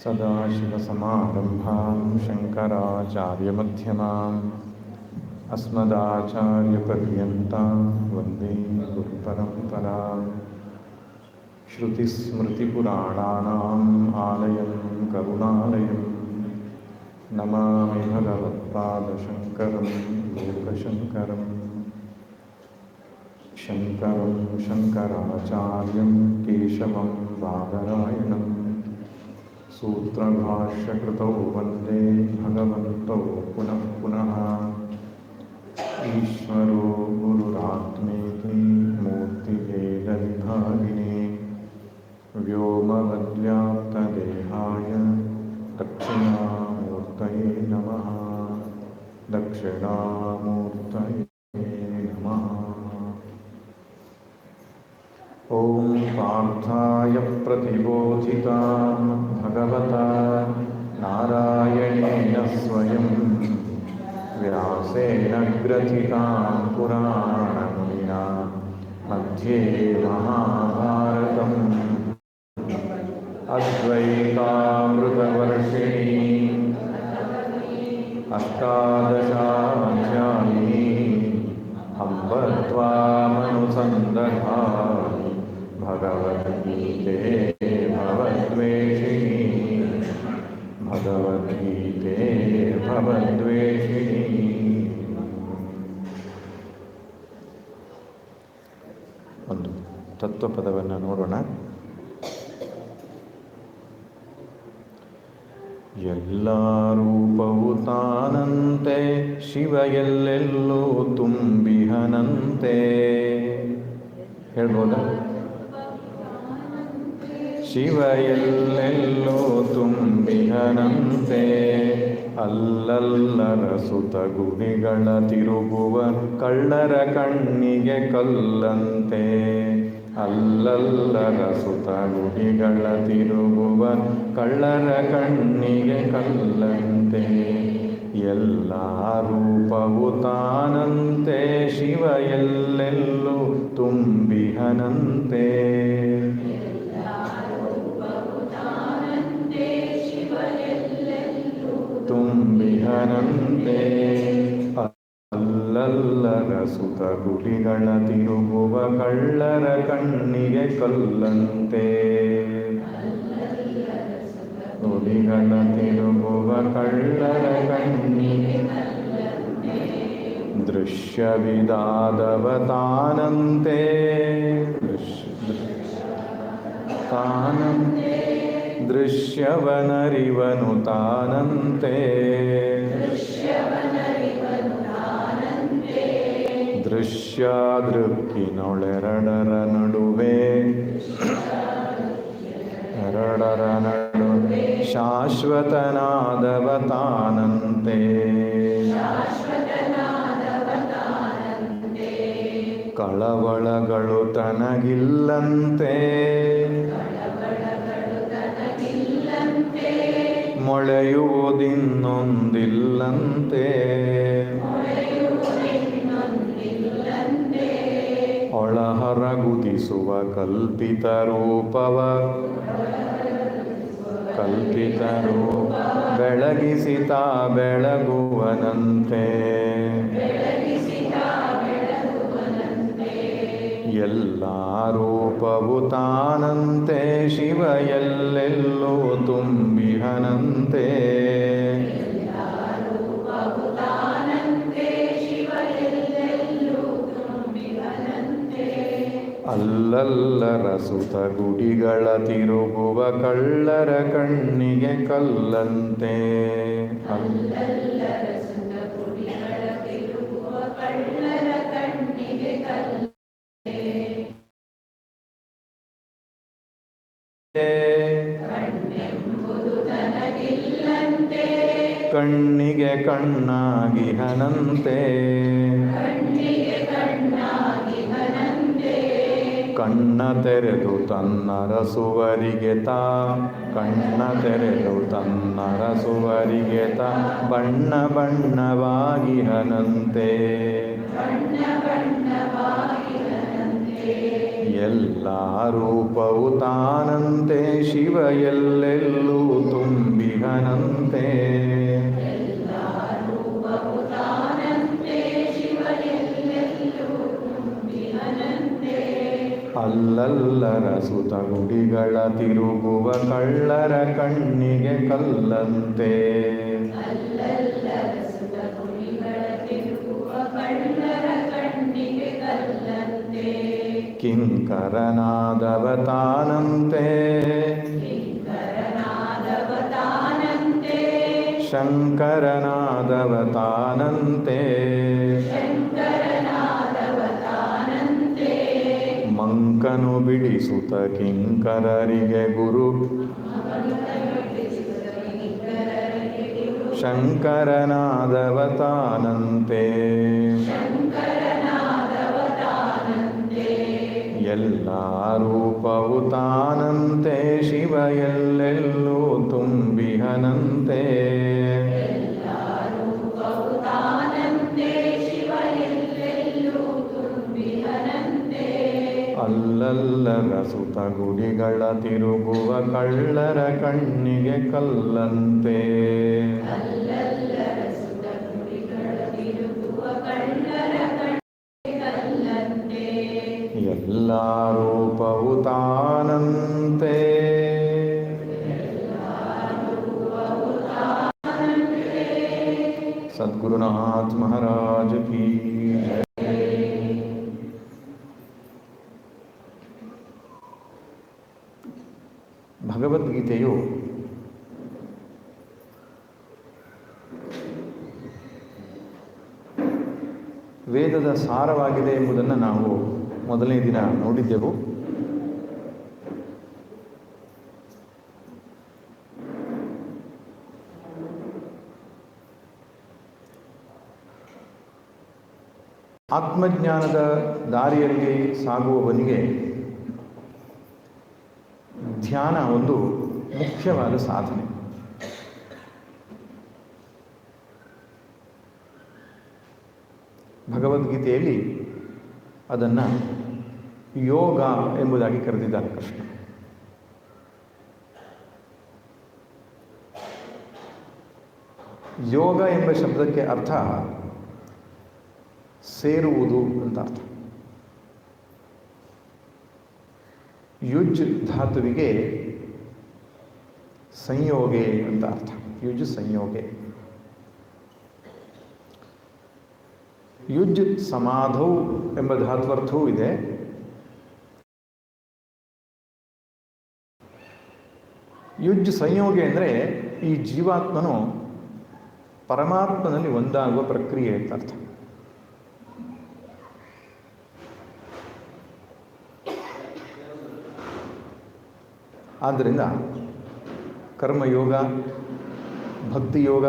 ಸದಾಶಿವಸಮಾರಂಭಾಂ ಶಂಕರಾಚಾರ್ಯಮಧ್ಯಮಾಂ ಅಸ್ಮದಾಚಾರ್ಯಪರ್ಯಂತಾಂ ವಂದೇ ಗುರುಪರಂಪರಾಂ. ಶ್ರುತಿಸ್ಮೃತಿಪುರಾಣಾನಾಂ ಆಲಯಂ ಕರುಣಾಲಯಂ ನಮಾಮಿ ಭಗವತ್ಪಾದಶಂಕರಂ ಲೋಕಶಂಕರಂ. ಶಂಕರಂ ಶಂಕರಾಚಾರ್ಯಂ ಕೇಶವಂ ಬಾದರಾಯಣಂ ಸೂತ್ರಭಾಷ್ಯಕೃತೌ ವಂದೇ ಭಗವಂತೌ ಪುನಃ ಪುನಃ. ಈಶ್ವರೋ ಗುರುರಾತ್ಮೇತಿ ಮೂರ್ತಿಭೇದವಿಭಾಗಿನೇ ವ್ಯೋಮವದ್ವ್ಯಾಪ್ತದೇಹಾಯ ದಕ್ಷಿಣಾಮೂರ್ತಯೇ ನಮಃ. ದಕ್ಷಿಣಾಮೂರ್ತಯೇ ನಮಃ. ಓಂ ಪಾರ್ಥಾಯ ಪ್ರತಿಬೋಧಿತಾಂ ಭಗವತಾ ನಾರಾಯಣೇನ ಸ್ವಯಂ ವ್ಯಾಸೇನ ಗ್ರಥಿತಾಂ ಪುರಾಣಮುನಿನಾ ಮಧ್ಯೆ ಮಹಾಭಾರತಂ ಅದ್ವೈತಾಮೃತವರ್ಷಿಣೀ ಅಷ್ಟಾದಶಾಧ್ಯಾಯಿನೀ ಅಂಬ ತ್ವಾಮನುಸಂದಧಾಮಿ ಭಗವದ್ಗೀತೆ ಭವದ್ವೇಷಿಣೀ ಭಗವದ್ಗೀತೆ ಭವದ್ವೇಷಿಣೀ. ಒಂದು ತತ್ವಪದವನ್ನು ನೋಡೋಣ. ಎಲ್ಲ ರೂಪವು ತಾನಂತೆ ಶಿವ ಎಲ್ಲೆಲ್ಲೂ ತುಂಬಿಹನಂತೆ. ಹೇಳ್ಬೋದಾ? ಶಿವ ಎಲ್ಲೆಲ್ಲೋ ತುಂಬಿಹನಂತೆ ಅಲ್ಲಲ್ಲರ ಸುತ ಗುಣಿಗಳ ತಿರುಗುವ ಕಳ್ಳರ ಕಣ್ಣಿಗೆ ಕಲ್ಲಂತೆ. ಅಲ್ಲಲ್ಲರ ಸುತ ಗುಣಿಗಳ ತಿರುಗುವ ಕಳ್ಳರ ಕಣ್ಣಿಗೆ ಕಲ್ಲಂತೆ. ಎಲ್ಲ ರೂಪವು ತಾನಂತೆ ಶಿವ ಎಲ್ಲೆಲ್ಲೂ ತುಂಬಿಹನಂತೆ. ತುಂಬಿಹನಂತೆ ಅಲ್ಲಲ್ಲರ ಸುತ ಗುಳಿಗಳ ತಿರುಗುವ ಕಳ್ಳರ ಕಣ್ಣಿಗೆ ಕಲ್ಲಂತೆ. ಗುಳಿಗಳ ತಿರುಗುವ ಕಳ್ಳರ ಕಣ್ಣಿಗೆ ದೃಶ್ಯವಿದಾದವ ತಾನಂತೆ. ತಾನಂತೆ ದೃಶ್ಯವನರಿವನು ತಾನಂತೆ. ದೃಶ್ಯ ದೃಕ್ಕಿನೊಳೆರಡರ ನಡುವೆ ಎರಡರ ನಡುವೆ ಶಾಶ್ವತನಾದವ ತಾನಂತೆ. ಕಳವಳಗಳು ತನಗಿಲ್ಲಂತೆ. ಮೊಳೆಯುವುದಿನ್ನೊಂದಿಲ್ಲಂತೆ. ಒಳಹೊರಗುದಿಸುವ ಕಲ್ಪಿತ ರೂಪವ ಬೆಳಗಿಸಿತ ಬೆಳಗುವನಂತೆ. ಎಲ್ಲ ರೂಪವು ತಾನಂತೆ ಶಿವ ಎಲ್ಲೆಲ್ಲೋ ತುಂಬಿಹನಂತೆ. ಅಲ್ಲಲ್ಲರ ಸುತ ಗುಡಿಗಳ ತಿರುಗುವ ಕಳ್ಳರ ಕಣ್ಣಿಗೆ ಕಲ್ಲಂತೆ. ಕಣ್ಣಿಗೆ ಕಣ್ಣಾಗಿಹನಂತೆ. ಕಣ್ಣ ತೆರೆದು ತನ್ನರಸುವರಿಗೆ ಬಣ್ಣ ಬಣ್ಣವಾಗಿಹನಂತೆ. ಎಲ್ಲ ರೂಪವು ತಾನಂತೆ ಶಿವ ಎಲ್ಲೆಲ್ಲೂ ತುಂಬಿಹನಂತೆ. ಅಲ್ಲಲ್ಲರ ಸುತ ಗುಡಿಗಳ ತಿರುಗುವ ಕಳ್ಳರ ಕಣ್ಣಿಗೆ ಕಲ್ಲಂತೆ. ಕಿಂಕರನಾದವ ತಾನಂತೆ ಶಂಕರನಾದವ ತಾನಂತೆ. ಮಂಕನು ಬಿಡಿಸುತ್ತ ಕಿಂಕರರಿಗೆ ಗುರು ಶಂಕರನಾದವ ತಾನಂತೆ. ಎಲ್ಲ ರೂಪವು ತಾನಂತೆ ಶಿವ ಎಲ್ಲೆಲ್ಲೂ ತುಂಬಿಹನಂತೆ. ಅಲ್ಲಲ್ಲರ ಸುತ ಗುಡಿಗಳ ತಿರುಗುವ ಕಳ್ಳರ ಕಣ್ಣಿಗೆ ಕಲ್ಲಂತೆ. ಎಲ್ಲ ರೂಪವು ತಾನಂತೆ. ಸದ್ಗುರುನಾಥ ಮಹಾರಾಜ ಕೀ ಭಗವದ್ಗೀತೆಯು ವೇದದ ಸಾರವಾಗಿದೆ ಎಂಬುದನ್ನು ನಾವು ಮೊದಲನೇ ದಿನ ನೋಡಿದ್ದೆವು. ಆತ್ಮಜ್ಞಾನದ ದಾರಿಯಲ್ಲಿ ಸಾಗುವವನಿಗೆ ಧ್ಯಾನ ಒಂದು ಮುಖ್ಯವಾದ ಸಾಧನೆ. ಭಗವದ್ಗೀತೆಯಲ್ಲಿ ಅದನ್ನು ಯೋಗ ಎಂಬುದಾಗಿ ಕರೆದಿದ್ದಾನೆ ಕೃಷ್ಣ. ಯೋಗ ಎಂಬ ಶಬ್ದಕ್ಕೆ ಅರ್ಥ ಸೇರುವುದು ಅಂತ ಅರ್ಥ. ಯುಜ್ ಧಾತುವಿಗೆ ಸಂಯೋಗೆ ಅಂತ ಅರ್ಥ. ಯುಜ್ ಸಂಯೋಗೆ. ಯುಜ್ ಸಮಾಧೌ ಎಂಬ ಧಾತ್ವರ್ಥವೂ ಇದೆ. ಯುಜ್ ಸಂಯೋಗೆ ಅಂದರೆ ಈ ಜೀವಾತ್ಮನು ಪರಮಾತ್ಮನಲ್ಲಿ ಒಂದಾಗುವ ಪ್ರಕ್ರಿಯೆ ಅಂತ ಅರ್ಥ. ಆದ್ದರಿಂದ ಕರ್ಮಯೋಗ, ಭಕ್ತಿಯೋಗ,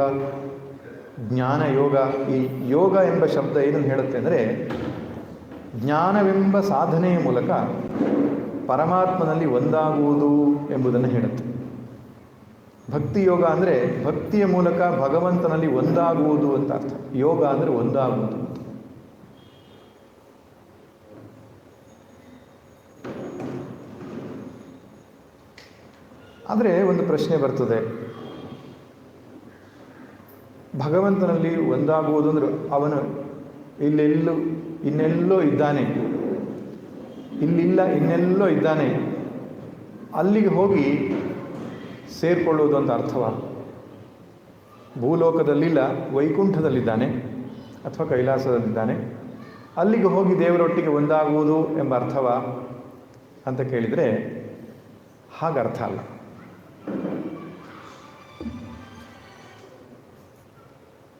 ಜ್ಞಾನಯೋಗ, ಈ ಯೋಗ ಎಂಬ ಶಬ್ದ ಏನನ್ನು ಹೇಳುತ್ತೆ ಅಂದರೆ ಜ್ಞಾನವೆಂಬ ಸಾಧನೆಯ ಮೂಲಕ ಪರಮಾತ್ಮನಲ್ಲಿ ಒಂದಾಗುವುದು ಎಂಬುದನ್ನು ಹೇಳುತ್ತೆ. ಭಕ್ತಿಯೋಗ ಅಂದರೆ ಭಕ್ತಿಯ ಮೂಲಕ ಭಗವಂತನಲ್ಲಿ ಒಂದಾಗುವುದು ಅಂತ ಅರ್ಥ. ಯೋಗ ಅಂದರೆ ಒಂದಾಗುವುದು. ಆದರೆ ಒಂದು ಪ್ರಶ್ನೆ ಬರ್ತದೆ, ಭಗವಂತನಲ್ಲಿ ಒಂದಾಗುವುದು ಅಂದರೆ ಅವನು ಇನ್ನೆಲ್ಲೋ ಇದ್ದಾನೆ, ಇಲ್ಲಿಲ್ಲ ಇನ್ನೆಲ್ಲೋ ಇದ್ದಾನೆ, ಅಲ್ಲಿಗೆ ಹೋಗಿ ಸೇರಿಕೊಳ್ಳುವುದು ಅಂತ ಅರ್ಥವ? ಭೂಲೋಕದಲ್ಲಿಲ್ಲ, ವೈಕುಂಠದಲ್ಲಿದ್ದಾನೆ ಅಥವಾ ಕೈಲಾಸದಲ್ಲಿದ್ದಾನೆ, ಅಲ್ಲಿಗೆ ಹೋಗಿ ದೇವರೊಟ್ಟಿಗೆ ಒಂದಾಗುವುದು ಎಂಬ ಅರ್ಥವ ಅಂತ ಕೇಳಿದರೆ ಹಾಗರ್ಥ ಅಲ್ಲ.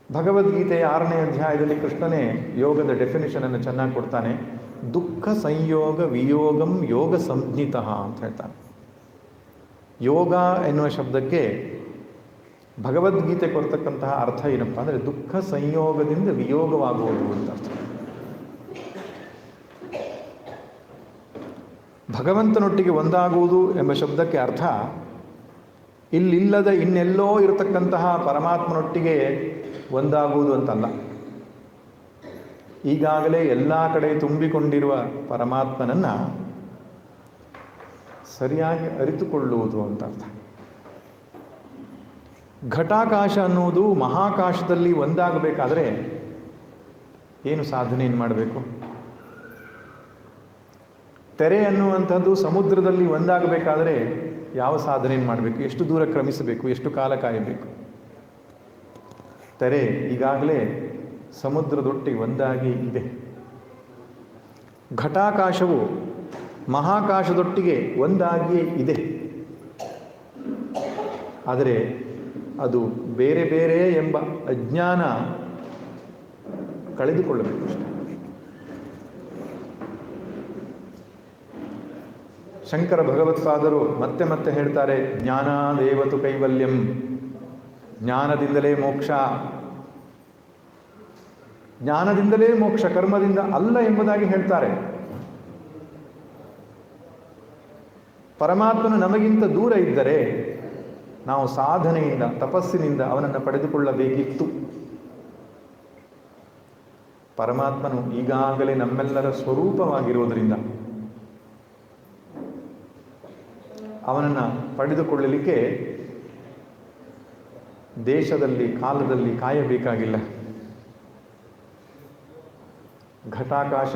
ಭಗವದ್ಗೀತೆಯ 6ನೇ ಅಧ್ಯಾಯದಲ್ಲಿ ಕೃಷ್ಣನೇ ಯೋಗದ ಡೆಫಿನಿಷನನ್ನು ಚೆನ್ನಾಗಿ ಕೊಡ್ತಾನೆ. ದುಃಖ ಸಂಯೋಗ ವಿಯೋಗಂ ಯೋಗ ಸಂಜ್ಞಿತಃ ಅಂತ ಹೇಳ್ತಾನೆ. ಯೋಗ ಎನ್ನುವ ಶಬ್ದಕ್ಕೆ ಭಗವದ್ಗೀತೆ ಕೊಡ್ತಕ್ಕಂತಹ ಅರ್ಥ ಏನಪ್ಪ ಅಂದರೆ ದುಃಖ ಸಂಯೋಗದಿಂದ ವಿಯೋಗವಾಗುವುದು ಅಂತ ಅರ್ಥ. ಭಗವಂತನೊಟ್ಟಿಗೆ ಒಂದಾಗುವುದು ಎಂಬ ಶಬ್ದಕ್ಕೆ ಅರ್ಥ ಇಲ್ಲಿಲ್ಲದ ಇನ್ನೆಲ್ಲೋ ಇರತಕ್ಕಂತಹ ಪರಮಾತ್ಮನೊಟ್ಟಿಗೆ ಒಂದಾಗುವುದು ಅಂತಲ್ಲ. ಈಗಾಗಲೇ ಎಲ್ಲ ಕಡೆ ತುಂಬಿಕೊಂಡಿರುವ ಪರಮಾತ್ಮನನ್ನು ಸರಿಯಾಗಿ ಅರಿತುಕೊಳ್ಳುವುದು ಅಂತ ಅರ್ಥ. ಘಟಾಕಾಶ ಅನ್ನುವುದು ಮಹಾಕಾಶದಲ್ಲಿ ಒಂದಾಗಬೇಕಾದ್ರೆ ಏನು ಸಾಧನೆಯನ್ನು ಮಾಡಬೇಕು? ತೆರೆ ಅನ್ನುವಂಥದ್ದು ಸಮುದ್ರದಲ್ಲಿ ಒಂದಾಗಬೇಕಾದ್ರೆ ಯಾವ ಸಾಧನೆಯನ್ನು ಮಾಡಬೇಕು? ಎಷ್ಟು ದೂರ ಕ್ರಮಿಸಬೇಕು? ಎಷ್ಟು ಕಾಲ ಕಾಯಬೇಕು? ತೆರೆ ಈಗಾಗಲೇ ಸಮುದ್ರದೊಟ್ಟಿಗೆ ಒಂದಾಗಿ ಇದೆ. ಘಟಾಕಾಶವು ಮಹಾಕಾಶದೊಟ್ಟಿಗೆ ಒಂದಾಗಿಯೇ ಇದೆ. ಆದರೆ ಅದು ಬೇರೆ ಬೇರೆ ಎಂಬ ಅಜ್ಞಾನ ಕಳೆದುಕೊಳ್ಳಬೇಕು ಅಷ್ಟೆ. ಶಂಕರ ಭಗವತ್ಪಾದರು ಮತ್ತೆ ಮತ್ತೆ ಹೇಳ್ತಾರೆ, ಜ್ಞಾನಾದೇವತು ಕೈವಲ್ಯಂ, ಜ್ಞಾನದಿಂದಲೇ ಮೋಕ್ಷ. ಜ್ಞಾನದಿಂದಲೇ ಮೋಕ್ಷ, ಕರ್ಮದಿಂದ ಅಲ್ಲ ಎಂಬುದಾಗಿ ಹೇಳ್ತಾರೆ. ಪರಮಾತ್ಮನು ನಮಗಿಂತ ದೂರ ಇದ್ದರೆ ನಾವು ಸಾಧನೆಯಿಂದ, ತಪಸ್ಸಿನಿಂದ ಅವನನ್ನು ಪಡೆದುಕೊಳ್ಳಬೇಕಿತ್ತು. ಪರಮಾತ್ಮನು ಈಗಾಗಲೇ ನಮ್ಮೆಲ್ಲರ ಸ್ವರೂಪವಾಗಿರುವುದರಿಂದ ಅವನನ್ನು ಪಡೆದುಕೊಳ್ಳಲಿಕ್ಕೆ ದೇಶದಲ್ಲಿ, ಕಾಲದಲ್ಲಿ ಕಾಯಬೇಕಾಗಿಲ್ಲ. ಘಟಾಕಾಶ,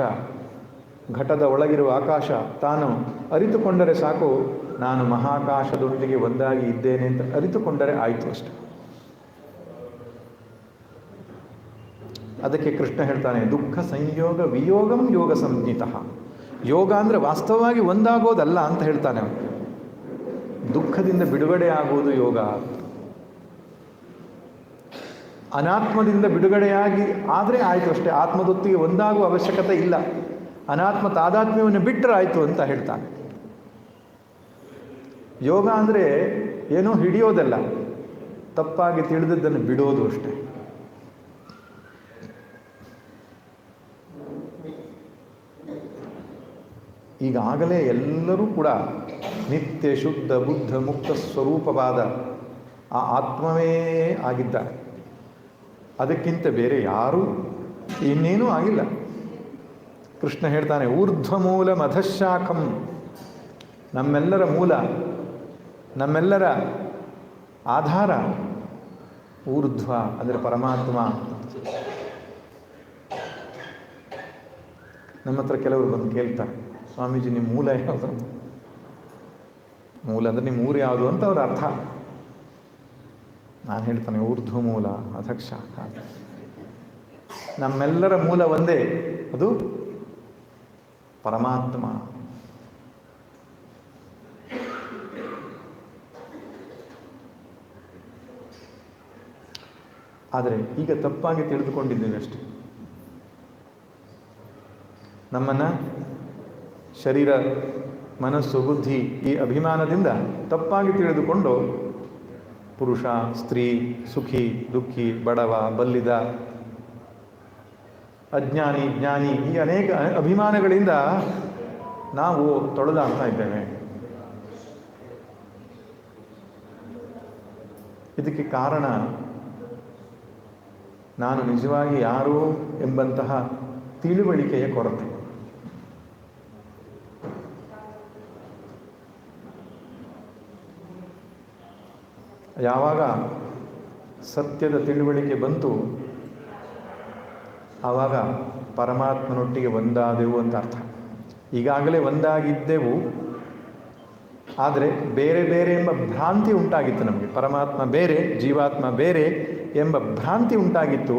ಘಟದ ಒಳಗಿರುವ ಆಕಾಶ ತಾನು ಅರಿತುಕೊಂಡರೆ ಸಾಕು, ನಾನು ಮಹಾಕಾಶದೊಂದಿಗೆ ಒಂದಾಗಿ ಇದ್ದೇನೆ ಅಂತ ಅರಿತುಕೊಂಡರೆ ಆಯಿತು ಅಷ್ಟೆ. ಅದಕ್ಕೆ ಕೃಷ್ಣ ಹೇಳ್ತಾನೆ, ದುಃಖ ಸಂಯೋಗ ವಿಯೋಗಂ ಯೋಗ ಸಂಜ್ಞಿತಃ. ಯೋಗ ಅಂದರೆ ವಾಸ್ತವವಾಗಿ ಒಂದಾಗೋದಲ್ಲ ಅಂತ ಹೇಳ್ತಾನೆ ಅವನು. ದುಃಖದಿಂದ ಬಿಡುಗಡೆ ಆಗುವುದು ಯೋಗ. ಅನಾತ್ಮದಿಂದ ಬಿಡುಗಡೆಯಾಗಿ ಆದರೆ ಆಯಿತು ಅಷ್ಟೇ. ಆತ್ಮದೊತ್ತಿಗೆ ಒಂದಾಗುವ ಅವಶ್ಯಕತೆ ಇಲ್ಲ. ಅನಾತ್ಮ ತಾದಾತ್ಮ್ಯವನ್ನು ಬಿಟ್ಟರೆ ಆಯಿತು ಅಂತ ಹೇಳ್ತಾನೆ. ಯೋಗ ಅಂದರೆ ಏನೋ ಹಿಡಿಯೋದಲ್ಲ, ತಪ್ಪಾಗಿ ತಿಳಿದದ್ದನ್ನು ಬಿಡೋದು ಅಷ್ಟೆ. ಈಗಾಗಲೇ ಎಲ್ಲರೂ ಕೂಡ ನಿತ್ಯ ಶುದ್ಧ ಬುದ್ಧ ಮುಕ್ತ ಸ್ವರೂಪವಾದ ಆ ಆತ್ಮವೇ ಆಗಿದ್ದಾರೆ. ಅದಕ್ಕಿಂತ ಬೇರೆ ಯಾರೂ ಇನ್ನೇನೂ ಆಗಿಲ್ಲ. ಕೃಷ್ಣ ಹೇಳ್ತಾನೆ, ಊರ್ಧ್ವಮೂಲ ಮಧಶಾಖಂ. ನಮ್ಮೆಲ್ಲರ ಮೂಲ, ನಮ್ಮೆಲ್ಲರ ಆಧಾರ ಊರ್ಧ್ವ ಅಂದರೆ ಪರಮಾತ್ಮ. ನಮ್ಮ ಹತ್ರ ಕೆಲವರು ಬಂದು ಕೇಳ್ತಾರೆ, ಸ್ವಾಮೀಜಿ ನಿಮ್ಮ ಮೂಲ ಯಾವುದು? ಮೂಲ ಅಂದರೆ ನಿಮ್ಮ ಊರು ಯಾವುದು ಅಂತ ಅವ್ರ ಅರ್ಥ. ನಾನು ಹೇಳ್ತಾನೆ, ಊರ್ಧ್ವ ಮೂಲ ಅಧಕ್ಷಾಖ. ನಮ್ಮೆಲ್ಲರ ಮೂಲ ಒಂದೇ, ಅದು ಪರಮಾತ್ಮ. ಆದರೆ ಈಗ ತಪ್ಪಾಗಿ ತಿಳಿದುಕೊಂಡಿದ್ದೇವೆ ಅಷ್ಟೆ. ನಮ್ಮನ್ನು ಶರೀರ, ಮನಸ್ಸು, ಬುದ್ಧಿ ಈ ಅಭಿಮಾನದಿಂದ ತಪ್ಪಾಗಿ ತಿಳಿದುಕೊಂಡು ಪುರುಷ, ಸ್ತ್ರೀ, ಸುಖಿ, ದುಃಖಿ, ಬಡವ, ಬಲ್ಲಿದ, ಅಜ್ಞಾನಿ, ಜ್ಞಾನಿ ಈ ಅನೇಕ ಅಭಿಮಾನಗಳಿಂದ ನಾವು ತೊಳೆದಾಡ್ತಾ ಇದ್ದೇವೆ. ಇದಕ್ಕೆ ಕಾರಣ ನಾನು ನಿಜವಾಗಿ ಯಾರು ಎಂಬಂತಹ ತಿಳುವಳಿಕೆಯ ಕೊರತೆ. ಯಾವಾಗ ಸತ್ಯದ ತಿಳುವಳಿಕೆ ಬಂತು, ಆವಾಗ ಪರಮಾತ್ಮನೊಟ್ಟಿಗೆ ಒಂದಾದೆವು ಅಂತ ಅರ್ಥ. ಈಗಾಗಲೇ ಒಂದಾಗಿದ್ದೆವು, ಆದರೆ ಬೇರೆ ಬೇರೆ ಎಂಬ ಭ್ರಾಂತಿ ಉಂಟಾಗಿತ್ತು ನಮಗೆ. ಪರಮಾತ್ಮ ಬೇರೆ, ಜೀವಾತ್ಮ ಬೇರೆ ಎಂಬ ಭ್ರಾಂತಿ ಉಂಟಾಗಿತ್ತು.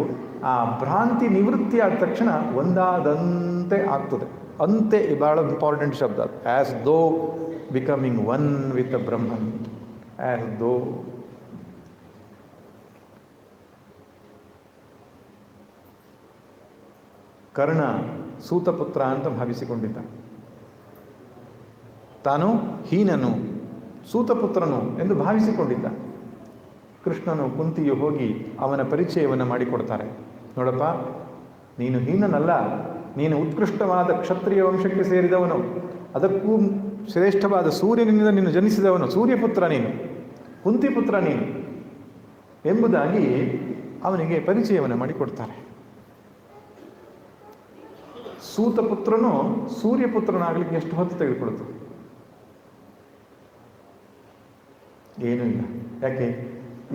ಆ ಭ್ರಾಂತಿ ನಿವೃತ್ತಿ ಆದ ತಕ್ಷಣ ಒಂದಾದಂತೆ ಆಗ್ತದೆ. ಅಂತೆ ಬಹಳ ಇಂಪಾರ್ಟೆಂಟ್ ಶಬ್ದ. As though becoming one with the Brahman. As though. Karna ಸೂತಪುತ್ರ ಅಂತ ಭಾವಿಸಿಕೊಂಡಿದ್ದ. ತಾನು ಹೀನನು, ಸೂತಪುತ್ರನು ಎಂದು ಭಾವಿಸಿಕೊಂಡಿದ್ದ. ಕೃಷ್ಣನು, ಕುಂತಿಯು ಹೋಗಿ ಅವನ ಪರಿಚಯವನ್ನು ಮಾಡಿಕೊಡ್ತಾರೆ. ನೋಡಪ್ಪ, ನೀನು ಹೀನನಲ್ಲ, ನೀನು ಉತ್ಕೃಷ್ಟವಾದ ಕ್ಷತ್ರಿಯ ವಂಶಕ್ಕೆ ಸೇರಿದವನು, ಅದಕ್ಕೂ ಶ್ರೇಷ್ಠವಾದ ಸೂರ್ಯನಿಂದ ನೀನು ಜನಿಸಿದವನು, ಸೂರ್ಯಪುತ್ರ ನೀನು, ಕುಂತಿಪುತ್ರ ನೀನು ಎಂಬುದಾಗಿ ಅವನಿಗೆ ಪರಿಚಯವನ್ನು ಮಾಡಿಕೊಡ್ತಾರೆ. ಸೂತಪುತ್ರನು ಸೂರ್ಯಪುತ್ರನಾಗಲಿಕ್ಕೆ ಎಷ್ಟು ಹೊತ್ತು ತೆಗೆದುಕೊಳ್ತು? ಏನೂ ಇಲ್ಲ. ಯಾಕೆ?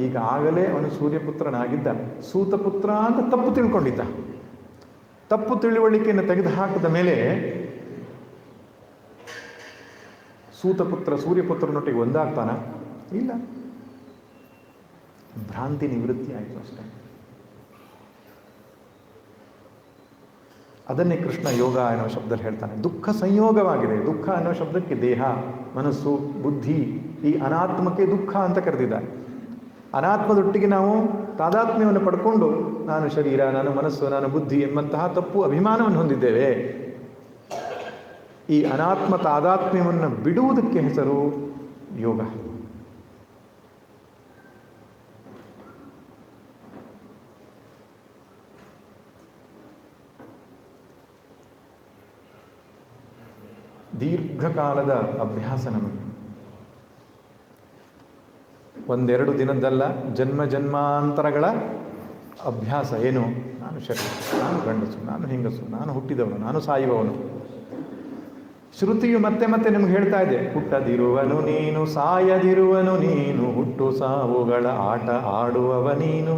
ಈಗಾಗಲೇ ಅವನು ಸೂರ್ಯಪುತ್ರನಾಗಿದ್ದ, ಸೂತಪುತ್ರ ಅಂತ ತಪ್ಪು ತಿಳ್ಕೊಂಡಿದ್ದ. ತಪ್ಪು ತಿಳುವಳಿಕೆಯನ್ನು ತೆಗೆದುಹಾಕಿದ ಮೇಲೆ ಸೂತಪುತ್ರ ಸೂರ್ಯಪುತ್ರನೊಟ್ಟಿಗೆ ಒಂದಾಗ್ತಾನ? ಇಲ್ಲ. ಭ್ರಾಂತಿ ನಿವೃತ್ತಿ ಆಯಿತು ಅಷ್ಟೇ. ಅದನ್ನೇ ಕೃಷ್ಣ ಯೋಗ ಅನ್ನೋ ಶಬ್ದದಲ್ಲಿ ಹೇಳ್ತಾನೆ. ದುಃಖ ಸಂಯೋಗವಾಗಿದೆ. ದುಃಖ ಅನ್ನೋ ಶಬ್ದಕ್ಕೆ ದೇಹ, ಮನಸ್ಸು, ಬುದ್ಧಿ, ಈ ಅನಾತ್ಮಕ್ಕೆ ದುಃಖ ಅಂತ ಕರೆದಿದ್ದಾರೆ. ಅನಾತ್ಮದೊಟ್ಟಿಗೆ ನಾವು ತಾದಾತ್ಮ್ಯವನ್ನು ಪಡ್ಕೊಂಡು ನಾನು ಶರೀರ, ನಾನು ಮನಸ್ಸು, ನಾನು ಬುದ್ಧಿ ಎಂಬಂತಹ ತಪ್ಪು ಅಭಿಮಾನವನ್ನು ಹೊಂದಿದ್ದೇವೆ. ಈ ಅನಾತ್ಮ ತಾದಾತ್ಮ್ಯವನ್ನು ಬಿಡುವುದಕ್ಕೆ ಹೆಸರು ಯೋಗ. ದೀರ್ಘಕಾಲದ ಅಭ್ಯಾಸ ನಮಗೆ. ಒಂದೆರಡು ದಿನದ್ದಲ್ಲ, ಜನ್ಮ ಜನ್ಮಾಂತರಗಳ ಅಭ್ಯಾಸ. ಏನು? ನಾನು ಶರೀರ, ನಾನು ಗಂಡಸು, ನಾನು ಹೆಂಗಸು, ನಾನು ಹುಟ್ಟಿದವನು, ನಾನು ಸಾಯುವವನು. ಶ್ರುತಿಯು ಮತ್ತೆ ಮತ್ತೆ ನಿಮ್ಗೆ ಹೇಳ್ತಾ ಇದೆ, ಹುಟ್ಟದಿರುವನು ನೀನು, ಸಾಯದಿರುವನು ನೀನು, ಹುಟ್ಟು ಸಾವುಗಳ ಆಟ ಆಡುವವ ನೀನು,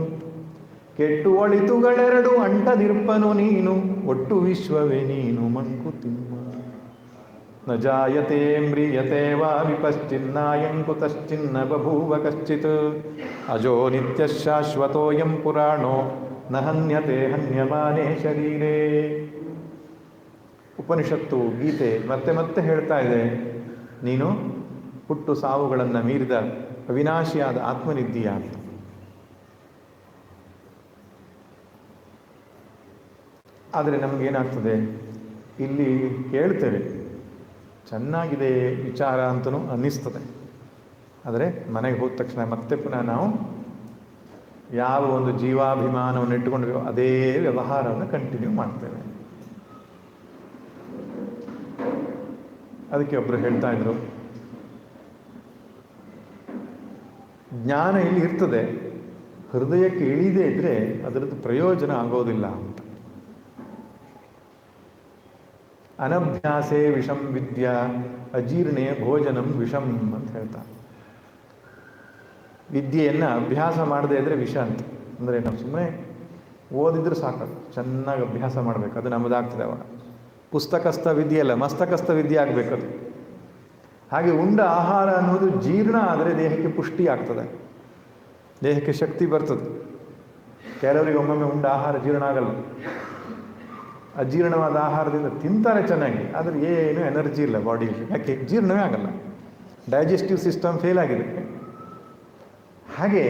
ಕೆಟ್ಟು ಒಳಿತುಗಳೆರಡು ಅಂಟದಿರ್ಪನು ನೀನು, ಒಟ್ಟು ವಿಶ್ವವೇ ನೀನು ಮಂಕುತಿಮ್ಮ. ನ ಜಾಯತೆ ಮ್ರಿಯತೆ ವಾ ವಿಪಶ್ಚಿನ್ನಾಯಂ ಕುತಶ್ಚಿನ್ನ ಬಭೂವ ಕಶ್ಚಿತ್, ಅಜೋ ನಿತ್ಯ ಶಾಶ್ವತೋಯಂ ಪುರಾಣೋ ನ ಹನ್ಯತೆ ಹನ್ಯಮಾನೇ ಶರೀರೇ. ಉಪನಿಷತ್ತು, ಗೀತೆ ಮತ್ತೆ ಮತ್ತೆ ಹೇಳ್ತಾ ಇದೆ, ನೀನು ಹುಟ್ಟು ಸಾವುಗಳನ್ನು ಮೀರಿದ ಅವಿನಾಶಿಯಾದ ಆತ್ಮನಿದ್ದೀಯ ಅಂತ. ಆದರೆ ನಮಗೇನಾಗ್ತದೆ, ಇಲ್ಲಿ ಕೇಳ್ತೇವೆ, ಚೆನ್ನಾಗಿದೆ ವಿಚಾರ ಅಂತಲೂ ಅನ್ನಿಸ್ತದೆ. ಆದರೆ ಮನೆಗೆ ಹೋದ ತಕ್ಷಣ ಮತ್ತೆ ಪುನಃ ನಾವು ಯಾವ ಒಂದು ಜೀವಾಭಿಮಾನವನ್ನು ಇಟ್ಟುಕೊಂಡ್ವಿ ಅದೇ ವ್ಯವಹಾರವನ್ನು ಕಂಟಿನ್ಯೂ ಮಾಡ್ತೇವೆ. ಅದಕ್ಕೆ ಒಬ್ಬರು ಹೇಳ್ತಾ ಇದ್ರು, ಜ್ಞಾನ ಇಲ್ಲಿ ಇರ್ತದೆ, ಹೃದಯಕ್ಕೆ ಇಳಿದೇ ಇದ್ರೆ ಅದರದ್ದು ಪ್ರಯೋಜನ ಆಗೋದಿಲ್ಲ ಅಂತ. ಅನಭ್ಯಾಸೇ ವಿಷಂ ವಿದ್ಯಾ ಅಜೀರ್ಣೇ ಭೋಜನಂ ವಿಷಂ ಅಂತ ಹೇಳ್ತಾರೆ. ವಿದ್ಯೆಯನ್ನು ಅಭ್ಯಾಸ ಮಾಡದೇ ಇದ್ರೆ ವಿಷ ಅಂತ. ಅಂದರೆ ನಾವು ಸುಮ್ಮನೆ ಓದಿದ್ರೆ ಸಾಕು, ಚೆನ್ನಾಗಿ ಅಭ್ಯಾಸ ಮಾಡಬೇಕು, ಅದು ನಮ್ಮದಾಗ್ತದೆ ಅವಾಗ. ಪುಸ್ತಕಸ್ಥ ವಿದ್ಯೆ ಅಲ್ಲ, ಮಸ್ತಕಸ್ಥ ವಿದ್ಯೆ ಆಗಬೇಕದು. ಹಾಗೆ ಉಂಡ ಆಹಾರ ಅನ್ನೋದು ಜೀರ್ಣ ಆದರೆ ದೇಹಕ್ಕೆ ಪುಷ್ಟಿ ಆಗ್ತದೆ, ದೇಹಕ್ಕೆ ಶಕ್ತಿ ಬರ್ತದೆ. ಕೆಲವರಿಗೆ ಒಮ್ಮೊಮ್ಮೆ ಉಂಡ ಆಹಾರ ಜೀರ್ಣ ಆಗಲ್ಲ, ಅಜೀರ್ಣವಾದ ಆಹಾರದಿಂದ ತಿಂತಾರೆ ಚೆನ್ನಾಗಿ, ಆದರೆ ಏನು ಎನರ್ಜಿ ಇಲ್ಲ ಬಾಡಿಯಲ್ಲಿ. ಯಾಕೆ? ಜೀರ್ಣವೇ ಆಗಲ್ಲ, ಡೈಜೆಸ್ಟಿವ್ ಸಿಸ್ಟಮ್ ಫೇಲ್ ಆಗಿದೆ. ಹಾಗೆ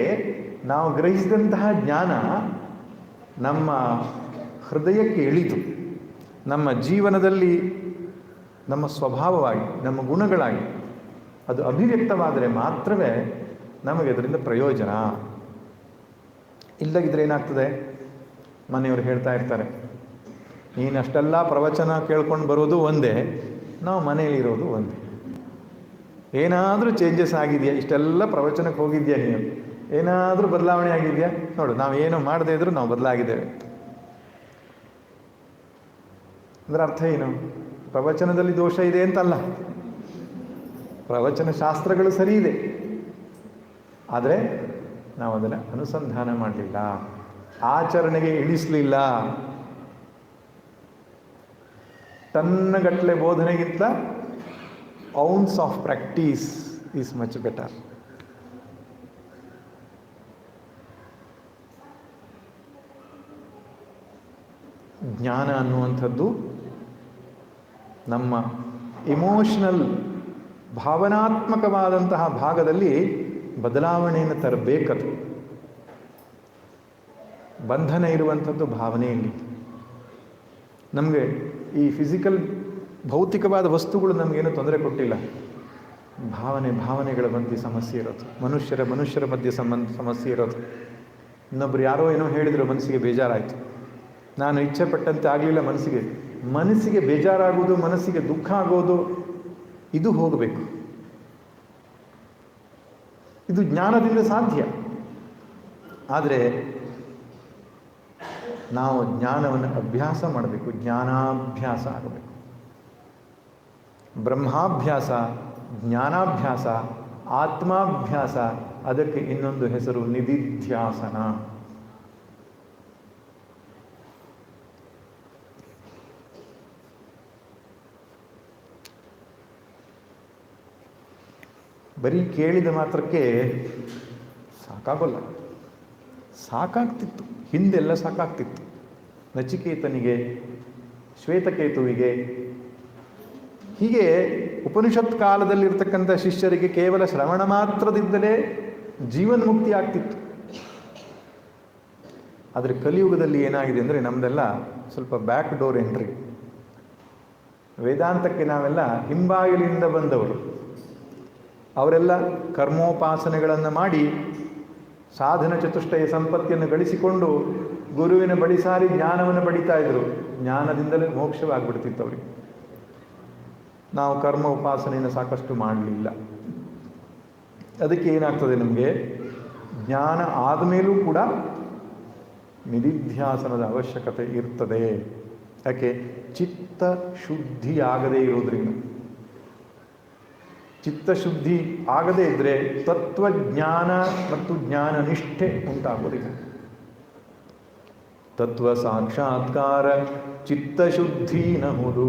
ನಾವು ಗ್ರಹಿಸಿದಂತಹ ಜ್ಞಾನ ನಮ್ಮ ಹೃದಯಕ್ಕೆ ಇಳಿದು ನಮ್ಮ ಜೀವನದಲ್ಲಿ ನಮ್ಮ ಸ್ವಭಾವವಾಗಿ, ನಮ್ಮ ಗುಣಗಳಾಗಿ ಅದು ಅಭಿವ್ಯಕ್ತವಾದರೆ ಮಾತ್ರವೇ ನಮಗೆ ಅದರಿಂದ ಪ್ರಯೋಜನ. ಇಲ್ಲದಿದ್ದರೆ ಏನಾಗ್ತದೆ? ಮನೆಯವರು ಹೇಳ್ತಾ ಇರ್ತಾರೆ, ನೀನು ಅಷ್ಟೆಲ್ಲ ಪ್ರವಚನ ಕೇಳ್ಕೊಂಡು ಬರೋದು ಒಂದೇ, ನಾವು ಮನೆಯಲ್ಲಿರೋದು ಒಂದೇ. ಏನಾದರೂ ಚೇಂಜಸ್ ಆಗಿದೆಯಾ? ಇಷ್ಟೆಲ್ಲ ಪ್ರವಚನಕ್ಕೆ ಹೋಗಿದ್ಯಾ ನೀನು? ಏನಾದರೂ ಬದಲಾವಣೆ ಆಗಿದೆಯಾ? ನೋಡು, ನಾವು ಏನು ಮಾಡದೇ ಇದ್ರೂ ನಾವು ಬದಲಾಗಿದ್ದೇವೆ. ಅಂದರೆ ಅರ್ಥ ಏನು? ಪ್ರವಚನದಲ್ಲಿ ದೋಷ ಇದೆ ಅಂತಲ್ಲ, ಪ್ರವಚನ ಶಾಸ್ತ್ರಗಳು ಸರಿ ಇದೆ, ಆದರೆ ನಾವು ಅದನ್ನು ಅನುಸಂಧಾನ ಮಾಡಲಿಲ್ಲ, ಆಚರಣೆಗೆ ಇಳಿಸಲಿಲ್ಲ. ಟನ್ನಗಟ್ಟಲೆ ಬೋಧನೆಗಿಂತ ounce of practice is much better. ಜ್ಞಾನ ಅನ್ನುವಂಥದ್ದು ನಮ್ಮ ಇಮೋಷನಲ್, ಭಾವನಾತ್ಮಕವಾದಂತಹ ಭಾಗದಲ್ಲಿ ಬದಲಾವಣೆಯನ್ನು ತರಬೇಕದು. ಬಂಧನ ಇರುವಂಥದ್ದು ಭಾವನೆಯಲ್ಲಿ. ನಮಗೆ ಈ ಫಿಸಿಕಲ್ ಭೌತಿಕವಾದ ವಸ್ತುಗಳು ನಮಗೇನು ತೊಂದರೆ ಕೊಟ್ಟಿಲ್ಲ, ಭಾವನೆಗಳ ಮಧ್ಯೆ ಸಮಸ್ಯೆ ಇರೋದು, ಮನುಷ್ಯರ ಮಧ್ಯೆ ಸಮಸ್ಯೆ ಇರೋದು. ಇನ್ನೊಬ್ರು ಯಾರೋ ಏನೋ ಹೇಳಿದ್ರು, ಮನಸ್ಸಿಗೆ ಬೇಜಾರಾಯಿತು, ನಾನು ಇಚ್ಛೆ ಪಟ್ಟಂತೆ ಆಗಲಿಲ್ಲ, ಮನಸ್ಸಿಗೆ ಬೇಜಾರಾಗೋದು, ಮನಸ್ಸಿಗೆ ದುಃಖ ಆಗೋದು, ಇದು ಹೋಗಬೇಕು. ಇದು ಜ್ಞಾನದಿಂದ ಸಾಧ್ಯ. ಆದರೆ ನಾವು ಜ್ಞಾನವನ್ನು ಅಭ್ಯಾಸ ಮಾಡಬೇಕು, ಜ್ಞಾನಾಭ್ಯಾಸ ಆಗಬೇಕು. ಬ್ರಹ್ಮಾಭ್ಯಾಸ, ಜ್ಞಾನಾಭ್ಯಾಸ, ಆತ್ಮಾಭ್ಯಾಸ, ಅದಕ್ಕೆ ಇನ್ನೊಂದು ಹೆಸರು ನಿಧಿಧ್ಯಾಸನ. ಬರೀ ಕೇಳಿದ ಮಾತ್ರಕ್ಕೆ ಸಾಕಾಗೋಲ್ಲ. ಸಾಕಾಗ್ತಿತ್ತು, ಹಿಂದೆಲ್ಲ ಸಾಕಾಗ್ತಿತ್ತು. ನಚಿಕೇತನಿಗೆ, ಶ್ವೇತಕೇತುವಿಗೆ, ಹೀಗೆ ಉಪನಿಷತ್ ಕಾಲದಲ್ಲಿರ್ತಕ್ಕಂಥ ಶಿಷ್ಯರಿಗೆ ಕೇವಲ ಶ್ರವಣ ಮಾತ್ರದಿಂದಲೇ ಜೀವನ್ಮುಕ್ತಿ ಆಗ್ತಿತ್ತು. ಆದರೆ ಕಲಿಯುಗದಲ್ಲಿ ಏನಾಗಿದೆ ಅಂದರೆ ನಮ್ಮದೆಲ್ಲ ಸ್ವಲ್ಪ ಬ್ಯಾಕ್ ಡೋರ್ ಎಂಟ್ರಿ. ವೇದಾಂತಕ್ಕೆ ನಾವೆಲ್ಲ ಹಿಂಬಾಗಿಲಿಂದ ಬಂದವರು. ಅವರೆಲ್ಲ ಕರ್ಮೋಪಾಸನೆಗಳನ್ನು ಮಾಡಿ ಸಾಧನ ಚತುಷ್ಟಯ ಸಂಪತ್ತಿಯನ್ನು ಗಳಿಸಿಕೊಂಡು ಗುರುವಿನ ಬಳಿ ಸಾರಿ ಜ್ಞಾನವನ್ನು ಪಡಿತಾ ಇದ್ರು. ಜ್ಞಾನದಿಂದಲೇ ಮೋಕ್ಷವಾಗ್ಬಿಡ್ತಿತ್ತು ಅವರಿಗೆ. ನಾವು ಕರ್ಮ ಉಪಾಸನೆಯನ್ನು ಸಾಕಷ್ಟು ಮಾಡಲಿಲ್ಲ. ಅದಕ್ಕೆ ಏನಾಗ್ತದೆ, ನಮಗೆ ಜ್ಞಾನ ಆದಮೇಲೂ ಕೂಡ ನಿಧಿಧ್ಯಾಸನದ ಅವಶ್ಯಕತೆ ಇರ್ತದೆ. ಯಾಕೆ? ಚಿತ್ತ ಶುದ್ಧಿಯಾಗದೇ ಇರೋದ್ರಿಂದ. ಚಿತ್ತಶುದ್ಧಿ ಆಗದೇ ಇದ್ದರೆ ತತ್ವಜ್ಞಾನ ಮತ್ತು ಜ್ಞಾನ ನಿಷ್ಠೆ ಉಂಟಾಗೋದಿಲ್ಲ. ತತ್ವ ಸಾಕ್ಷಾತ್ಕಾರ ಚಿತ್ತಶುದ್ಧಿ ನಹುದು,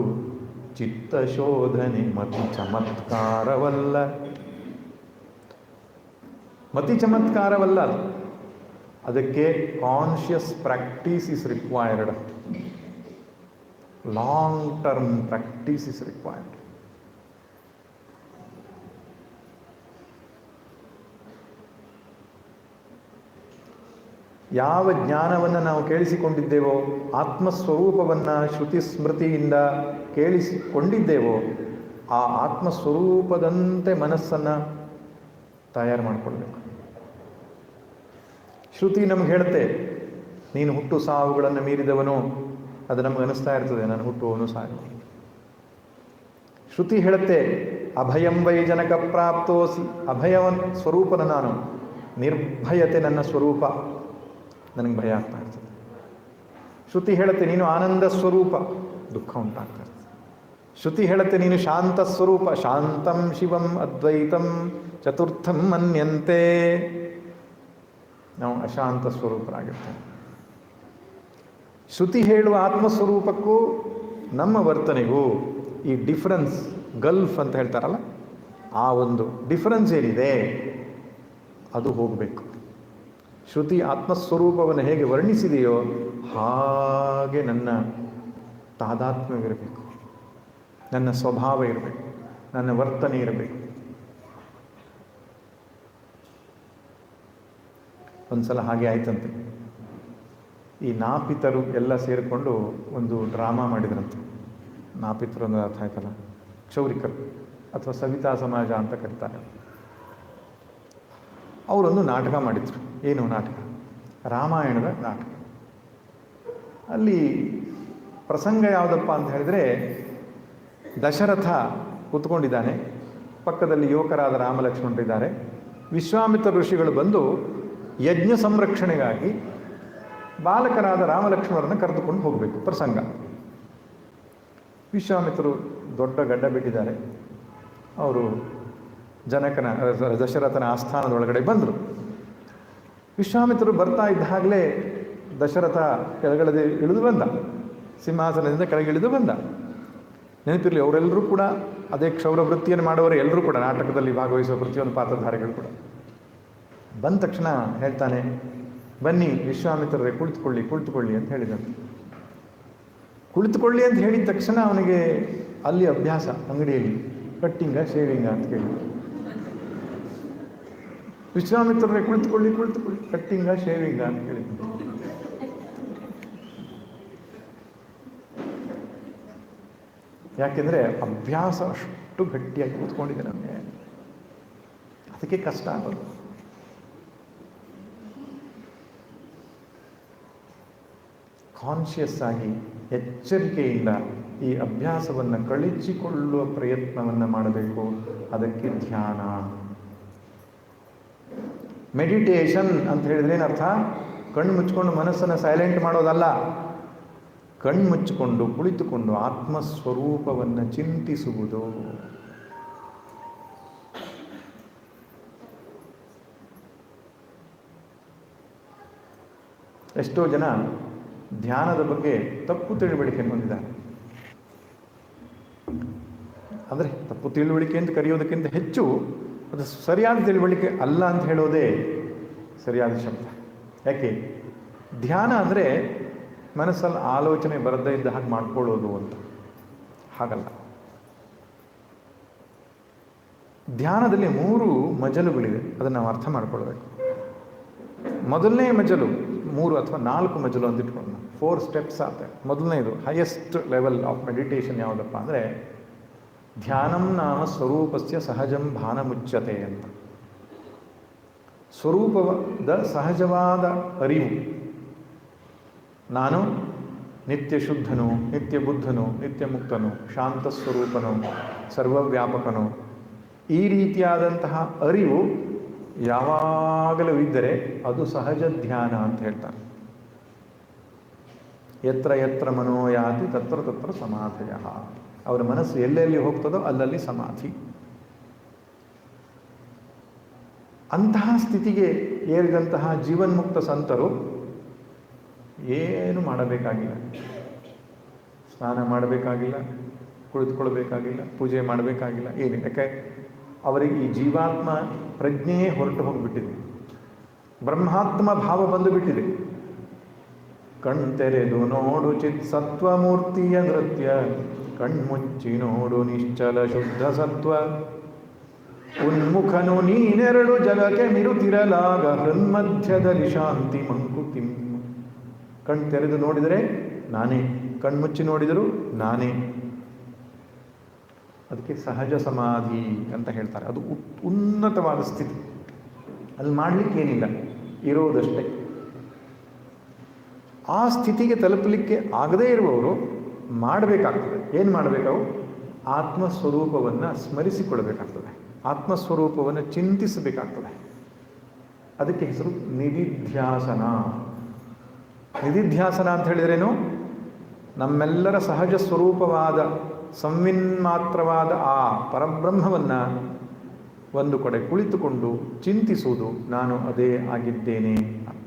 ಚಿತ್ತಶೋಧನೆ ಮತಿ ಚಮತ್ಕಾರವಲ್ಲ. ಮತಿ ಚಮತ್ಕಾರವಲ್ಲ, ಅದಕ್ಕೆ conscious practice is required. Long term practice is required. ಯಾವ ಜ್ಞಾನವನ್ನು ನಾವು ಕೇಳಿಸಿಕೊಂಡಿದ್ದೇವೋ, ಆತ್ಮಸ್ವರೂಪವನ್ನು ಶ್ರುತಿ ಸ್ಮೃತಿಯಿಂದ ಕೇಳಿಸಿಕೊಂಡಿದ್ದೇವೋ, ಆ ಆತ್ಮಸ್ವರೂಪದಂತೆ ಮನಸ್ಸನ್ನು ತಯಾರು ಮಾಡಿಕೊಳ್ಬೇಕು. ಶ್ರುತಿ ನಮ್ಗೆ ಹೇಳುತ್ತೆ, ನೀನು ಹುಟ್ಟು ಸಾವುಗಳನ್ನು ಮೀರಿದವನು. ಅದು ನಮ್ಗೆ ಅನಿಸ್ತಾ ಇರ್ತದೆ, ನಾನು ಹುಟ್ಟುವವನು ಸಾಯುವನು. ಶ್ರುತಿ ಹೇಳುತ್ತೆ, ಅಭಯಂ ವೈ ಜನಕ ಪ್ರಾಪ್ತೋಸಿ, ಅಭಯವನ್ ಸ್ವರೂಪನ ನಾನು, ನಿರ್ಭಯತೆ ನನ್ನ ಸ್ವರೂಪ, ನನಗೆ ಭಯ ಆಗ್ತಾ ಇರ್ತದೆ. ಶ್ರುತಿ ಹೇಳುತ್ತೆ, ನೀನು ಆನಂದ ಸ್ವರೂಪ, ದುಃಖ ಉಂಟಾಗ್ತಾ ಇರ್ತದೆ. ಶ್ರುತಿ ಹೇಳುತ್ತೆ, ನೀನು ಶಾಂತ ಸ್ವರೂಪ, ಶಾಂತಂ ಶಿವಂ ಅದ್ವೈತಂ ಚತುರ್ಥಂ ಮನ್ಯಂತೆ. ನಾವು ಅಶಾಂತ ಸ್ವರೂಪರಾಗಿರ್ತೇವೆ. ಶ್ರುತಿ ಹೇಳುವ ಆತ್ಮಸ್ವರೂಪಕ್ಕೂ ನಮ್ಮ ವರ್ತನೆಗೂ ಈ ಡಿಫರೆನ್ಸ್, ಗಲ್ಫ್ ಅಂತ ಹೇಳ್ತಾರಲ್ಲ, ಆ ಒಂದು ಡಿಫರೆನ್ಸ್ ಏನಿದೆ ಅದು ಹೋಗಬೇಕು. ಶ್ರುತಿ ಆತ್ಮಸ್ವರೂಪವನ್ನು ಹೇಗೆ ವರ್ಣಿಸಿದೆಯೋ ಹಾಗೆ ನನ್ನ ತಾದಾತ್ಮ್ಯವಿರಬೇಕು, ನನ್ನ ಸ್ವಭಾವ ಇರಬೇಕು, ನನ್ನ ವರ್ತನೆ ಇರಬೇಕು. ಒಂದ್ಸಲ ಹಾಗೆ ಆಯ್ತಂತೆ. ಈ ನಾಪಿತರು ಎಲ್ಲ ಸೇರಿಕೊಂಡು ಒಂದು ಡ್ರಾಮಾ ಮಾಡಿದ್ರಂತೆ. ನಾಪಿತರು ಅನ್ನೋದು ಅರ್ಥ ಆಯ್ತಲ್ಲ, ಕ್ಷೌರಿಕರು ಅಥವಾ ಸವಿತಾ ಸಮಾಜ ಅಂತ ಕರೀತಾರೆ. ಅವರೊಂದು ನಾಟಕ ಮಾಡಿದ್ರು. ಏನು ನಾಟಕ? ರಾಮಾಯಣದ ನಾಟಕ. ಅಲ್ಲಿ ಪ್ರಸಂಗ ಯಾವುದಪ್ಪ ಅಂತ ಹೇಳಿದರೆ, ದಶರಥ ಕೂತ್ಕೊಂಡಿದ್ದಾನೆ, ಪಕ್ಕದಲ್ಲಿ ಯುವಕರಾದ ರಾಮಲಕ್ಷ್ಮಣರಿದ್ದಾರೆ. ವಿಶ್ವಾಮಿತ್ರ ಋಷಿಗಳು ಬಂದು ಯಜ್ಞ ಸಂರಕ್ಷಣೆಗಾಗಿ ಬಾಲಕರಾದ ರಾಮಲಕ್ಷ್ಮಣರನ್ನು ಕರೆದುಕೊಂಡು ಹೋಗಬೇಕು. ಪ್ರಸಂಗ. ವಿಶ್ವಾಮಿತ್ರರು ದೊಡ್ಡ ಗಡ್ಡ ಬಿಟ್ಟಿದ್ದಾರೆ. ಅವರು ದಶರಥನ ಆಸ್ಥಾನದೊಳಗಡೆ ಬಂದರು. ವಿಶ್ವಾಮಿತ್ರರು ಬರ್ತಾ ಇದ್ದಾಗಲೇ ದಶರಥ ಕೆಳಗಡೆ ಇಳಿದು ಬಂದ, ಸಿಂಹಾಸನದಿಂದ ಕೆಳಗಿಳಿದು ಬಂದ. ನೆನಪಿರಲಿ, ಅವರೆಲ್ಲರೂ ಕೂಡ ಅದೇ ಕ್ಷೌರ ವೃತ್ತಿಯನ್ನು ಮಾಡುವವರು, ಎಲ್ಲರೂ ಕೂಡ ನಾಟಕದಲ್ಲಿ ಭಾಗವಹಿಸುವ ಪ್ರತಿಯೊಂದು ಪಾತ್ರಧಾರಿಗಳು ಕೂಡ. ಬಂದ ತಕ್ಷಣ ಹೇಳ್ತಾನೆ, ಬನ್ನಿ ವಿಶ್ವಾಮಿತ್ರರೇ ಕುಳಿತುಕೊಳ್ಳಿ ಅಂತ ಹೇಳಿದಂತೆ. ಕುಳಿತುಕೊಳ್ಳಿ ಅಂತ ಹೇಳಿದ ತಕ್ಷಣ ಅವನಿಗೆ ಅಲ್ಲಿ ಅಭ್ಯಾಸ, ಅಂಗಡಿಯಲ್ಲಿ ಕಟ್ಟಿಂಗ ಶೇವಿಂಗ ಅಂತ ಕೇಳಿ. ವಿಶ್ವಾಮಿತ್ರರೇ ಕುಳಿತುಕೊಳ್ಳಿ, ಕಟ್ಟಿಂಗ ಶೇವಿಂಗ ಅಂತ ಕೇಳಿದ. ಯಾಕೆಂದರೆ ಅಭ್ಯಾಸ ಅಷ್ಟು ಗಟ್ಟಿಯಾಗಿ ಕೂತ್ಕೊಂಡಿದೆ ನಮಗೆ, ಅದಕ್ಕೆ ಕಷ್ಟ ಆಗೋದು. ಕಾನ್ಷಿಯಸ್ ಆಗಿ ಎಚ್ಚರಿಕೆಯಿಂದ ಈ ಅಭ್ಯಾಸವನ್ನು ಕಳಚಿಕೊಳ್ಳುವ ಪ್ರಯತ್ನವನ್ನು ಮಾಡಬೇಕು. ಅದಕ್ಕೆ ಧ್ಯಾನ. ಮೆಡಿಟೇಷನ್ ಅಂತ ಹೇಳಿದ್ರೆ ಏನರ್ಥ? ಕಣ್ಣು ಮುಚ್ಕೊಂಡು ಮನಸ್ಸನ್ನು ಸೈಲೆಂಟ್ ಮಾಡೋದಲ್ಲ. ಕಣ್ಣು ಮುಚ್ಚಿಕೊಂಡು ಕುಳಿತುಕೊಂಡು ಆತ್ಮಸ್ವರೂಪವನ್ನು ಚಿಂತಿಸುವುದು. ಎಷ್ಟೋ ಜನ ಧ್ಯಾನದ ಬಗ್ಗೆ ತಪ್ಪು ತಿಳುವಳಿಕೆ ಹೊಂದಿದ್ದಾರೆ. ಅಂದರೆ ತಪ್ಪು ತಿಳುವಳಿಕೆ ಅಂತ ಕರೆಯೋದಕ್ಕಿಂತ ಹೆಚ್ಚು ಅದು ಸರಿಯಾದ ತಿಳುವಳಿಕೆ ಅಲ್ಲ ಅಂತ ಹೇಳೋದೇ ಸರಿಯಾದ ಶಬ್ದ. ಯಾಕೆ? ಧ್ಯಾನ ಅಂದರೆ ಮನಸ್ಸಲ್ಲಿ ಆಲೋಚನೆ ಬರದೇ ಇದ್ದ ಹಾಗೆ ಮಾಡ್ಕೊಳ್ಳೋದು ಅಂತ. ಹಾಗಲ್ಲ. ಧ್ಯಾನದಲ್ಲಿ 3 ಮಜಲುಗಳಿವೆ, ಅದನ್ನು ನಾವು ಅರ್ಥ ಮಾಡ್ಕೊಳ್ಬೇಕು. ಮೊದಲನೇ ಮಜಲು 3 ಅಥವಾ 4 ಮಜಲು ಅಂತ ಇಟ್ಕೊಂಡು 4 ಸ್ಟೆಪ್ಸ್ ಆಗ್ತದೆ. ಮೊದಲನೇದು ಹೈಯೆಸ್ಟ್ ಲೆವೆಲ್ ಆಫ್ ಮೆಡಿಟೇಷನ್ ಯಾವುದಪ್ಪ ಅಂದರೆ ಧ್ಯಾನಂ ನಾಮ ಸ್ವರೂಪಸ್ಯ ಸಹಜಂ ಭಾನಮುಚ್ಯತೆ ಅಂತ. ಸ್ವರೂಪದ ಸಹಜವಾದ ಅರಿವು. ನಾನು ನಿತ್ಯ ಶುದ್ಧನು, ನಿತ್ಯ ಬುದ್ಧನು, ನಿತ್ಯ ಮುಕ್ತನು, ಶಾಂತ ಸ್ವರೂಪನು, ಸರ್ವವ್ಯಾಪಕನು, ಈ ರೀತಿಯಾದಂತಹ ಅರಿವು ಯಾವಾಗಲೂ ಇದ್ದರೆ ಅದು ಸಹಜ ಧ್ಯಾನ ಅಂತ ಹೇಳ್ತಾರೆ. ಯತ್ರ ಯತ್ರ ಮನೋಯಾತಿ ತತ್ರ ತತ್ರ ಸಮಾಧಯ. ಅವರ ಮನಸ್ಸು ಎಲ್ಲೆಲ್ಲಿ ಹೋಗ್ತದೋ ಅಲ್ಲಲ್ಲಿ ಸಮಾಧಿ. ಅಂತಹ ಸ್ಥಿತಿಗೆ ಏರಿದಂತಹ ಜೀವನ್ಮುಕ್ತ ಸಂತರು ಏನು ಮಾಡಬೇಕಾಗಿಲ್ಲ. ಸ್ನಾನ ಮಾಡಬೇಕಾಗಿಲ್ಲ, ಕುಳಿತುಕೊಳ್ಬೇಕಾಗಿಲ್ಲ, ಪೂಜೆ ಮಾಡಬೇಕಾಗಿಲ್ಲ, ಏನಿಲ್ಲ. ಯಾಕೆ? ಅವರಿಗೆ ಈ ಜೀವಾತ್ಮ ಪ್ರಜ್ಞೆಯೇ ಹೊರಟು ಹೋಗಿಬಿಟ್ಟಿದೆ, ಬ್ರಹ್ಮಾತ್ಮ ಭಾವ ಬಂದು ಬಿಟ್ಟಿದೆ. ಕಣ್ತೆರೆದು ನೋಡು ಚಿತ್ ಸತ್ವಮೂರ್ತಿಯ ನೃತ್ಯ, ಕಣ್ಮುಚ್ಚಿ ನೋಡು ನಿಶ್ಚಲ ಶುದ್ಧ ಸತ್ವ. ಉನ್ಮುಖನು ನೀನೆರಡು ಜಗಕ್ಕೆ ಮಿರುತಿರಲಾಗ, ಹೃನ್ಮಧ್ಯದಲ್ಲಿ ಶಾಂತಿ ಮಂಕುತಿಮ್ಮ. ಕಣ್ ತೆರೆದು ನೋಡಿದರೆ ನಾನೇ, ಕಣ್ಮುಚ್ಚಿ ನೋಡಿದರೂ ನಾನೇ. ಅದಕ್ಕೆ ಸಹಜ ಸಮಾಧಿ ಅಂತ ಹೇಳ್ತಾರೆ. ಅದು ಉನ್ನತವಾದ ಸ್ಥಿತಿ. ಅಲ್ಲಿ ಮಾಡಲಿಕ್ಕೇನಿಲ್ಲ, ಇರೋದಷ್ಟೇ. ಆ ಸ್ಥಿತಿಗೆ ತಲುಪಲಿಕ್ಕೆ ಆಗದೇ ಇರುವವರು ಮಾಡಬೇಕಾಗ್ತದೆ. ಏನು ಮಾಡಬೇಕು? ಆತ್ಮಸ್ವರೂಪವನ್ನು ಸ್ಮರಿಸಿಕೊಳ್ಬೇಕಾಗ್ತದೆ, ಆತ್ಮಸ್ವರೂಪವನ್ನು ಚಿಂತಿಸಬೇಕಾಗ್ತದೆ. ಅದಕ್ಕೆ ಹೆಸರು ನಿಧಿಧ್ಯಾಸನ. ನಿಧಿಧ್ಯಾಸನ ಅಂತ ಹೇಳಿದ್ರೇನು? ನಮ್ಮೆಲ್ಲರ ಸಹಜ ಸ್ವರೂಪವಾದ ಸಂವಿನ್ಮಾತ್ರವಾದ ಆ ಪರಬ್ರಹ್ಮವನ್ನು ಒಂದು ಕಡೆ ಕುಳಿತುಕೊಂಡು ಚಿಂತಿಸುವುದು, ನಾನು ಅದೇ ಆಗಿದ್ದೇನೆ ಅಂತ.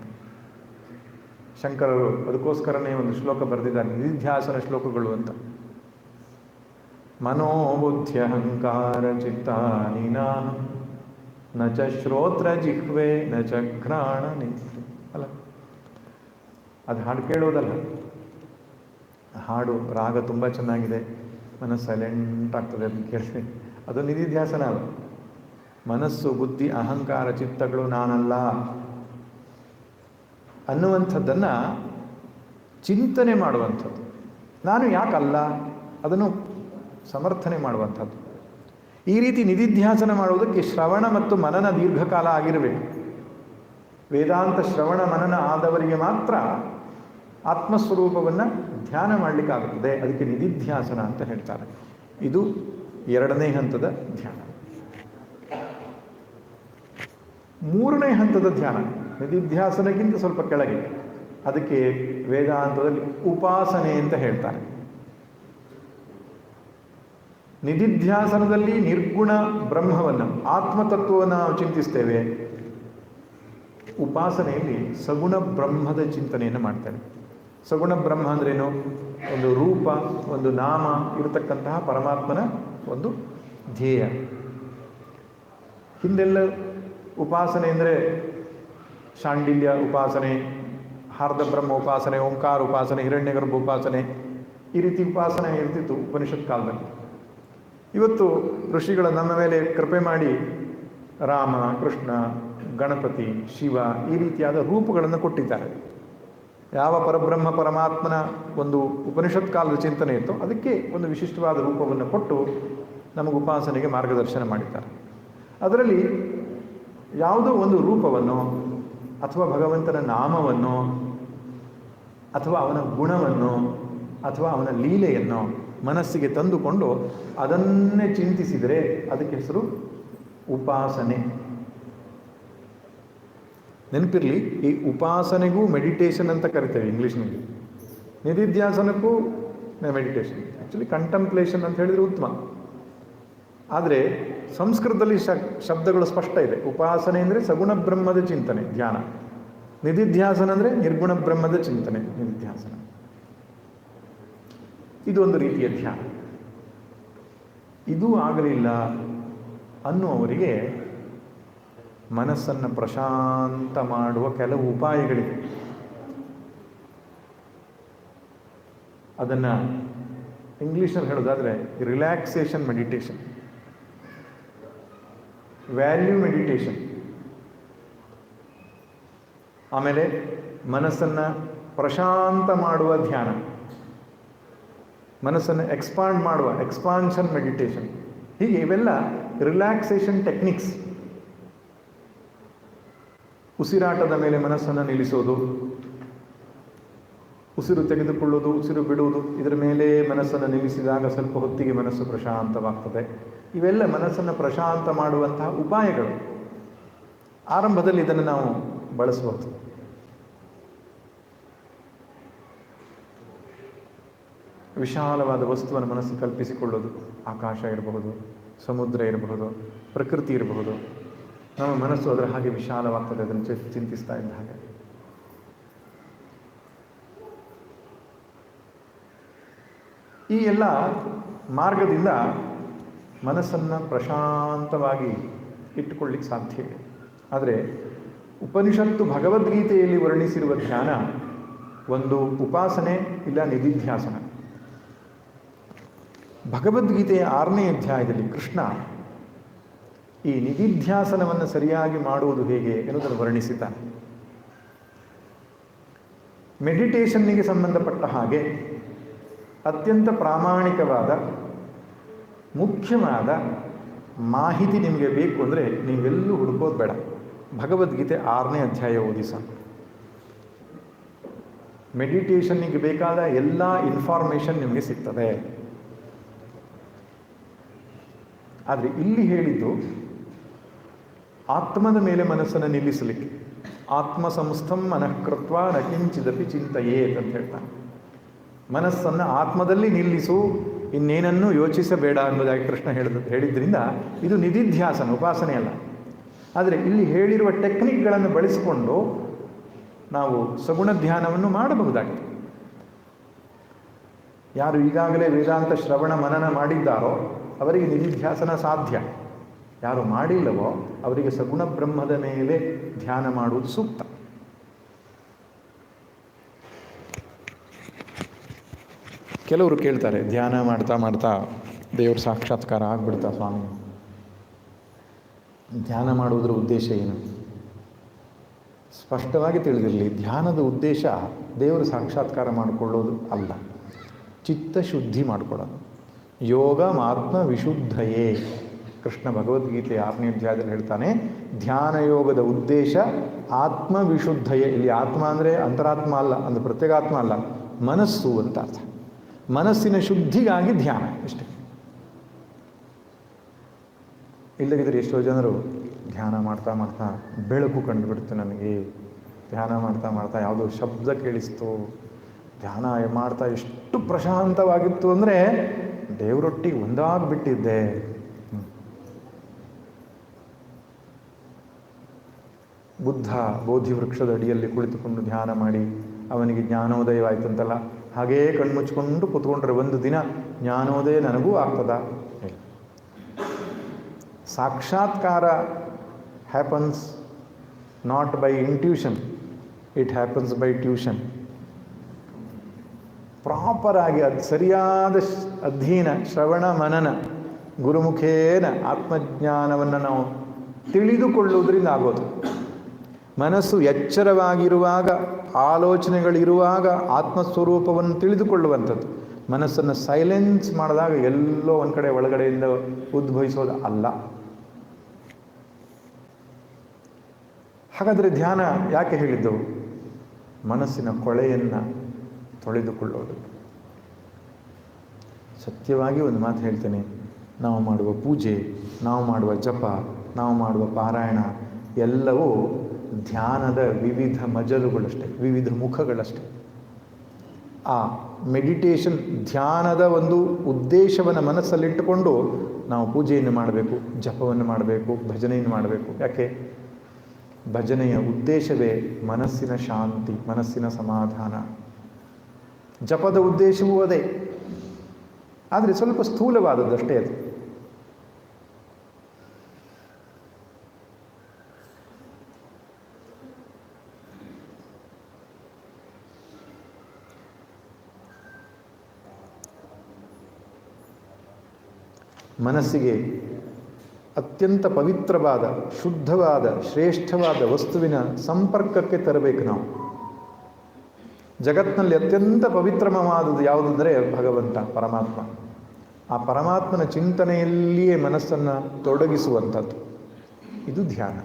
ಶಂಕರರು ಅದಕ್ಕೋಸ್ಕರನೇ ಒಂದು ಶ್ಲೋಕ ಬರೆದಿದ್ದಾರೆ, ನಿಧಿಧ್ಯಾಸನ ಶ್ಲೋಕಗಳು ಅಂತ. ಮನೋಬುದ್ಧ್ಯಹಂಕಾರ ಚಿತ್ತಾನಿನಾ ನ ಚ ಶ್ರೋತ್ರ ಜಿಹ್ವೆ ನ ಚ ಘ್ರಾಣ ನೇತ್ರ. ಅಲ್ಲ, ಅದು ಹಾಡು ಕೇಳೋದಲ್ಲ. ಹಾಡು ರಾಗ ತುಂಬ ಚೆನ್ನಾಗಿದೆ, ಮನಸ್ಸು ಸೈಲೆಂಟ್ ಆಗ್ತದೆ ಅಂತ ಕೇಳಿದೆ, ಅದು ನಿಧಿಧ್ಯಾಸನ ಅಲ್ಲ. ಮನಸ್ಸು, ಬುದ್ಧಿ, ಅಹಂಕಾರ, ಚಿತ್ತಗಳು ನಾನಲ್ಲ ಅನ್ನುವಂಥದ್ದನ್ನು ಚಿಂತನೆ ಮಾಡುವಂಥದ್ದು. ನಾನು ಯಾಕಲ್ಲ ಅದನ್ನು ಸಮರ್ಥನೆ ಮಾಡುವಂಥದ್ದು. ಈ ರೀತಿ ನಿಧಿಧ್ಯಾಸನ ಮಾಡುವುದಕ್ಕೆ ಶ್ರವಣ ಮತ್ತು ಮನನ ದೀರ್ಘಕಾಲ ಆಗಿರಬೇಕು. ವೇದಾಂತ ಶ್ರವಣ ಮನನ ಆದವರಿಗೆ ಮಾತ್ರ ಆತ್ಮಸ್ವರೂಪವನ್ನು ಧ್ಯಾನ ಮಾಡಲಿಕ್ಕಾಗುತ್ತದೆ. ಅದಕ್ಕೆ ನಿಧಿಧ್ಯಾಸನ ಅಂತ ಹೇಳ್ತಾರೆ. ಇದು 2ನೇ ಹಂತದ ಧ್ಯಾನ. 3ನೇ ಹಂತದ ಧ್ಯಾನ ನಿಧಿಧ್ಯಾಸನಕ್ಕಿಂತ ಸ್ವಲ್ಪ ಕೆಳಗೆ. ಅದಕ್ಕೆ ವೇದಾಂತದಲ್ಲಿ ಉಪಾಸನೆ ಅಂತ ಹೇಳ್ತಾರೆ. ನಿಧಿಧ್ಯಾಸನದಲ್ಲಿ ನಿರ್ಗುಣ ಬ್ರಹ್ಮವನ್ನು, ಆತ್ಮತತ್ವವನ್ನು ನಾವು ಚಿಂತಿಸ್ತೇವೆ. ಉಪಾಸನೆಯಲ್ಲಿ ಸಗುಣ ಬ್ರಹ್ಮದ ಚಿಂತನೆಯನ್ನು ಮಾಡ್ತೇವೆ. ಸಗುಣ ಬ್ರಹ್ಮ ಅಂದ್ರೇನು? ಒಂದು ರೂಪ, ಒಂದು ನಾಮ ಇರತಕ್ಕಂತಹ ಪರಮಾತ್ಮನ ಒಂದು ಧ್ಯೇಯ. ಹಿಂದೆಲ್ಲ ಉಪಾಸನೆ ಅಂದರೆ ಶಾಂಡಿಲ್ಯ ಉಪಾಸನೆ, ಹಾರ್ದ ಬ್ರಹ್ಮ ಉಪಾಸನೆ, ಓಂಕಾರ ಉಪಾಸನೆ, ಹಿರಣ್ಯಗರ್ಭ ಉಪಾಸನೆ, ಈ ರೀತಿ ಉಪಾಸನೆ ಇರ್ತಿತ್ತು ಉಪನಿಷತ್ ಕಾಲದಲ್ಲಿ. ಇವತ್ತು ಋಷಿಗಳ ನಮ್ಮ ಮೇಲೆ ಕೃಪೆ ಮಾಡಿ ರಾಮ, ಕೃಷ್ಣ, ಗಣಪತಿ, ಶಿವ ಈ ರೀತಿಯಾದ ರೂಪಗಳನ್ನು ಕೊಟ್ಟಿದ್ದಾರೆ. ಯಾವ ಪರಬ್ರಹ್ಮ ಪರಮಾತ್ಮನ ಒಂದು ಉಪನಿಷತ್ ಕಾಲದ ಚಿಂತನೆ ಇತ್ತು, ಅದಕ್ಕೆ ಒಂದು ವಿಶಿಷ್ಟವಾದ ರೂಪವನ್ನು ಕೊಟ್ಟು ನಮಗೆ ಉಪಾಸನೆಗೆ ಮಾರ್ಗದರ್ಶನ ಮಾಡಿದ್ದಾರೆ. ಅದರಲ್ಲಿ ಯಾವುದೋ ಒಂದು ರೂಪವನ್ನು ಅಥವಾ ಭಗವಂತನ ನಾಮವನ್ನು ಅಥವಾ ಅವನ ಗುಣವನ್ನು ಅಥವಾ ಅವನ ಲೀಲೆಯನ್ನು ಮನಸ್ಸಿಗೆ ತಂದುಕೊಂಡು ಅದನ್ನೇ ಚಿಂತಿಸಿದರೆ ಅದಕ್ಕೆ ಹೆಸರು ಉಪಾಸನೆ. ನೆನಪಿರಲಿ, ಈ ಉಪಾಸನೆಗೂ ಮೆಡಿಟೇಷನ್ ಅಂತ ಕರಿತೇವೆ ಇಂಗ್ಲೀಷ್ನಲ್ಲಿ. ನಿಧಿಧ್ಯಾಸನಕ್ಕೂ ಮೆಡಿಟೇಷನ್, ಆ್ಯಕ್ಚುಲಿ ಕಂಟಂಪ್ಲೇಷನ್ ಅಂತ ಹೇಳಿದರೆ ಉತ್ತಮ. ಆದರೆ ಸಂಸ್ಕೃತದಲ್ಲಿ ಶಬ್ದಗಳು ಸ್ಪಷ್ಟ ಇದೆ. ಉಪಾಸನೆ ಅಂದರೆ ಸಗುಣ ಬ್ರಹ್ಮದ ಚಿಂತನೆ, ಧ್ಯಾನ. ನಿಧಿಧ್ಯಾಸನ ಅಂದರೆ ನಿರ್ಗುಣ ಬ್ರಹ್ಮದ ಚಿಂತನೆ, ನಿಧಿಧ್ಯಾಸನ. ಇದು ಒಂದು ರೀತಿಯ ಧ್ಯಾನ. ಇದು ಆಗಲಿಲ್ಲ ಅನ್ನುವವರಿಗೆ ಮನಸ್ಸನ್ನು ಪ್ರಶಾಂತ ಮಾಡುವ ಕೆಲವು ಉಪಾಯಗಳಿವೆ. ಅದನ್ನು ಇಂಗ್ಲೀಷಲ್ಲಿ ಹೇಳೋದಾದರೆ ರಿಲ್ಯಾಕ್ಸೇಷನ್ ಮೆಡಿಟೇಷನ್, ವ್ಯಾಲ್ಯೂ ಮೆಡಿಟೇಷನ್, ಆಮೇಲೆ ಮನಸ್ಸನ್ನು ಪ್ರಶಾಂತ ಮಾಡುವ ಧ್ಯಾನ, ಮನಸ್ಸನ್ನು ಎಕ್ಸ್ಪಾಂಡ್ ಮಾಡುವ ಎಕ್ಸ್ಪಾನ್ಷನ್ ಮೆಡಿಟೇಷನ್. ಹೀಗೆ ಇವೆಲ್ಲ ರಿಲ್ಯಾಕ್ಸೇಷನ್ ಟೆಕ್ನಿಕ್ಸ್. ಉಸಿರಾಟದ ಮೇಲೆ ಮನಸ್ಸನ್ನು ನಿಲ್ಲಿಸೋದು, ಉಸಿರು ತೆಗೆದುಕೊಳ್ಳೋದು, ಉಸಿರು ಬಿಡುವುದು, ಇದರ ಮೇಲೆ ಮನಸ್ಸನ್ನು ನಿಲ್ಲಿಸಿದಾಗ ಸ್ವಲ್ಪ ಹೊತ್ತಿಗೆ ಮನಸ್ಸು ಪ್ರಶಾಂತವಾಗ್ತದೆ. ಇವೆಲ್ಲ ಮನಸ್ಸನ್ನು ಪ್ರಶಾಂತ ಮಾಡುವಂತಹ ಉಪಾಯಗಳು. ಆರಂಭದಲ್ಲಿ ಇದನ್ನು ನಾವು ಬಳಸಬಹುದು. ವಿಶಾಲವಾದ ವಸ್ತುವನ್ನು ಮನಸ್ಸು ಕಲ್ಪಿಸಿಕೊಳ್ಳೋದು, ಆಕಾಶ ಇರಬಹುದು, ಸಮುದ್ರ ಇರಬಹುದು, ಪ್ರಕೃತಿ ಇರಬಹುದು. ನಮ್ಮ ಮನಸ್ಸು ಅದರ ಹಾಗೆ ವಿಶಾಲವಾಗ್ತದೆ ಅದನ್ನು ಚಿಂತಿಸ್ತಾ ಇದ್ದ ಹಾಗೆ. ಈ ಎಲ್ಲ ಮಾರ್ಗದಿಂದ ಮನಸ್ಸನ್ನು ಪ್ರಶಾಂತವಾಗಿ ಇಟ್ಟುಕೊಳ್ಳಿಕ್ಕೆ ಸಾಧ್ಯ ಇದೆ. ಆದರೆ ಉಪನಿಷತ್ತು ಭಗವದ್ಗೀತೆಯಲ್ಲಿ ವರ್ಣಿಸಿರುವ ಧ್ಯಾನ ಒಂದು ಉಪಾಸನೆ, ಇಲ್ಲ ನಿಧಿಧ್ಯಾಸನ. ಭಗವದ್ಗೀತೆಯ 6ನೇ ಅಧ್ಯಾಯದಲ್ಲಿ ಕೃಷ್ಣ ಈ ನಿಧಿಧ್ಯಾಸನವನ್ನು ಸರಿಯಾಗಿ ಮಾಡುವುದು ಹೇಗೆ ಎನ್ನುವುದನ್ನು ವರ್ಣಿಸಿದ್ದಾನೆ. ಮೆಡಿಟೇಷನ್ನಿಗೆ ಸಂಬಂಧಪಟ್ಟ ಹಾಗೆ ಅತ್ಯಂತ ಪ್ರಾಮಾಣಿಕವಾದ ಮುಖ್ಯವಾದ ಮಾಹಿತಿ ನಿಮಗೆ ಬೇಕು ಅಂದರೆ ನೀವೆಲ್ಲೂ ಹುಡುಕೋದು ಬೇಡ. ಭಗವದ್ಗೀತೆ 6ನೇ ಅಧ್ಯಾಯ ಓದಿ ಸಾಕು. ಮೆಡಿಟೇಷನ್ನಿಗೆ ಬೇಕಾದ ಎಲ್ಲ ಇನ್ಫಾರ್ಮೇಷನ್ ನಿಮಗೆ ಸಿಗ್ತದೆ. ಆದರೆ ಇಲ್ಲಿ ಹೇಳಿದ್ದು ಆತ್ಮದ ಮೇಲೆ ಮನಸ್ಸನ್ನು ನಿಲ್ಲಿಸಲಿಕ್ಕೆ. ಆತ್ಮ ಸಂಸ್ಥಂ ಮನಃಕೃತ್ವ ನ ಕಿಂಚಿದಪಿ ಚಿಂತೆಯೇತ್ ಅಂತ ಹೇಳ್ತಾನೆ. ಮನಸ್ಸನ್ನು ಆತ್ಮದಲ್ಲಿ ನಿಲ್ಲಿಸು, ಇನ್ನೇನನ್ನೂ ಯೋಚಿಸಬೇಡ ಅನ್ನೋದಾಗಿ ಕೃಷ್ಣ ಹೇಳಿದ್ರಿಂದ ಇದು ನಿಧಿಧ್ಯಾಸನ, ಉಪಾಸನೆ ಅಲ್ಲ. ಆದರೆ ಇಲ್ಲಿ ಹೇಳಿರುವ ಟೆಕ್ನಿಕ್ಗಳನ್ನು ಬಳಸಿಕೊಂಡು ನಾವು ಸಗುಣ ಧ್ಯಾನವನ್ನು ಮಾಡಬಹುದಾಗಿದೆ. ಯಾರು ಈಗಾಗಲೇ ವೇದಾಂತ ಶ್ರವಣ ಮನನ ಮಾಡಿದ್ದಾರೋ ಅವರಿಗೆ ನಿಧಿಧ್ಯಾಸನ ಸಾಧ್ಯ. ಯಾರು ಮಾಡಿಲ್ಲವೋ ಅವರಿಗೆ ಸಗುಣ ಬ್ರಹ್ಮದ ಮೇಲೆ ಧ್ಯಾನ ಮಾಡುವುದು ಸೂಕ್ತ. ಕೆಲವರು ಕೇಳ್ತಾರೆ, ಧ್ಯಾನ ಮಾಡ್ತಾ ಮಾಡ್ತಾ ದೇವ್ರ ಸಾಕ್ಷಾತ್ಕಾರ ಆಗ್ಬಿಡ್ತಾ ಸ್ವಾಮಿ, ಧ್ಯಾನ ಮಾಡುವುದರ ಉದ್ದೇಶ ಏನು? ಸ್ಪಷ್ಟವಾಗಿ ತಿಳಿದಿರಲಿ, ಧ್ಯಾನದ ಉದ್ದೇಶ ದೇವರ ಸಾಕ್ಷಾತ್ಕಾರ ಮಾಡಿಕೊಳ್ಳೋದು ಅಲ್ಲ, ಚಿತ್ತಶುದ್ಧಿ ಮಾಡಿಕೊಳ್ಳೋದು. ಯೋಗ ಆತ್ಮ ವಿಶುದ್ಧಯೇ. ಕೃಷ್ಣ ಭಗವದ್ಗೀತೆ 6ನೇ ಅಧ್ಯಾಯದಲ್ಲಿ ಹೇಳ್ತಾನೆ, ಧ್ಯಾನ ಯೋಗದ ಉದ್ದೇಶ ಆತ್ಮವಿಶುದ್ಧಯೇ. ಇಲ್ಲಿ ಆತ್ಮ ಅಂದರೆ ಅಂತರಾತ್ಮ ಅಲ್ಲ, ಅಂದರೆ ಪ್ರತ್ಯೇಗಾತ್ಮ ಅಲ್ಲ, ಮನಸ್ಸು ಅಂತ ಅರ್ಥ. ಮನಸ್ಸಿನ ಶುದ್ಧಿಗಾಗಿ ಧ್ಯಾನ ಇಷ್ಟೇ. ಇಲ್ಲದಿದ್ದರೆ ಎಷ್ಟೋ ಜನರು ಧ್ಯಾನ ಮಾಡ್ತಾ ಮಾಡ್ತಾ ಬೆಳಕು ಕಂಡುಬಿಡ್ತು ನನಗೆ, ಧ್ಯಾನ ಮಾಡ್ತಾ ಮಾಡ್ತಾ ಯಾವುದೋ ಶಬ್ದ ಕೇಳಿಸ್ತು, ಧ್ಯಾನ ಮಾಡ್ತಾ ಎಷ್ಟು ಪ್ರಶಾಂತವಾಗಿತ್ತು ಅಂದರೆ ದೇವರೊಟ್ಟಿಗೆ ಒಂದಾಗಿಬಿಟ್ಟಿದ್ದೆ. ಬುದ್ಧ ಬೋಧಿ ವೃಕ್ಷದ ಅಡಿಯಲ್ಲಿ ಕುಳಿತುಕೊಂಡು ಧ್ಯಾನ ಮಾಡಿ ಅವನಿಗೆ ಜ್ಞಾನೋದಯವಾಯ್ತಂತಲ್ಲ, ಹಾಗೇ ಕಣ್ಮುಚ್ಕೊಂಡು ಕೂತ್ಕೊಂಡ್ರೆ ಒಂದು ದಿನ ಜ್ಞಾನೋದಯ ನನಗೂ ಆಗ್ತದ? ಸಾಕ್ಷಾತ್ಕಾರ happens not by intuition, it happens by tuition. ಪ್ರಾಪರಾಗಿ ಅದು ಸರಿಯಾದ ಅಧ್ಯಯನ, ಶ್ರವಣ ಮನನ, ಗುರುಮುಖೇನ ಆತ್ಮಜ್ಞಾನವನ್ನು ನಾವು ತಿಳಿದುಕೊಳ್ಳುವುದರಿಂದ ಆಗೋದು. ಮನಸ್ಸು ಎಚ್ಚರವಾಗಿರುವಾಗ, ಆಲೋಚನೆಗಳಿರುವಾಗ ಆತ್ಮಸ್ವರೂಪವನ್ನು ತಿಳಿದುಕೊಳ್ಳುವಂಥದ್ದು. ಮನಸ್ಸನ್ನು ಸೈಲೆನ್ಸ್ ಮಾಡಿದಾಗ ಎಲ್ಲೋ ಒಂದು ಕಡೆ ಒಳಗಡೆಯಿಂದ ಉದ್ಭವಿಸೋದು ಅಲ್ಲ. ಹಾಗಾದರೆ ಧ್ಯಾನ ಯಾಕೆ ಹೇಳಿದ್ದು? ಮನಸ್ಸಿನ ಕೊಳೆಯನ್ನು ತೊಳೆದುಕೊಳ್ಳೋದು. ಸತ್ಯವಾಗಿ ಒಂದು ಮಾತು ಹೇಳ್ತೇನೆ, ನಾವು ಮಾಡುವ ಪೂಜೆ, ನಾವು ಮಾಡುವ ಜಪ, ನಾವು ಮಾಡುವ ಪಾರಾಯಣ ಎಲ್ಲವೂ ಧ್ಯಾನದ ವಿವಿಧ ಮಜಲುಗಳಷ್ಟೇ, ವಿವಿಧ ಮುಖಗಳಷ್ಟೇ. ಆ ಮೆಡಿಟೇಷನ್ ಧ್ಯಾನದ ಒಂದು ಉದ್ದೇಶವನ್ನು ಮನಸ್ಸಲ್ಲಿಟ್ಟುಕೊಂಡು ನಾವು ಪೂಜೆಯನ್ನು ಮಾಡಬೇಕು, ಜಪವನ್ನು ಮಾಡಬೇಕು, ಭಜನೆಯನ್ನು ಮಾಡಬೇಕು. ಯಾಕೆ? ಭಜನೆಯ ಉದ್ದೇಶವೇ ಮನಸ್ಸಿನ ಶಾಂತಿ, ಮನಸ್ಸಿನ ಸಮಾಧಾನ. ಜಪದ ಉದ್ದೇಶವೂ ಅದೇ, ಆದರೆ ಸ್ವಲ್ಪ ಸ್ಥೂಲವಾದದ್ದಷ್ಟೇ ಅದು. ಮನಸ್ಸಿಗೆ ಅತ್ಯಂತ ಪವಿತ್ರವಾದ, ಶುದ್ಧವಾದ, ಶ್ರೇಷ್ಠವಾದ ವಸ್ತುವಿನ ಸಂಪರ್ಕಕ್ಕೆ ತರಬೇಕು ನಾವು. ಜಗತ್ತಿನಲ್ಲಿ ಅತ್ಯಂತ ಪವಿತ್ರವಾದದ್ದು ಯಾವುದಂದರೆ ಭಗವಂತ, ಪರಮಾತ್ಮ. ಆ ಪರಮಾತ್ಮನ ಚಿಂತನೆಯಲ್ಲಿಯೇ ಮನಸ್ಸನ್ನು ತೊಡಗಿಸುವಂಥದ್ದು ಇದು ಧ್ಯಾನ.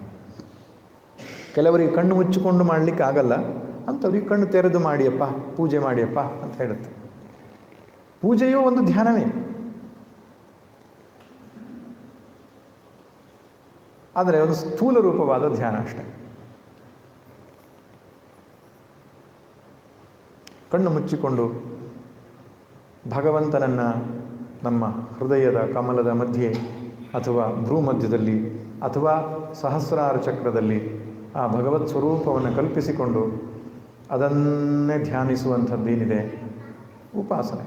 ಕೆಲವರಿಗೆ ಕಣ್ಣು ಮುಚ್ಚಿಕೊಂಡು ಮಾಡಲಿಕ್ಕೆ ಆಗಲ್ಲ, ಅಂಥವ್ರಿಗೆ ಕಣ್ಣು ತೆರೆದು ಮಾಡಿಯಪ್ಪ, ಪೂಜೆ ಮಾಡಿಯಪ್ಪ ಅಂತ ಹೇಳುತ್ತೆ. ಪೂಜೆಯೂ ಒಂದು ಧ್ಯಾನವೇ, ಆದರೆ ಒಂದು ಸ್ಥೂಲ ರೂಪವಾದ ಧ್ಯಾನ ಅಷ್ಟೆ. ಕಣ್ಣು ಮುಚ್ಚಿಕೊಂಡು ಭಗವಂತನನ್ನು ನಮ್ಮ ಹೃದಯದ ಕಮಲದ ಮಧ್ಯೆ ಅಥವಾ ಭ್ರೂ ಮಧ್ಯದಲ್ಲಿ ಅಥವಾ ಸಹಸ್ರಾರ ಚಕ್ರದಲ್ಲಿ ಆ ಭಗವತ್ ಸ್ವರೂಪವನ್ನು ಕಲ್ಪಿಸಿಕೊಂಡು ಅದನ್ನೇ ಧ್ಯಾನಿಸುವಂಥದ್ದೇನಿದೆ ಉಪಾಸನೆ.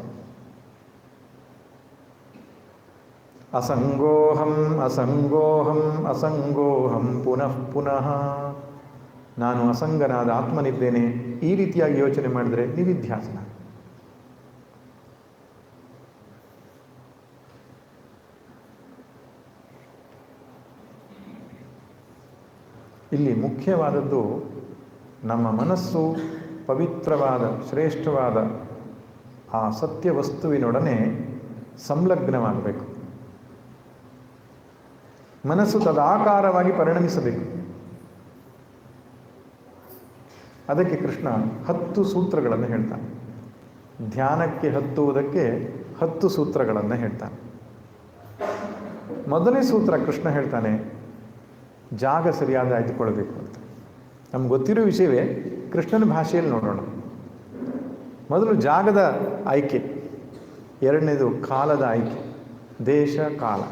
ಅಸಂಗೋಹಂ ಅಸಂಗೋಹಂ ಅಸಂಗೋಹಂ ಪುನಃ ಪುನಃ. ನಾನು ಅಸಂಗನಾದ ಆತ್ಮನಿದ್ದೇನೆ, ಈ ರೀತಿಯಾಗಿ ಯೋಚನೆ ಮಾಡಿದರೆ ನಿಧಿಧ್ಯಾಸನ. ಇಲ್ಲಿ ಮುಖ್ಯವಾದದ್ದು ನಮ್ಮ ಮನಸ್ಸು ಪವಿತ್ರವಾದ, ಶ್ರೇಷ್ಠವಾದ ಆ ಸತ್ಯ ವಸ್ತುವಿನೊಡನೆ ಸಂಲಗ್ನವಾಗಬೇಕು. ಮನಸ್ಸು ತದಾಕಾರವಾಗಿ ಪರಿಣಮಿಸಬೇಕು. ಅದಕ್ಕೆ ಕೃಷ್ಣ 10 ಸೂತ್ರಗಳನ್ನು ಹೇಳ್ತಾನೆ. ಧ್ಯಾನಕ್ಕೆ ಹತ್ತುವುದಕ್ಕೆ 10 ಸೂತ್ರಗಳನ್ನು ಹೇಳ್ತಾನೆ. ಮೊದಲನೇ ಸೂತ್ರ ಕೃಷ್ಣ ಹೇಳ್ತಾನೆ, ಜಾಗ ಸರಿಯಾದ ಆಯ್ದುಕೊಳ್ಬೇಕು ಅಂತ. ನಮ್ಗೆ ಗೊತ್ತಿರೋ ವಿಷಯವೇ, ಕೃಷ್ಣನ ಭಾಷೆಯಲ್ಲಿ ನೋಡೋಣ. ಮೊದಲು ಜಾಗದ ಆಯ್ಕೆ, ಎರಡನೇದು ಕಾಲದ ಆಯ್ಕೆ, ದೇಶ ಕಾಲ,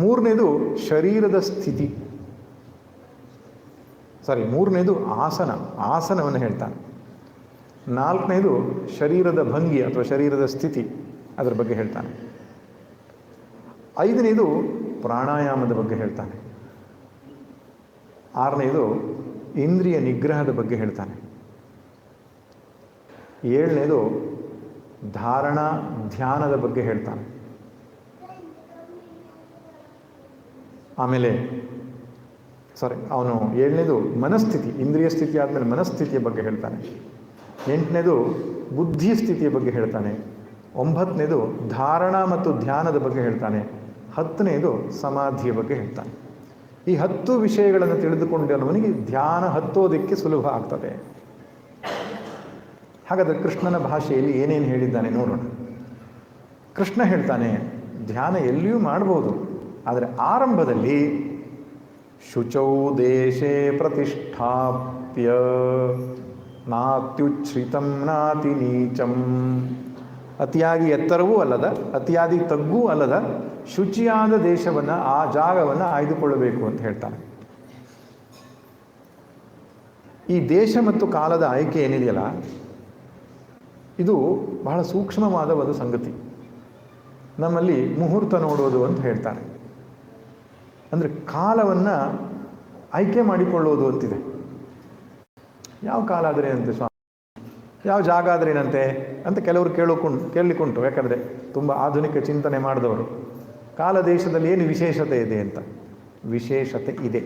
ಮೂರನೇದು ಶರೀರದ ಸ್ಥಿತಿ, ಮೂರನೇದು ಆಸನವನ್ನು ಹೇಳ್ತಾನೆ. ನಾಲ್ಕನೇದು ಶರೀರದ ಭಂಗಿ ಅಥವಾ ಶರೀರದ ಸ್ಥಿತಿ, ಅದರ ಬಗ್ಗೆ ಹೇಳ್ತಾನೆ. ಐದನೇದು ಪ್ರಾಣಾಯಾಮದ ಬಗ್ಗೆ ಹೇಳ್ತಾನೆ. ಆರನೇದು ಇಂದ್ರಿಯ ನಿಗ್ರಹದ ಬಗ್ಗೆ ಹೇಳ್ತಾನೆ. ಏಳನೇದು ಧಾರಣಾ ಧ್ಯಾನದ ಬಗ್ಗೆ ಹೇಳ್ತಾನೆ. ಆಮೇಲೆ ಅವನು 7ನೇದು ಮನಸ್ಥಿತಿ, ಇಂದ್ರಿಯ ಸ್ಥಿತಿ ಆದಮೇಲೆ ಮನಸ್ಥಿತಿಯ ಬಗ್ಗೆ ಹೇಳ್ತಾನೆ. 8ನೇದು ಬುದ್ಧಿಯ ಸ್ಥಿತಿಯ ಬಗ್ಗೆ ಹೇಳ್ತಾನೆ. 9ನೇದು ಧಾರಣಾ ಮತ್ತು ಧ್ಯಾನದ ಬಗ್ಗೆ ಹೇಳ್ತಾನೆ. 10ನೇದು ಸಮಾಧಿಯ ಬಗ್ಗೆ ಹೇಳ್ತಾನೆ. ಈ 10 ವಿಷಯಗಳನ್ನು ತಿಳಿದುಕೊಂಡವನಿಗೆ ಧ್ಯಾನ ಹತ್ತೋದಕ್ಕೆ ಸುಲಭ ಆಗ್ತದೆ. ಹಾಗಾದರೆ ಕೃಷ್ಣನ ಭಾಷೆಯಲ್ಲಿ ಏನೇನು ಹೇಳಿದ್ದಾನೆ ನೋಡೋಣ. ಕೃಷ್ಣ ಹೇಳ್ತಾನೆ, ಧ್ಯಾನ ಎಲ್ಲಿಯೂ ಮಾಡಬಹುದು, ಆದರೆ ಆರಂಭದಲ್ಲಿ ಶುಚೌ ದೇಶೇ ಪ್ರತಿಷ್ಠಾಪ್ಯ ನಾತ್ಯುಚ್ಛ್ರಿತಂ ನಾತಿ ನೀಚಂ. ಅತಿಯಾಗಿ ಎತ್ತರವೂ ಅಲ್ಲದ, ಅತಿಯಾಗಿ ತಗ್ಗೂ ಅಲ್ಲದ ಶುಚಿಯಾದ ದೇಶವನ್ನು, ಆ ಜಾಗವನ್ನು ಆಯ್ದುಕೊಳ್ಳಬೇಕು ಅಂತ ಹೇಳ್ತಾನೆ. ಈ ದೇಶ ಮತ್ತು ಕಾಲದ ಆಯ್ಕೆ ಏನಿದೆಯಲ್ಲ, ಇದು ಬಹಳ ಸೂಕ್ಷ್ಮವಾದ ಒಂದು ಸಂಗತಿ. ನಮ್ಮಲ್ಲಿ ಮುಹೂರ್ತ ನೋಡೋದು ಅಂತ ಹೇಳ್ತಾರೆ. ಅಂದರೆ ಕಾಲವನ್ನು ಆಯ್ಕೆ ಮಾಡಿಕೊಳ್ಳೋದು ಅಂತಿದೆ. ಯಾವ ಕಾಲ ಆದರೆ ಏನಂತೆ ಸ್ವಾಮಿ, ಯಾವ ಜಾಗ ಆದರೆ ಏನಂತೆ ಅಂತ ಕೆಲವರು ಕೇಳಲಿಕ್ಕುಂಟು. ಯಾಕಂದರೆ ತುಂಬ ಆಧುನಿಕ ಚಿಂತನೆ ಮಾಡಿದವರು ಕಾಲ ದೇಶದಲ್ಲಿ ಏನು ವಿಶೇಷತೆ ಇದೆ ಅಂತ. ವಿಶೇಷತೆ ಇದೆ.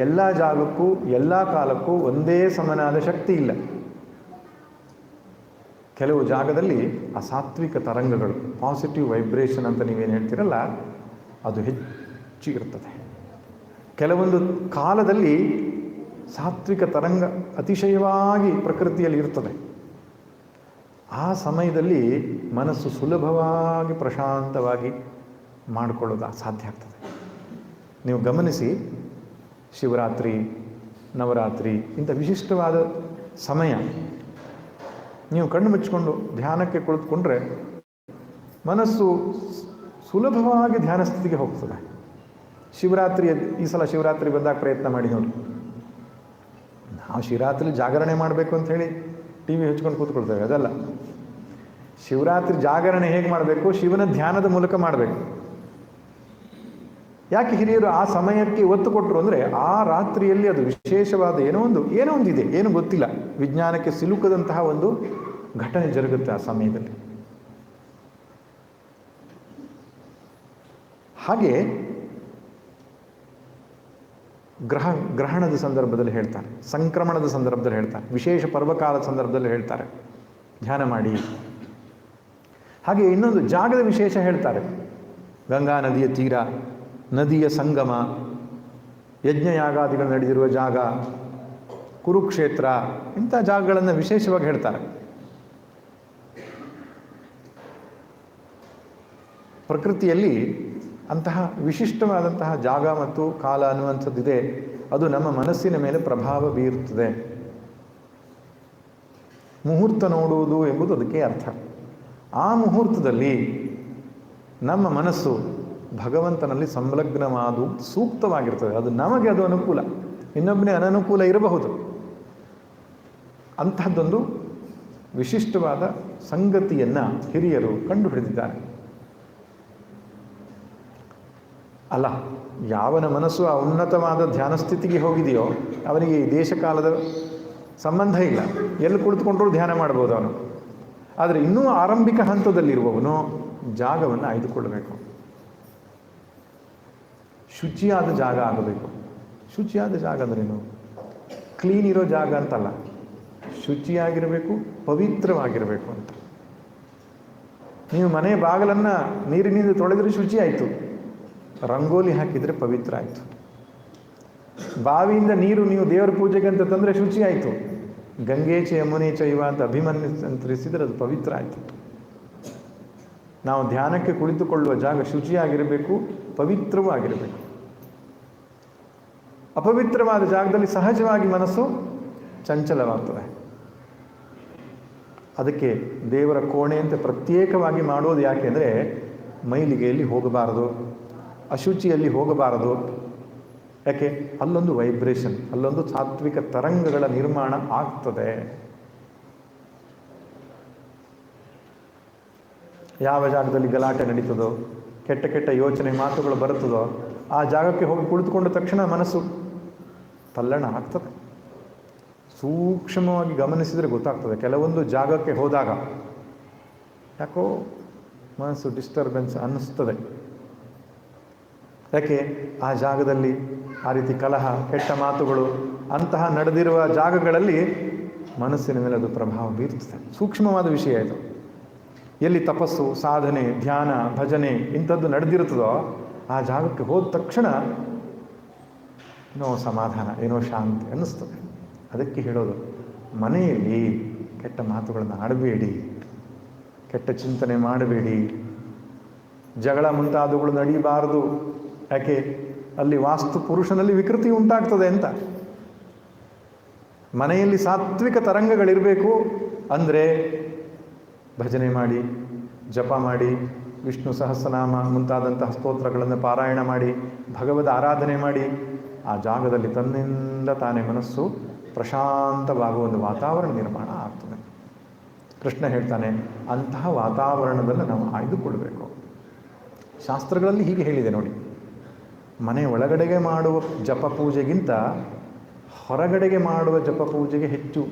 ಎಲ್ಲ ಜಾಗಕ್ಕೂ ಎಲ್ಲ ಕಾಲಕ್ಕೂ ಒಂದೇ ಸಮನಾದ ಶಕ್ತಿ ಇಲ್ಲ. ಕೆಲವು ಜಾಗದಲ್ಲಿ ಅಸಾತ್ವಿಕ ತರಂಗಗಳು, ಪಾಸಿಟಿವ್ ವೈಬ್ರೇಷನ್ ಅಂತ ನೀವೇನು ಹೇಳ್ತೀರಲ್ಲ, ಅದು ಹೆಚ್ಚು ಇರ್ತದೆ. ಕೆಲವೊಂದು ಕಾಲದಲ್ಲಿ ಸಾತ್ವಿಕ ತರಂಗ ಅತಿಶಯವಾಗಿ ಪ್ರಕೃತಿಯಲ್ಲಿ ಇರ್ತದೆ. ಆ ಸಮಯದಲ್ಲಿ ಮನಸ್ಸು ಸುಲಭವಾಗಿ ಪ್ರಶಾಂತವಾಗಿ ಮಾಡಿಕೊಳ್ಳೋದು ಸಾಧ್ಯ ಆಗ್ತದೆ. ನೀವು ಗಮನಿಸಿ, ಶಿವರಾತ್ರಿ, ನವರಾತ್ರಿ ಇಂಥ ವಿಶಿಷ್ಟವಾದ ಸಮಯ ನೀವು ಕಣ್ಣು ಮುಚ್ಚಿಕೊಂಡು ಧ್ಯಾನಕ್ಕೆ ಕುಳಿತುಕೊಂಡ್ರೆ ಮನಸ್ಸು ಸುಲಭವಾಗಿ ಧ್ಯಾನ ಸ್ಥಿತಿಗೆ ಹೋಗ್ತದೆ. ಶಿವರಾತ್ರಿ, ಈ ಸಲ ಶಿವರಾತ್ರಿ ಬಂದಾಗ ಪ್ರಯತ್ನ ಮಾಡಿ ನೋಡಿ. ನಾವು ಶಿವರಾತ್ರಿ ಜಾಗರಣೆ ಮಾಡಬೇಕು ಅಂತ ಹೇಳಿ ಟಿ ವಿ ಹಚ್ಕೊಂಡು ಕೂತ್ಕೊಳ್ತೇವೆ, ಅದಲ್ಲ. ಶಿವರಾತ್ರಿ ಜಾಗರಣೆ ಹೇಗೆ ಮಾಡಬೇಕು? ಶಿವನ ಧ್ಯಾನದ ಮೂಲಕ ಮಾಡಬೇಕು. ಯಾಕೆ ಹಿರಿಯರು ಆ ಸಮಯಕ್ಕೆ ಒತ್ತು ಕೊಟ್ಟರು ಅಂದರೆ, ಆ ರಾತ್ರಿಯಲ್ಲಿ ಅದು ವಿಶೇಷವಾದ ಏನೋ ಒಂದು ಇದೆ, ಏನು ಗೊತ್ತಿಲ್ಲ, ವಿಜ್ಞಾನಕ್ಕೆ ಸಿಲುಕದಂತಹ ಒಂದು ಘಟನೆ ಜರುಗುತ್ತೆ ಆ ಸಮಯದಲ್ಲಿ. ಹಾಗೆ ಗ್ರಹಣದ ಸಂದರ್ಭದಲ್ಲಿ ಹೇಳ್ತಾರೆ, ಸಂಕ್ರಮಣದ ಸಂದರ್ಭದಲ್ಲಿ ಹೇಳ್ತಾರೆ, ವಿಶೇಷ ಪರ್ವಕಾಲದ ಸಂದರ್ಭದಲ್ಲಿ ಹೇಳ್ತಾರೆ ಧ್ಯಾನ ಮಾಡಿ. ಹಾಗೆ ಇನ್ನೊಂದು ಜಾಗದ ವಿಶೇಷ ಹೇಳ್ತಾರೆ. ಗಂಗಾ ನದಿಯ ತೀರ, ನದಿಯ ಸಂಗಮ, ಯಜ್ಞಯಾಗಾದಿಗಳು ನಡೆದಿರುವ ಜಾಗ, ಕುರುಕ್ಷೇತ್ರ, ಇಂಥ ಜಾಗಗಳನ್ನು ವಿಶೇಷವಾಗಿ ಹೇಳ್ತಾರೆ. ಪ್ರಕೃತಿಯಲ್ಲಿ ಅಂತಹ ವಿಶಿಷ್ಟವಾದಂತಹ ಜಾಗ ಮತ್ತು ಕಾಲ ಅನ್ನುವಂಥದ್ದಿದೆ. ಅದು ನಮ್ಮ ಮನಸ್ಸಿನ ಮೇಲೆ ಪ್ರಭಾವ ಬೀರುತ್ತದೆ. ಮುಹೂರ್ತ ನೋಡುವುದು ಎಂಬುದು ಅದಕ್ಕೆ ಅರ್ಥ. ಆ ಮುಹೂರ್ತದಲ್ಲಿ ನಮ್ಮ ಮನಸ್ಸು ಭಗವಂತನಲ್ಲಿ ಸಂಲಗ್ನವಾದು ಸೂಕ್ತವಾಗಿರ್ತದೆ. ಅದು ನಮಗೆ ಅದು ಅನುಕೂಲ, ಇನ್ನೊಬ್ಬನೇ ಅನನುಕೂಲ ಇರಬಹುದು. ಅಂತಹದ್ದೊಂದು ವಿಶಿಷ್ಟವಾದ ಸಂಗತಿಯನ್ನು ಹಿರಿಯರು ಕಂಡುಹಿಡಿದಿದ್ದಾರೆ. ಅಲ್ಲ, ಯಾವನ ಮನಸ್ಸು ಆ ಉನ್ನತವಾದ ಧ್ಯಾನ ಸ್ಥಿತಿಗೆ ಹೋಗಿದೆಯೋ ಅವನಿಗೆ ಈ ದೇಶಕಾಲದ ಸಂಬಂಧ ಇಲ್ಲ, ಎಲ್ಲಿ ಕುಳಿತುಕೊಂಡ್ರೂ ಧ್ಯಾನ ಮಾಡ್ಬೋದು ಅವನು. ಆದರೆ ಇನ್ನೂ ಆರಂಭಿಕ ಹಂತದಲ್ಲಿರುವವನು ಜಾಗವನ್ನು ಆಯ್ದುಕೊಳ್ಳಬೇಕು. ಶುಚಿಯಾದ ಜಾಗ ಆಗಬೇಕು. ಶುಚಿಯಾದ ಜಾಗ ಅಂದ್ರೇನು? ಕ್ಲೀನ್ ಇರೋ ಜಾಗ ಅಂತಲ್ಲ, ಶುಚಿಯಾಗಿರಬೇಕು, ಪವಿತ್ರವಾಗಿರಬೇಕು ಅಂತ. ನೀವು ಮನೆ ಬಾಗಿಲನ್ನು ನೀರಿನಿಂದ ತೊಳೆದರೆ ಶುಚಿ ಆಯಿತು, ರಂಗೋಲಿ ಹಾಕಿದರೆ ಪವಿತ್ರ ಆಯಿತು. ಬಾವಿಯಿಂದ ನೀರು ನೀವು ದೇವರ ಪೂಜೆಗೆ ಅಂತ ತಂದರೆ ಶುಚಿ ಆಯಿತು. ಗಂಗೆ ಚ ಯಮುನೆ ಚೈವ ಅಂತ ಅಭಿಮನ್ಯಿಸಿದರೆ ಅದು ಪವಿತ್ರ ಆಯಿತು. ನಾವು ಧ್ಯಾನಕ್ಕೆ ಕುಳಿತುಕೊಳ್ಳುವ ಜಾಗ ಶುಚಿಯಾಗಿರಬೇಕು, ಪವಿತ್ರವೂ ಆಗಿರಬೇಕು. ಅಪವಿತ್ರವಾದ ಜಾಗದಲ್ಲಿ ಸಹಜವಾಗಿ ಮನಸ್ಸು ಚಂಚಲವಾಗ್ತದೆ. ಅದಕ್ಕೆ ದೇವರ ಕೋಣೆ ಅಂತ ಪ್ರತ್ಯೇಕವಾಗಿ ಮಾಡೋದು ಯಾಕೆಂದರೆ, ಮೈಲಿಗೆಯಲ್ಲಿ ಹೋಗಬಾರದು, ಅಶುಚಿಯಲ್ಲಿ ಹೋಗಬಾರದು. ಯಾಕೆ? ಅಲ್ಲೊಂದು ವೈಬ್ರೇಷನ್, ಅಲ್ಲೊಂದು ಸಾತ್ವಿಕ ತರಂಗಗಳ ನಿರ್ಮಾಣ ಆಗ್ತದೆ. ಯಾವ ಜಾಗದಲ್ಲಿ ಗಲಾಟೆ ನಡೀತದೋ, ಕೆಟ್ಟ ಕೆಟ್ಟ ಯೋಚನೆ ಮಾತುಗಳು ಬರುತ್ತದೋ, ಆ ಜಾಗಕ್ಕೆ ಹೋಗಿ ಕುಳಿತುಕೊಂಡ ತಕ್ಷಣ ಮನಸ್ಸು ತಲ್ಲಣ ಆಗ್ತದೆ. ಸೂಕ್ಷ್ಮವಾಗಿ ಗಮನಿಸಿದರೆ ಗೊತ್ತಾಗ್ತದೆ. ಕೆಲವೊಂದು ಜಾಗಕ್ಕೆ ಹೋದಾಗ ಯಾಕೋ ಮನಸ್ಸು ಡಿಸ್ಟರ್ಬೆನ್ಸ್ ಅನ್ನಿಸ್ತದೆ. ಯಾಕೆ? ಆ ಜಾಗದಲ್ಲಿ ಆ ರೀತಿ ಕಲಹ, ಕೆಟ್ಟ ಮಾತುಗಳು ಅಂತಹ ನಡೆದಿರುವ ಜಾಗಗಳಲ್ಲಿ ಮನಸ್ಸಿನ ಮೇಲೆ ಅದು ಪ್ರಭಾವ ಬೀರ್ತದೆ. ಸೂಕ್ಷ್ಮವಾದ ವಿಷಯ ಇದು. ಎಲ್ಲಿ ತಪಸ್ಸು, ಸಾಧನೆ, ಧ್ಯಾನ, ಭಜನೆ ಇಂಥದ್ದು ನಡೆದಿರುತ್ತದೋ ಆ ಜಾಗಕ್ಕೆ ಹೋದ ತಕ್ಷಣ ಏನೋ ಸಮಾಧಾನ, ಏನೋ ಶಾಂತಿ ಅನ್ನಿಸ್ತದೆ. ಅದಕ್ಕೆ ಹೇಳೋದು, ಮನೆಯಲ್ಲಿ ಕೆಟ್ಟ ಮಾತುಗಳನ್ನು ಆಡಬೇಡಿ, ಕೆಟ್ಟ ಚಿಂತನೆ ಮಾಡಬೇಡಿ, ಜಗಳ ಮುಂತಾದವುಗಳು ನಡೆಯಬಾರದು. ಯಾಕೆ? ಅಲ್ಲಿ ವಾಸ್ತು ಪುರುಷನಲ್ಲಿ ವಿಕೃತಿ ಉಂಟಾಗ್ತದೆ ಅಂತ. ಮನೆಯಲ್ಲಿ ಸಾತ್ವಿಕ ತರಂಗಗಳಿರಬೇಕು ಅಂದರೆ ಭಜನೆ ಮಾಡಿ, ಜಪ ಮಾಡಿ, ವಿಷ್ಣು ಸಹಸ್ರನಾಮ ಮುಂತಾದಂತಹ ಸ್ತೋತ್ರಗಳನ್ನು ಪಾರಾಯಣ ಮಾಡಿ, ಭಗವದ್ ಆರಾಧನೆ ಮಾಡಿ, ಆ ಜಾಗದಲ್ಲಿ ತನ್ನಿಂದ ತಾನೇ ಮನಸ್ಸು ಪ್ರಶಾಂತವಾಗುವ ಒಂದು ವಾತಾವರಣ ನಿರ್ಮಾಣ ಆಗ್ತದೆ. ಕೃಷ್ಣ ಹೇಳ್ತಾನೆ, ಅಂತಹ ವಾತಾವರಣದಲ್ಲಿ ನಾವು ಆಯ್ದುಕೊಳ್ಬೇಕು. ಶಾಸ್ತ್ರಗಳಲ್ಲಿ ಹೀಗೆ ಹೇಳಿದೆ ನೋಡಿ, ಮನೆ ಒಳಗಡೆಗೆ ಮಾಡುವ ಜಪ ಪೂಜೆಗಿಂತ ಹೊರಗಡೆಗೆ ಮಾಡುವ ಜಪ ಪೂಜೆಗೆ ಹೆಚ್ಚು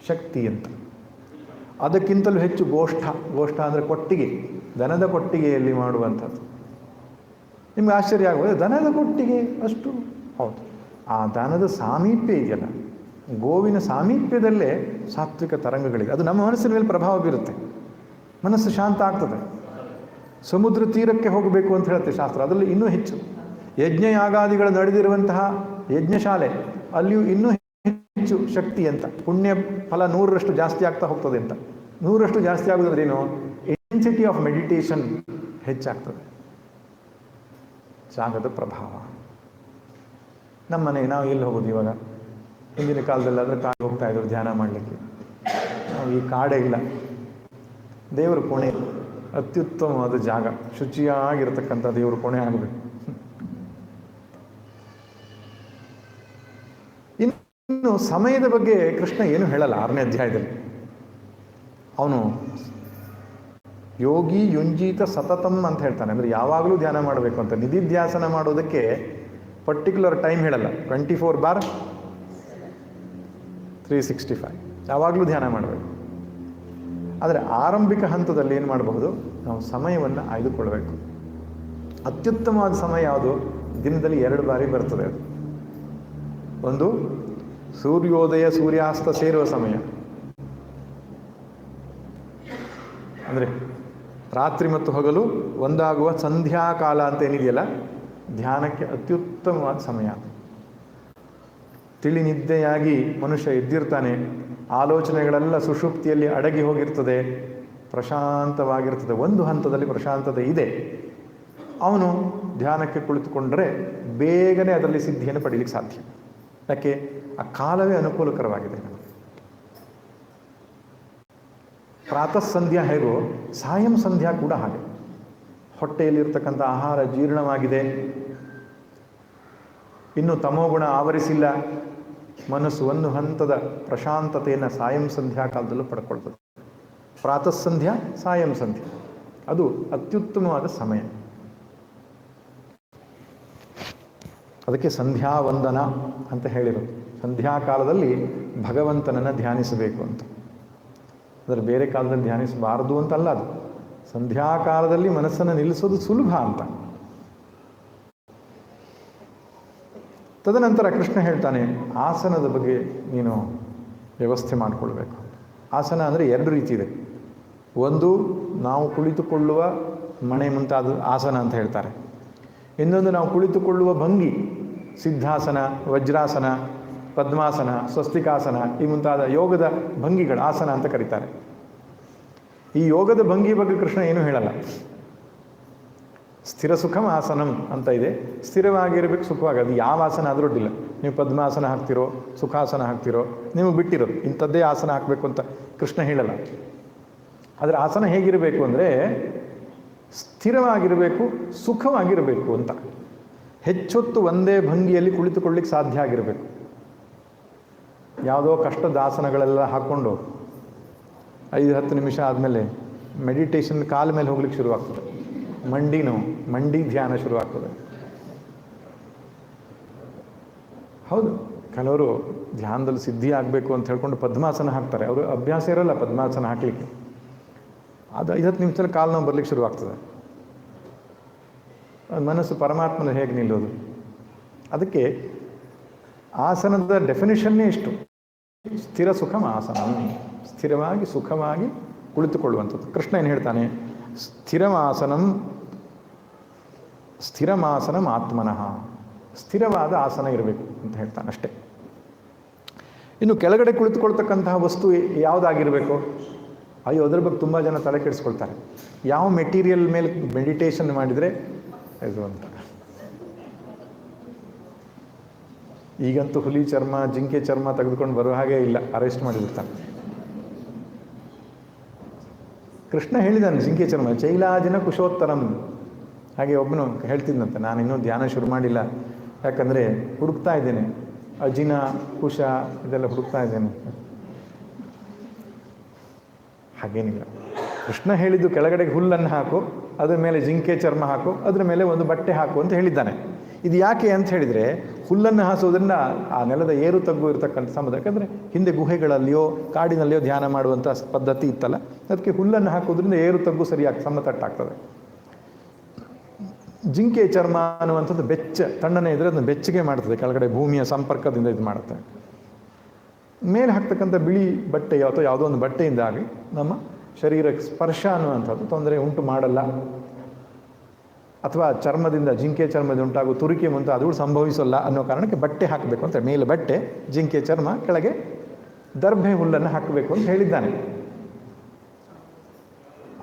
ಶಕ್ತಿ ಅಂತ. ಅದಕ್ಕಿಂತಲೂ ಹೆಚ್ಚು ಗೋಷ್ಠ ಅಂದರೆ ಕೊಟ್ಟಿಗೆ, ದನದ ಕೊಟ್ಟಿಗೆಯಲ್ಲಿ ಮಾಡುವಂಥದ್ದು. ನಿಮ್ಗೆ ಆಶ್ಚರ್ಯ ಆಗೋದು, ದನದ ಕೊಟ್ಟಿಗೆ ಅಷ್ಟು? ಹೌದು, ಆ ದನದ ಸಾಮೀಪ್ಯ ಇದೆಯಲ್ಲ, ಗೋವಿನ ಸಾಮೀಪ್ಯದಲ್ಲೇ ಸಾತ್ವಿಕ ತರಂಗಗಳಿದೆ. ಅದು ನಮ್ಮ ಮನಸ್ಸಿನ ಮೇಲೆ ಪ್ರಭಾವ ಬೀರುತ್ತೆ, ಮನಸ್ಸು ಶಾಂತ ಆಗ್ತದೆ. ಸಮುದ್ರ ತೀರಕ್ಕೆ ಹೋಗಬೇಕು ಅಂತ ಹೇಳುತ್ತೆ ಶಾಸ್ತ್ರ, ಅದರಲ್ಲಿ ಇನ್ನೂ ಹೆಚ್ಚು. ಯಜ್ಞಯಾಗಾದಿಗಳು ನಡೆದಿರುವಂತಹ ಯಜ್ಞಶಾಲೆ, ಅಲ್ಲಿಯೂ ಇನ್ನೂ ಹೆಚ್ಚು ಶಕ್ತಿ ಅಂತ. ಪುಣ್ಯ ಫಲ 100ರಷ್ಟು ಜಾಸ್ತಿ ಆಗ್ತಾ ಹೋಗ್ತದೆ ಅಂತ. 100ರಷ್ಟು ಜಾಸ್ತಿ ಆಗೋದ್ರೇನು? ಇಂಟೆನ್ಸಿಟಿ ಆಫ್ ಮೆಡಿಟೇಷನ್ ಹೆಚ್ಚಾಗ್ತದೆ. ಜಾಗದ ಪ್ರಭಾವ. ನಮ್ಮನೆ ನಾವು ಎಲ್ಲಿ ಹೋಗೋದು ಇವಾಗ? ಹಿಂದಿನ ಕಾಲದಲ್ಲಾದರೆ ಕಾಡಿಗೆ ಹೋಗ್ತಾ ಇದ್ರು ಧ್ಯಾನ ಮಾಡಲಿಕ್ಕೆ. ನಾವು ಈ ಕಾಡೇ ಇಲ್ಲ. ದೇವರ ಕೋಣೆ ಅತ್ಯುತ್ತಮವಾದ ಜಾಗ, ಶುಚಿಯಾಗಿರತಕ್ಕಂಥ ದೇವರ ಕೋಣೆ ಆಗಬೇಕು. ಇನ್ನು ಸಮಯದ ಬಗ್ಗೆ ಕೃಷ್ಣ ಏನು ಹೇಳಲ್ಲ 6ನೇ ಅಧ್ಯಾಯದಲ್ಲಿ. ಅವನು ಯೋಗಿ ಯುಂಜೀತ ಸತತಂ ಅಂತ ಹೇಳ್ತಾನೆ. ಅಂದರೆ ಯಾವಾಗಲೂ ಧ್ಯಾನ ಮಾಡಬೇಕು ಅಂತ. ನಿಧಿಧ್ಯಾಸನ ಮಾಡೋದಕ್ಕೆ ಪರ್ಟಿಕ್ಯುಲರ್ ಟೈಮ್ ಹೇಳಲ್ಲ. 24/365 ಯಾವಾಗಲೂ ಧ್ಯಾನ ಮಾಡಬೇಕು. ಆದರೆ ಆರಂಭಿಕ ಹಂತದಲ್ಲಿ ಏನು ಮಾಡಬಹುದು, ನಾವು ಸಮಯವನ್ನು ಆಯ್ದುಕೊಳ್ಬೇಕು. ಅತ್ಯುತ್ತಮವಾದ ಸಮಯ ಯಾವುದು? ದಿನದಲ್ಲಿ 2 ಬಾರಿ ಬರ್ತದೆ. ಅದು ಒಂದು ಸೂರ್ಯೋದಯ ಸೂರ್ಯಾಸ್ತ ಸೇರುವ ಸಮಯ, ಅಂದರೆ ರಾತ್ರಿ ಮತ್ತು ಹಗಲು ಒಂದಾಗುವ ಸಂಧ್ಯಾಕಾಲ ಅಂತ ಏನಿದೆಯಲ್ಲ, ಧ್ಯಾನಕ್ಕೆ ಅತ್ಯುತ್ತಮವಾದ ಸಮಯ. ತಿಳಿ ನಿದ್ದೆಯಾಗಿ ಮನುಷ್ಯ ಎದ್ದಿರ್ತಾನೆ, ಆಲೋಚನೆಗಳೆಲ್ಲ ಸುಷುಪ್ತಿಯಲ್ಲಿ ಅಡಗಿ ಹೋಗಿರ್ತದೆ, ಪ್ರಶಾಂತವಾಗಿರ್ತದೆ. ಒಂದು ಹಂತದಲ್ಲಿ ಪ್ರಶಾಂತತೆ ಇದೆ. ಅವನು ಧ್ಯಾನಕ್ಕೆ ಕುಳಿತುಕೊಂಡ್ರೆ ಬೇಗನೆ ಅದರಲ್ಲಿ ಸಿದ್ಧಿಯನ್ನು ಪಡೀಲಿಕ್ಕೆ ಸಾಧ್ಯ. ಯಾಕೆ? ಆ ಕಾಲವೇ ಅನುಕೂಲಕರವಾಗಿದೆ. ಪ್ರಾತಃ ಸಂಧ್ಯಾ ಹೇಗೋ ಸಾಯಂ ಸಂಧ್ಯಾ ಕೂಡ ಹಾಗೆ. ಹೊಟ್ಟೆಯಲ್ಲಿರ್ತಕ್ಕಂಥ ಆಹಾರ ಜೀರ್ಣವಾಗಿದೆ, ಇನ್ನು ತಮೋಗುಣ ಆವರಿಸಿಲ್ಲ, ಮನಸ್ಸು ಒಂದು ಹಂತದ ಪ್ರಶಾಂತತೆಯನ್ನು ಸಾಯಂ ಸಂಧ್ಯಾ ಕಾಲದಲ್ಲೂ ಪಡ್ಕೊಳ್ತದೆ. ಪ್ರಾತಃ ಸಂಧ್ಯಾ ಸಾಯಂ ಸಂಧ್ಯಾ ಅದು ಅತ್ಯುತ್ತಮವಾದ ಸಮಯ. ಅದಕ್ಕೆ ಸಂಧ್ಯಾ ವಂದನ ಅಂತ ಹೇಳಿರೋದು. ಸಂಧ್ಯಾಕಾಲದಲ್ಲಿ ಭಗವಂತನನ್ನು ಧ್ಯಾನಿಸಬೇಕು ಅಂತ. ಅಂದರೆ ಬೇರೆ ಕಾಲದಲ್ಲಿ ಧ್ಯಾನಿಸಬಾರದು ಅಂತಲ್ಲ, ಅದು ಸಂಧ್ಯಾಕಾಲದಲ್ಲಿ ಮನಸ್ಸನ್ನು ನಿಲ್ಲಿಸೋದು ಸುಲಭ ಅಂತ. ತದನಂತರ ಕೃಷ್ಣ ಹೇಳ್ತಾನೆ, ಆಸನದ ಬಗ್ಗೆ ನೀನು ವ್ಯವಸ್ಥೆ ಮಾಡಿಕೊಳ್ಬೇಕು. ಆಸನ ಅಂದರೆ 2 ರೀತಿ ಇದೆ. ಒಂದು ನಾವು ಕುಳಿತುಕೊಳ್ಳುವ ಮಣೆ ಮುಂತಾದ ಆಸನ ಅಂತ ಹೇಳ್ತಾರೆ. ಇನ್ನೊಂದು ನಾವು ಕುಳಿತುಕೊಳ್ಳುವ ಭಂಗಿ, ಸಿದ್ಧಾಸನ, ವಜ್ರಾಸನ, ಪದ್ಮಾಸನ, ಸ್ವಸ್ತಿಕಾಸನ, ಈ ಮುಂತಾದ ಯೋಗದ ಭಂಗಿಗಳು ಆಸನ ಅಂತ ಕರೀತಾರೆ. ಈ ಯೋಗದ ಭಂಗಿ ಬಗ್ಗೆ ಕೃಷ್ಣ ಏನೂ ಹೇಳಲ್ಲ. ಸ್ಥಿರ ಸುಖಂ ಆಸನಂ ಅಂತ ಇದೆ. ಸ್ಥಿರವಾಗಿರಬೇಕು, ಸುಖವಾಗೋದು. ಯಾವ ಆಸನ ಆದರೂ ಅಡ್ಡಿಲ್ಲ. ನೀವು ಪದ್ಮಾಸನ ಹಾಕ್ತಿರೋ, ಸುಖಾಸನ ಹಾಕ್ತಿರೋ, ನಿಮಗೆ ಬಿಟ್ಟಿರೋದು. ಇಂಥದ್ದೇ ಆಸನ ಹಾಕಬೇಕು ಅಂತ ಕೃಷ್ಣ ಹೇಳಲ್ಲ. ಆದರೆ ಆಸನ ಹೇಗಿರಬೇಕು ಅಂದರೆ ಸ್ಥಿರವಾಗಿರಬೇಕು, ಸುಖವಾಗಿರಬೇಕು ಅಂತ. ಹೆಚ್ಚೊತ್ತು ಒಂದೇ ಭಂಗಿಯಲ್ಲಿ ಕುಳಿತುಕೊಳ್ಳಿಕ್ಕೆ ಸಾಧ್ಯ ಆಗಿರಬೇಕು. ಯಾವುದೋ ಕಷ್ಟದ ಆಸನಗಳೆಲ್ಲ ಹಾಕ್ಕೊಂಡು 5-10 ನಿಮಿಷ ಆದಮೇಲೆ ಮೆಡಿಟೇಷನ್ ಕಾಲ ಮೇಲೆ ಹೋಗ್ಲಿಕ್ಕೆ ಶುರುವಾಗ್ತದೆ. ಮಂಡಿ ಧ್ಯಾನ ಶುರುವಾಗ್ತದೆ. ಹೌದು, ಕೆಲವರು ಧ್ಯಾನದಲ್ಲಿ ಸಿದ್ಧಿ ಆಗಬೇಕು ಅಂತ ಹೇಳ್ಕೊಂಡು ಪದ್ಮಾಸನ ಹಾಕ್ತಾರೆ. ಅವರು ಅಭ್ಯಾಸ ಇರಲ್ಲ ಪದ್ಮಾಸನ ಹಾಕಲಿಕ್ಕೆ. ಅದು 5-10 ನಿಮಿಷದಲ್ಲಿ ಕಾಲು ನೋವು ಬರಲಿಕ್ಕೆ ಶುರುವಾಗ್ತದೆ. ಮನಸ್ಸು ಪರಮಾತ್ಮನ ಹೇಗೆ ನಿಲ್ಲೋದು? ಅದಕ್ಕೆ ಆಸನದ ಡೆಫಿನಿಷನ್ನೇ ಇಷ್ಟು: ಸ್ಥಿರ ಸುಖಂ ಆಸನ. ಸ್ಥಿರವಾಗಿ ಸುಖವಾಗಿ ಕುಳಿತುಕೊಳ್ಳುವಂಥದ್ದು. ಕೃಷ್ಣ ಏನು ಹೇಳ್ತಾನೆ? ಸ್ಥಿರಮಾಸನಂ ಆತ್ಮನಃ. ಸ್ಥಿರವಾದ ಆಸನ ಇರಬೇಕು ಅಂತ ಹೇಳ್ತಾನೆ ಅಷ್ಟೇ. ಇನ್ನು ಕೆಳಗಡೆ ಕುಳಿತುಕೊಳ್ತಕ್ಕಂತಹ ವಸ್ತು ಯಾವುದಾಗಿರಬೇಕು? ಅಯ್ಯೋ, ಅದ್ರ ಬಗ್ಗೆ ತುಂಬ ಜನ ತಲೆ ಕೆಡಿಸ್ಕೊಳ್ತಾರೆ. ಯಾವ ಮೆಟೀರಿಯಲ್ ಮೇಲೆ ಮೆಡಿಟೇಷನ್ ಮಾಡಿದರೆ ಇದು ಅಂತ. ಈಗಂತೂ ಹುಲಿ ಚರ್ಮ, ಜಿಂಕೆ ಚರ್ಮ ತೆಗೆದುಕೊಂಡು ಬರೋ ಹಾಗೆ ಇಲ್ಲ, ಅರೆಸ್ಟ್ ಮಾಡಿಬಿಡ್ತಾನೆ. ಕೃಷ್ಣ ಹೇಳಿದ್ದಾನೆ ಜಿಂಕೆ ಚರ್ಮ ಚೈಲಾಜಿನ ಕುಶೋತ್ತರಂ. ಹಾಗೆ ಒಬ್ಬನು ಹೇಳ್ತಿದ್ದಂತೆ, ನಾನು ಇನ್ನೂ ಧ್ಯಾನ ಶುರು ಮಾಡಿಲ್ಲ, ಯಾಕಂದರೆ ಹುಡುಕ್ತಾ ಇದ್ದೇನೆ, ಅಜಿನ ಕುಶ ಇದೆಲ್ಲ ಹುಡುಕ್ತಾ ಇದ್ದೇನೆ. ಹಾಗೇನಿಲ್ಲ. ಕೃಷ್ಣ ಹೇಳಿದ್ದು ಕೆಳಗಡೆಗೆ ಹುಲ್ಲನ್ನು ಹಾಕು, ಅದರ ಮೇಲೆ ಜಿಂಕೆ ಚರ್ಮ ಹಾಕು, ಅದರ ಮೇಲೆ ಒಂದು ಬಟ್ಟೆ ಹಾಕು ಅಂತ ಹೇಳಿದ್ದಾನೆ. ಇದು ಯಾಕೆ ಅಂತ ಹೇಳಿದರೆ, ಹುಲ್ಲನ್ನು ಹಾಸೋದ್ರಿಂದ ಆ ನೆಲದ ಏರು ತಗ್ಗು ಇರತಕ್ಕಂಥ ಸಂಬಂಧ. ಯಾಕಂದರೆ ಹಿಂದೆ ಗುಹೆಗಳಲ್ಲಿಯೋ ಕಾಡಿನಲ್ಲಿಯೋ ಧ್ಯಾನ ಮಾಡುವಂಥ ಪದ್ಧತಿ ಇತ್ತಲ್ಲ, ಅದಕ್ಕೆ ಹುಲ್ಲನ್ನು ಹಾಕೋದ್ರಿಂದ ಏರು ತಗ್ಗು ಸರಿಯಾಗಿ ಸಮತಟ್ಟಾಗ್ತದೆ. ಜಿಂಕೆ ಚರ್ಮ ಅನ್ನುವಂಥದ್ದು ತಣ್ಣನೆ ಇದ್ದರೆ ಅದನ್ನು ಬೆಚ್ಚಗೆ ಮಾಡ್ತದೆ, ಕೆಳಗಡೆ ಭೂಮಿಯ ಸಂಪರ್ಕದಿಂದ ಇದು ಮಾಡುತ್ತೆ. ಮೇಲೆ ಹಾಕ್ತಕ್ಕಂಥ ಬಿಳಿ ಬಟ್ಟೆ ಅಥವಾ ಯಾವುದೋ ಒಂದು ಬಟ್ಟೆಯಿಂದಾಗಿ ನಮ್ಮ ಶರೀರಕ್ಕೆ ಸ್ಪರ್ಶ ಅನ್ನುವಂಥದ್ದು ತೊಂದರೆ ಉಂಟು ಮಾಡಲ್ಲ. ಅಥವಾ ಚರ್ಮದಿಂದ, ಜಿಂಕೆ ಚರ್ಮದಿಂದ ಉಂಟಾಗುವ ತುರಿಕೆ ಮುಂತಾದವು ಸಂಭವಿಸಲ್ಲ ಅನ್ನೋ ಕಾರಣಕ್ಕೆ ಬಟ್ಟೆ ಹಾಕಬೇಕು ಅಂತ. ಮೇಲೆ ಬಟ್ಟೆ, ಜಿಂಕೆ ಚರ್ಮ, ಕೆಳಗೆ ದರ್ಭೆ ಹುಲ್ಲನ್ನು ಹಾಕಬೇಕು ಅಂತ ಹೇಳಿದ್ದಾನೆ.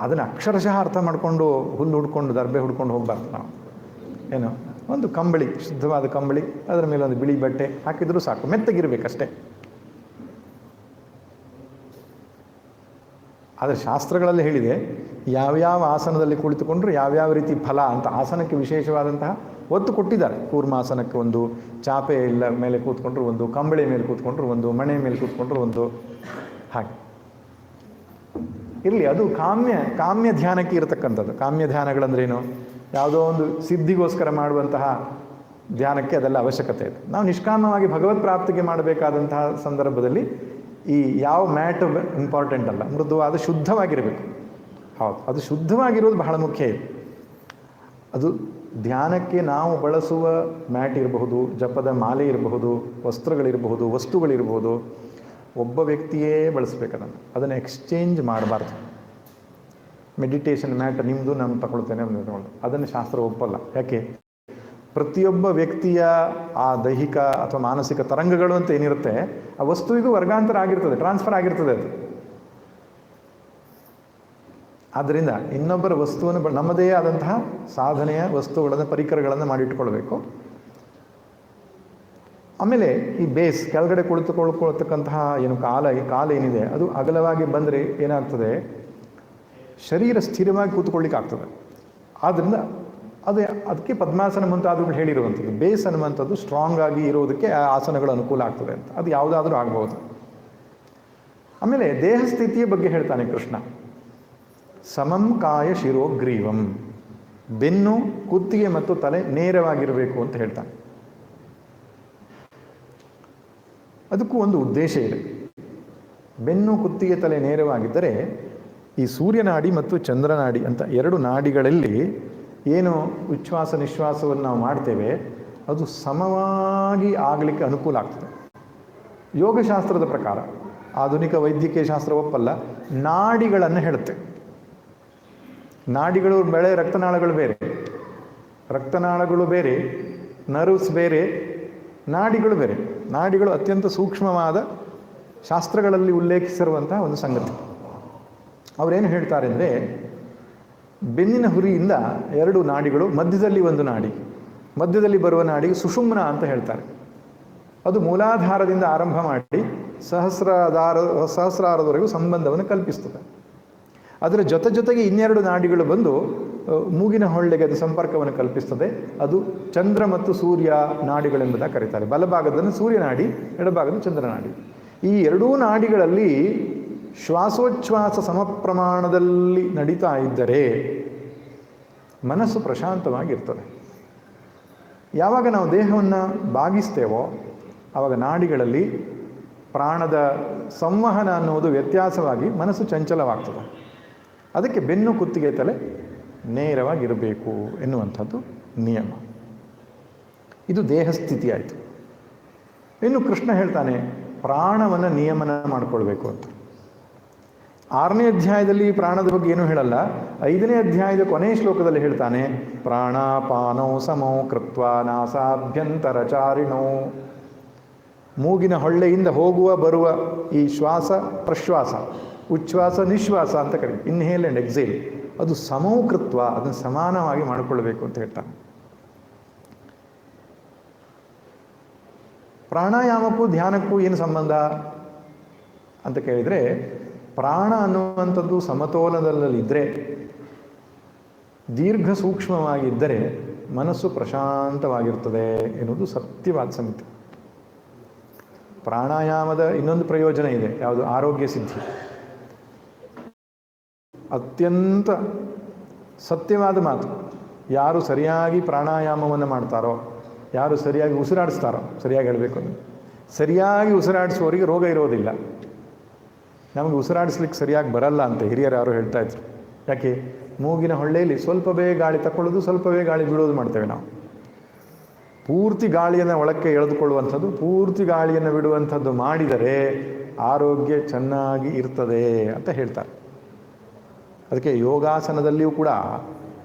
ಅದನ್ನು ಅಕ್ಷರಶಃ ಅರ್ಥ ಮಾಡಿಕೊಂಡು ಹುಲ್ಲು ಹುಡ್ಕೊಂಡು ದರ್ಭೆ ಹುಡ್ಕೊಂಡು ಹೋಗ್ಬಾರ್ದು ನಾವು. ಏನು, ಒಂದು ಕಂಬಳಿ, ಶುದ್ಧವಾದ ಕಂಬಳಿ, ಅದರ ಮೇಲೆ ಒಂದು ಬಿಳಿ ಬಟ್ಟೆ ಹಾಕಿದರೂ ಸಾಕು, ಮೆತ್ತಗಿರಬೇಕಷ್ಟೇ. ಆದರೆ ಶಾಸ್ತ್ರಗಳಲ್ಲಿ ಹೇಳಿದೆ ಯಾವ್ಯಾವ ಆಸನದಲ್ಲಿ ಕುಳಿತುಕೊಂಡ್ರೆ ಯಾವ್ಯಾವ ರೀತಿ ಫಲ ಅಂತ ಆಸನಕ್ಕೆ ವಿಶೇಷವಾದಂತಹ ಒತ್ತು ಕೊಟ್ಟಿದ್ದಾರೆ. ಕೂರ್ಮಾಸನಕ್ಕೆ ಒಂದು, ಚಾಪೆ ಇಲ್ಲ ಮೇಲೆ ಕೂತ್ಕೊಂಡ್ರು ಒಂದು, ಕಂಬಳಿ ಮೇಲೆ ಕೂತ್ಕೊಂಡ್ರು ಒಂದು, ಮಣೆ ಮೇಲೆ ಕೂತ್ಕೊಂಡ್ರು ಒಂದು, ಹಾಗೆ ಇರಲಿ. ಅದು ಕಾಮ್ಯ ಧ್ಯಾನಕ್ಕೆ ಇರತಕ್ಕಂಥದ್ದು. ಕಾಮ್ಯ ಧ್ಯಾನಗಳಂದ್ರೇನು? ಯಾವುದೋ ಒಂದು ಸಿದ್ಧಿಗೋಸ್ಕರ ಮಾಡುವಂತಹ ಧ್ಯಾನಕ್ಕೆ ಅದೆಲ್ಲ ಅವಶ್ಯಕತೆ ಇದೆ. ನಾವು ನಿಷ್ಕಾಮವಾಗಿ ಭಗವತ್ ಪ್ರಾಪ್ತಿಗೆ ಮಾಡಬೇಕಾದಂತಹ ಸಂದರ್ಭದಲ್ಲಿ ಈ ಯಾವ ಮ್ಯಾಟ್ ಇಂಪಾರ್ಟೆಂಟ್ ಅಲ್ಲ, ಮೃದುವಾದ ಶುದ್ಧವಾಗಿರಬೇಕು. ಹೌದು, ಅದು ಶುದ್ಧವಾಗಿರೋದು ಬಹಳ ಮುಖ್ಯ ಇದೆ. ಅದು ಧ್ಯಾನಕ್ಕೆ ನಾವು ಬಳಸುವ ಮ್ಯಾಟ್ ಇರಬಹುದು, ಜಪದ ಮಾಲೆ ಇರಬಹುದು, ವಸ್ತ್ರಗಳಿರಬಹುದು, ವಸ್ತುಗಳಿರಬಹುದು, ಒಬ್ಬ ವ್ಯಕ್ತಿಯೇ ಬಳಸಬೇಕು. ಅದನ್ನು ಎಕ್ಸ್ಚೇಂಜ್ ಮಾಡಬಾರ್ದು. ಮೆಡಿಟೇಷನ್ ಮ್ಯಾಟ್ ನಿಮ್ಮದು, ನಾನು ತಗೊಳ್ತೇನೆ, ಅದನ್ನು ಶಾಸ್ತ್ರ ಒಪ್ಪಲ್ಲ. ಯಾಕೆ? ಪ್ರತಿಯೊಬ್ಬ ವ್ಯಕ್ತಿಯ ಆ ದೈಹಿಕ ಅಥವಾ ಮಾನಸಿಕ ತರಂಗಗಳು ಅಂತ ಏನಿರುತ್ತೆ, ಆ ವಸ್ತುವಿಗೂ ವರ್ಗಾಂತರ ಆಗಿರ್ತದೆ, ಟ್ರಾನ್ಸ್ಫರ್ ಆಗಿರ್ತದೆ ಅದು. ಆದ್ದರಿಂದ ಇನ್ನೊಬ್ಬರ ವಸ್ತುವನ್ನು ನಮ್ಮದೇ ಆದಂತಹ ಸಾಧನೆಯ ವಸ್ತುಗಳನ್ನು, ಪರಿಕರಗಳನ್ನು ಮಾಡಿಟ್ಕೊಳ್ಬೇಕು. ಆಮೇಲೆ ಈ ಬೇಸ್ ಕೆಳಗಡೆ ಕುಳಿತುಕೊಳ್ತಕ್ಕಂತಹ ಏನು ಈ ಕಾಲು ಏನಿದೆ ಅದು ಅಗಲವಾಗಿ ಬಂದರೆ ಏನಾಗ್ತದೆ, ಶರೀರ ಸ್ಥಿರವಾಗಿ ಕೂತ್ಕೊಳ್ಳಿಕ್ಕೆ ಆಗ್ತದೆ. ಆದ್ದರಿಂದ ಅದಕ್ಕೆ ಪದ್ಮಾಸನ ಮುಂತಾದವುಗಳು ಹೇಳಿರುವಂಥದ್ದು. ಬೇಸ್ ಅನ್ನುವಂಥದ್ದು ಸ್ಟ್ರಾಂಗ್ ಆಗಿ ಇರೋದಕ್ಕೆ ಆ ಆಸನಗಳು ಅನುಕೂಲ ಆಗ್ತದೆ ಅಂತ. ಅದು ಯಾವುದಾದ್ರೂ ಆಗ್ಬೋದು. ಆಮೇಲೆ ದೇಹ ಸ್ಥಿತಿಯ ಬಗ್ಗೆ ಹೇಳ್ತಾನೆ ಕೃಷ್ಣ. ಸಮಂ ಕಾಯ ಶಿರೋಗ್ರೀವಂ, ಬೆನ್ನು, ಕುತ್ತಿಗೆ ಮತ್ತು ತಲೆ ನೇರವಾಗಿರಬೇಕು ಅಂತ ಹೇಳ್ತಾನೆ. ಅದಕ್ಕೂ ಒಂದು ಉದ್ದೇಶ ಇದೆ. ಬೆನ್ನು, ಕುತ್ತಿಗೆ, ತಲೆ ನೇರವಾಗಿದ್ದರೆ ಈ ಸೂರ್ಯನಾಡಿ ಮತ್ತು ಚಂದ್ರನಾಡಿ ಅಂತ ಎರಡು ನಾಡಿಗಳಲ್ಲಿ ಏನು ಉಚ್ಛ್ವಾಸ ನಿಶ್ವಾಸವನ್ನು ನಾವು ಮಾಡ್ತೇವೆ ಅದು ಸಮವಾಗಿ ಆಗಲಿಕ್ಕೆ ಅನುಕೂಲ ಆಗ್ತದೆ. ಯೋಗಶಾಸ್ತ್ರದ ಪ್ರಕಾರ, ಆಧುನಿಕ ವೈದ್ಯಕೀಯ ಶಾಸ್ತ್ರ ಒಪ್ಪಲ್ಲ, ನಾಡಿಗಳನ್ನು ಹೇಳುತ್ತೆ. ನಾಡಿಗಳು ಬೇರೆ, ರಕ್ತನಾಳಗಳು ಬೇರೆ, ರಕ್ತನಾಳಗಳು ಬೇರೆ, ನರ್ವ್ಸ್ ಬೇರೆ, ನಾಡಿಗಳು ಬೇರೆ. ನಾಡಿಗಳು ಅತ್ಯಂತ ಸೂಕ್ಷ್ಮವಾದ ಶಾಸ್ತ್ರಗಳಲ್ಲಿ ಉಲ್ಲೇಖಿಸಿರುವಂತಹ ಒಂದು ಸಂಗತಿ. ಅವರೇನು ಹೇಳ್ತಾರೆ ಅಂದರೆ, ಬೆನ್ನಿನ ಹುರಿಯಿಂದ ಎರಡು ನಾಡಿಗಳು, ಮಧ್ಯದಲ್ಲಿ ಒಂದು ನಾಡಿ, ಮಧ್ಯದಲ್ಲಿ ಬರುವ ನಾಡಿಗೆ ಸುಷುಮ್ನ ಅಂತ ಹೇಳ್ತಾರೆ. ಅದು ಮೂಲಾಧಾರದಿಂದ ಆರಂಭ ಮಾಡಿ ಸಹಸ್ರಾರದವರೆಗೂ ಸಂಬಂಧವನ್ನು ಕಲ್ಪಿಸ್ತದೆ. ಅದರ ಜೊತೆಗೆ ಇನ್ನೆರಡು ನಾಡಿಗಳು ಬಂದು ಮೂಗಿನ ಹೊಳ್ಳೆಗೆ ಅದು ಸಂಪರ್ಕವನ್ನು ಕಲ್ಪಿಸ್ತದೆ. ಅದು ಚಂದ್ರ ಮತ್ತು ಸೂರ್ಯ ನಾಡಿಗಳೆಂಬುದಾಗಿ ಕರೀತಾರೆ. ಬಲಭಾಗದಲ್ಲಿ ಸೂರ್ಯನಾಡಿ, ಎಡಭಾಗದಲ್ಲಿ ಚಂದ್ರನಾಡಿ. ಈ ಎರಡೂ ನಾಡಿಗಳಲ್ಲಿ ಶ್ವಾಸೋಚ್ಛ್ವಾಸ ಸಮ ಪ್ರಮಾಣದಲ್ಲಿ ನಡೀತಾ ಇದ್ದರೆ ಮನಸ್ಸು ಪ್ರಶಾಂತವಾಗಿರ್ತದೆ. ಯಾವಾಗ ನಾವು ದೇಹವನ್ನು ಬಾಗಿಸ್ತೇವೋ ಆವಾಗ ನಾಡಿಗಳಲ್ಲಿ ಪ್ರಾಣದ ಸಂವಹನ ಅನ್ನುವುದು ವ್ಯತ್ಯಾಸವಾಗಿ ಮನಸ್ಸು ಚಂಚಲವಾಗ್ತದೆ. ಅದಕ್ಕೆ ಬೆನ್ನು, ಕುತ್ತಿಗೆ, ತಲೆ ನೇರವಾಗಿರಬೇಕು ಎನ್ನುವಂಥದ್ದು ನಿಯಮ. ಇದು ದೇಹ ಸ್ಥಿತಿ ಆಯಿತು. ಇನ್ನು ಕೃಷ್ಣ ಹೇಳ್ತಾನೆ ಪ್ರಾಣವನ್ನು ನಿಯಮನ ಮಾಡಿಕೊಳ್ಬೇಕು ಅಂತ. 6ನೇ ಅಧ್ಯಾಯದಲ್ಲಿ ಪ್ರಾಣದ ಬಗ್ಗೆ ಏನೂ ಹೇಳಲ್ಲ. 5ನೇ ಅಧ್ಯಾಯದ ಕೊನೆಯ ಶ್ಲೋಕದಲ್ಲಿ ಹೇಳ್ತಾನೆ, ಪ್ರಾಣಾಪಾನೋ ಸಮೋ ಕೃತ್ವಾ ನಾಸಾಭ್ಯಂತರಚಾರಿಣೋ. ಮೂಗಿನ ಹೊಳ್ಳೆಯಿಂದ ಹೋಗುವ ಬರುವ ಈ ಶ್ವಾಸ ಪ್ರಶ್ವಾಸ, ಉಚ್ಛ್ವಾಸ ನಿಶ್ವಾಸ ಅಂತ ಕರೀತೀವಿ, ಇನ್ಹೇಲ್ ಆ್ಯಂಡ್ ಎಕ್ಸೇಲ್, ಅದು ಸಮೋಕೃತ್ವ, ಅದನ್ನು ಸಮಾನವಾಗಿ ಮಾಡಿಕೊಳ್ಬೇಕು ಅಂತ ಹೇಳ್ತಾನೆ. ಪ್ರಾಣಾಯಾಮಕ್ಕೂ ಧ್ಯಾನಕ್ಕೂ ಏನು ಸಂಬಂಧ ಅಂತ ಕೇಳಿದರೆ, ಪ್ರಾಣ ಅನ್ನುವಂಥದ್ದು ಸಮತೋಲನದಲ್ಲಿದ್ದರೆ, ದೀರ್ಘ ಸೂಕ್ಷ್ಮವಾಗಿದ್ದರೆ ಮನಸ್ಸು ಪ್ರಶಾಂತವಾಗಿರ್ತದೆ ಎನ್ನುವುದು ಸತ್ಯವಾದ ಸಂಗತಿ. ಪ್ರಾಣಾಯಾಮದ ಇನ್ನೊಂದು ಪ್ರಯೋಜನ ಇದೆ, ಯಾವುದು? ಆರೋಗ್ಯ ಸಿದ್ಧಿ. ಅತ್ಯಂತ ಸತ್ಯವಾದ ಮಾತು. ಯಾರು ಸರಿಯಾಗಿ ಪ್ರಾಣಾಯಾಮವನ್ನು ಮಾಡ್ತಾರೋ, ಯಾರು ಸರಿಯಾಗಿ ಉಸಿರಾಡಿಸ್ತಾರೋ, ಸರಿಯಾಗಿ ಹೇಳಬೇಕು ಅಂದರೆ ಸರಿಯಾಗಿ ಉಸಿರಾಡಿಸುವವರಿಗೆ ರೋಗ ಇರೋದಿಲ್ಲ. ನಮಗೆ ಉಸಿರಾಡಿಸ್ಲಿಕ್ಕೆ ಸರಿಯಾಗಿ ಬರಲ್ಲ ಅಂತ ಹಿರಿಯರು ಯಾರು ಹೇಳ್ತಾ ಇದ್ರು. ಯಾಕೆ? ಮೂಗಿನ ಹೊಳ್ಳೆಯಲ್ಲಿ ಸ್ವಲ್ಪವೇ ಗಾಳಿ ತಗೊಳ್ಳೋದು, ಸ್ವಲ್ಪವೇ ಗಾಳಿ ಬಿಡೋದು ಮಾಡ್ತೇವೆ ನಾವು. ಪೂರ್ತಿ ಗಾಳಿಯನ್ನು ಒಳಕ್ಕೆ ಎಳೆದುಕೊಳ್ಳುವಂಥದ್ದು, ಪೂರ್ತಿ ಗಾಳಿಯನ್ನು ಬಿಡುವಂಥದ್ದು ಮಾಡಿದರೆ ಆರೋಗ್ಯ ಚೆನ್ನಾಗಿ ಇರ್ತದೆ ಅಂತ ಹೇಳ್ತಾರೆ. ಅದಕ್ಕೆ ಯೋಗಾಸನದಲ್ಲಿಯೂ ಕೂಡ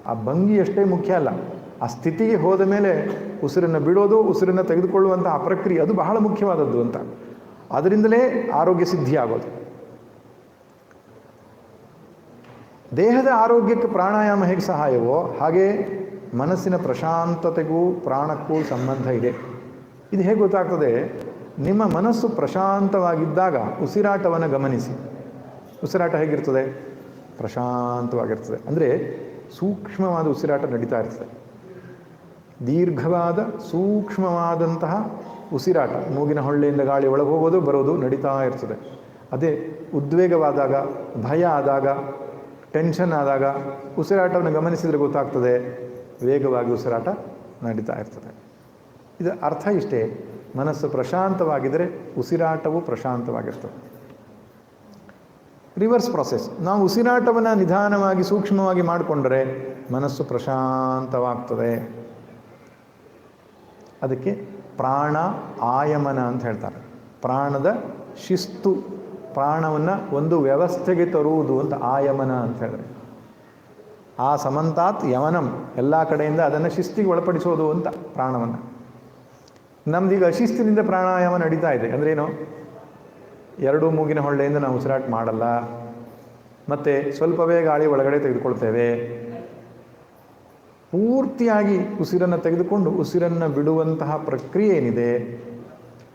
ಆ ಭಂಗಿ ಅಷ್ಟೇ ಮುಖ್ಯ ಅಲ್ಲ, ಆ ಸ್ಥಿತಿಗೆ ಹೋದ ಮೇಲೆ ಉಸಿರನ್ನು ಬಿಡೋದು, ಉಸಿರನ್ನು ತೆಗೆದುಕೊಳ್ಳುವಂಥ ಆ ಪ್ರಕ್ರಿಯೆ ಅದು ಬಹಳ ಮುಖ್ಯವಾದದ್ದು ಅಂತ. ಅದರಿಂದಲೇ ಆರೋಗ್ಯ ಸಿದ್ಧಿ ಆಗೋದು. ದೇಹದ ಆರೋಗ್ಯಕ್ಕೆ ಪ್ರಾಣಾಯಾಮ ಹೇಗೆ ಸಹಾಯವೋ ಹಾಗೆ ಮನಸ್ಸಿನ ಪ್ರಶಾಂತತೆಗೂ ಪ್ರಾಣಕ್ಕೂ ಸಂಬಂಧ ಇದೆ. ಇದು ಹೇಗೆ ಗೊತ್ತಾಗ್ತದೆ? ನಿಮ್ಮ ಮನಸ್ಸು ಪ್ರಶಾಂತವಾಗಿದ್ದಾಗ ಉಸಿರಾಟವನ್ನು ಗಮನಿಸಿ. ಉಸಿರಾಟ ಹೇಗಿರ್ತದೆ? ಪ್ರಶಾಂತವಾಗಿರ್ತದೆ. ಅಂದರೆ ಸೂಕ್ಷ್ಮವಾದ ಉಸಿರಾಟ ನಡೀತಾ ಇರ್ತದೆ. ದೀರ್ಘವಾದ ಸೂಕ್ಷ್ಮವಾದಂತಹ ಉಸಿರಾಟ, ಮೂಗಿನ ಹೊಳ್ಳೆಯಿಂದ ಗಾಳಿ ಒಳಗೆ ಹೋಗೋದು ಬರೋದು ನಡೀತಾ ಇರ್ತದೆ. ಅದೇ ಉದ್ವೇಗವಾದಾಗ, ಭಯ ಆದಾಗ, ಟೆನ್ಷನ್ ಆದಾಗ ಉಸಿರಾಟವನ್ನು ಗಮನಿಸಿದರೆ ಗೊತ್ತಾಗ್ತದೆ, ವೇಗವಾಗಿ ಉಸಿರಾಟ ನಡೀತಾ ಇರ್ತದೆ. ಇದರ ಅರ್ಥ ಇಷ್ಟೇ, ಮನಸ್ಸು ಪ್ರಶಾಂತವಾಗಿದ್ದರೆ ಉಸಿರಾಟವು ಪ್ರಶಾಂತವಾಗಿರ್ತದೆ. ರಿವರ್ಸ್ ಪ್ರಾಸೆಸ್, ನಾವು ಉಸಿರಾಟವನ್ನು ನಿಧಾನವಾಗಿ ಸೂಕ್ಷ್ಮವಾಗಿ ಮಾಡಿಕೊಂಡರೆ ಮನಸ್ಸು ಪ್ರಶಾಂತವಾಗ್ತದೆ. ಅದಕ್ಕೆ ಪ್ರಾಣ ಆಯಮನ ಅಂತ ಹೇಳ್ತಾರೆ. ಪ್ರಾಣದ ಶಿಸ್ತು, ಪ್ರಾಣವನ್ನು ಒಂದು ವ್ಯವಸ್ಥೆಗೆ ತರುವುದು ಅಂತ ಆಯಮನ ಅಂತ ಹೇಳಿದ್ರೆ. ಆ ಸಮಂತಾತ್ ಯವನಂ, ಎಲ್ಲ ಕಡೆಯಿಂದ ಅದನ್ನು ಶಿಸ್ತಿಗೆ ಒಳಪಡಿಸೋದು ಅಂತ ಪ್ರಾಣವನ್ನು. ನಮ್ದೀಗ ಅಶಿಸ್ತಿನಿಂದ ಪ್ರಾಣಾಯಾಮ ನಡೀತಾ ಇದೆ. ಅಂದ್ರೇನು? ಎರಡೂ ಮೂಗಿನ ಹೊಳ್ಳೆಯಿಂದ ನಾವು ಉಸಿರಾಟ ಮಾಡಲ್ಲ, ಮತ್ತು ಸ್ವಲ್ಪವೇ ಗಾಳಿ ಒಳಗಡೆ ತೆಗೆದುಕೊಳ್ತೇವೆ. ಪೂರ್ತಿಯಾಗಿ ಉಸಿರನ್ನು ತೆಗೆದುಕೊಂಡು ಉಸಿರನ್ನು ಬಿಡುವಂತಹ ಪ್ರಕ್ರಿಯೆ ಏನಿದೆ,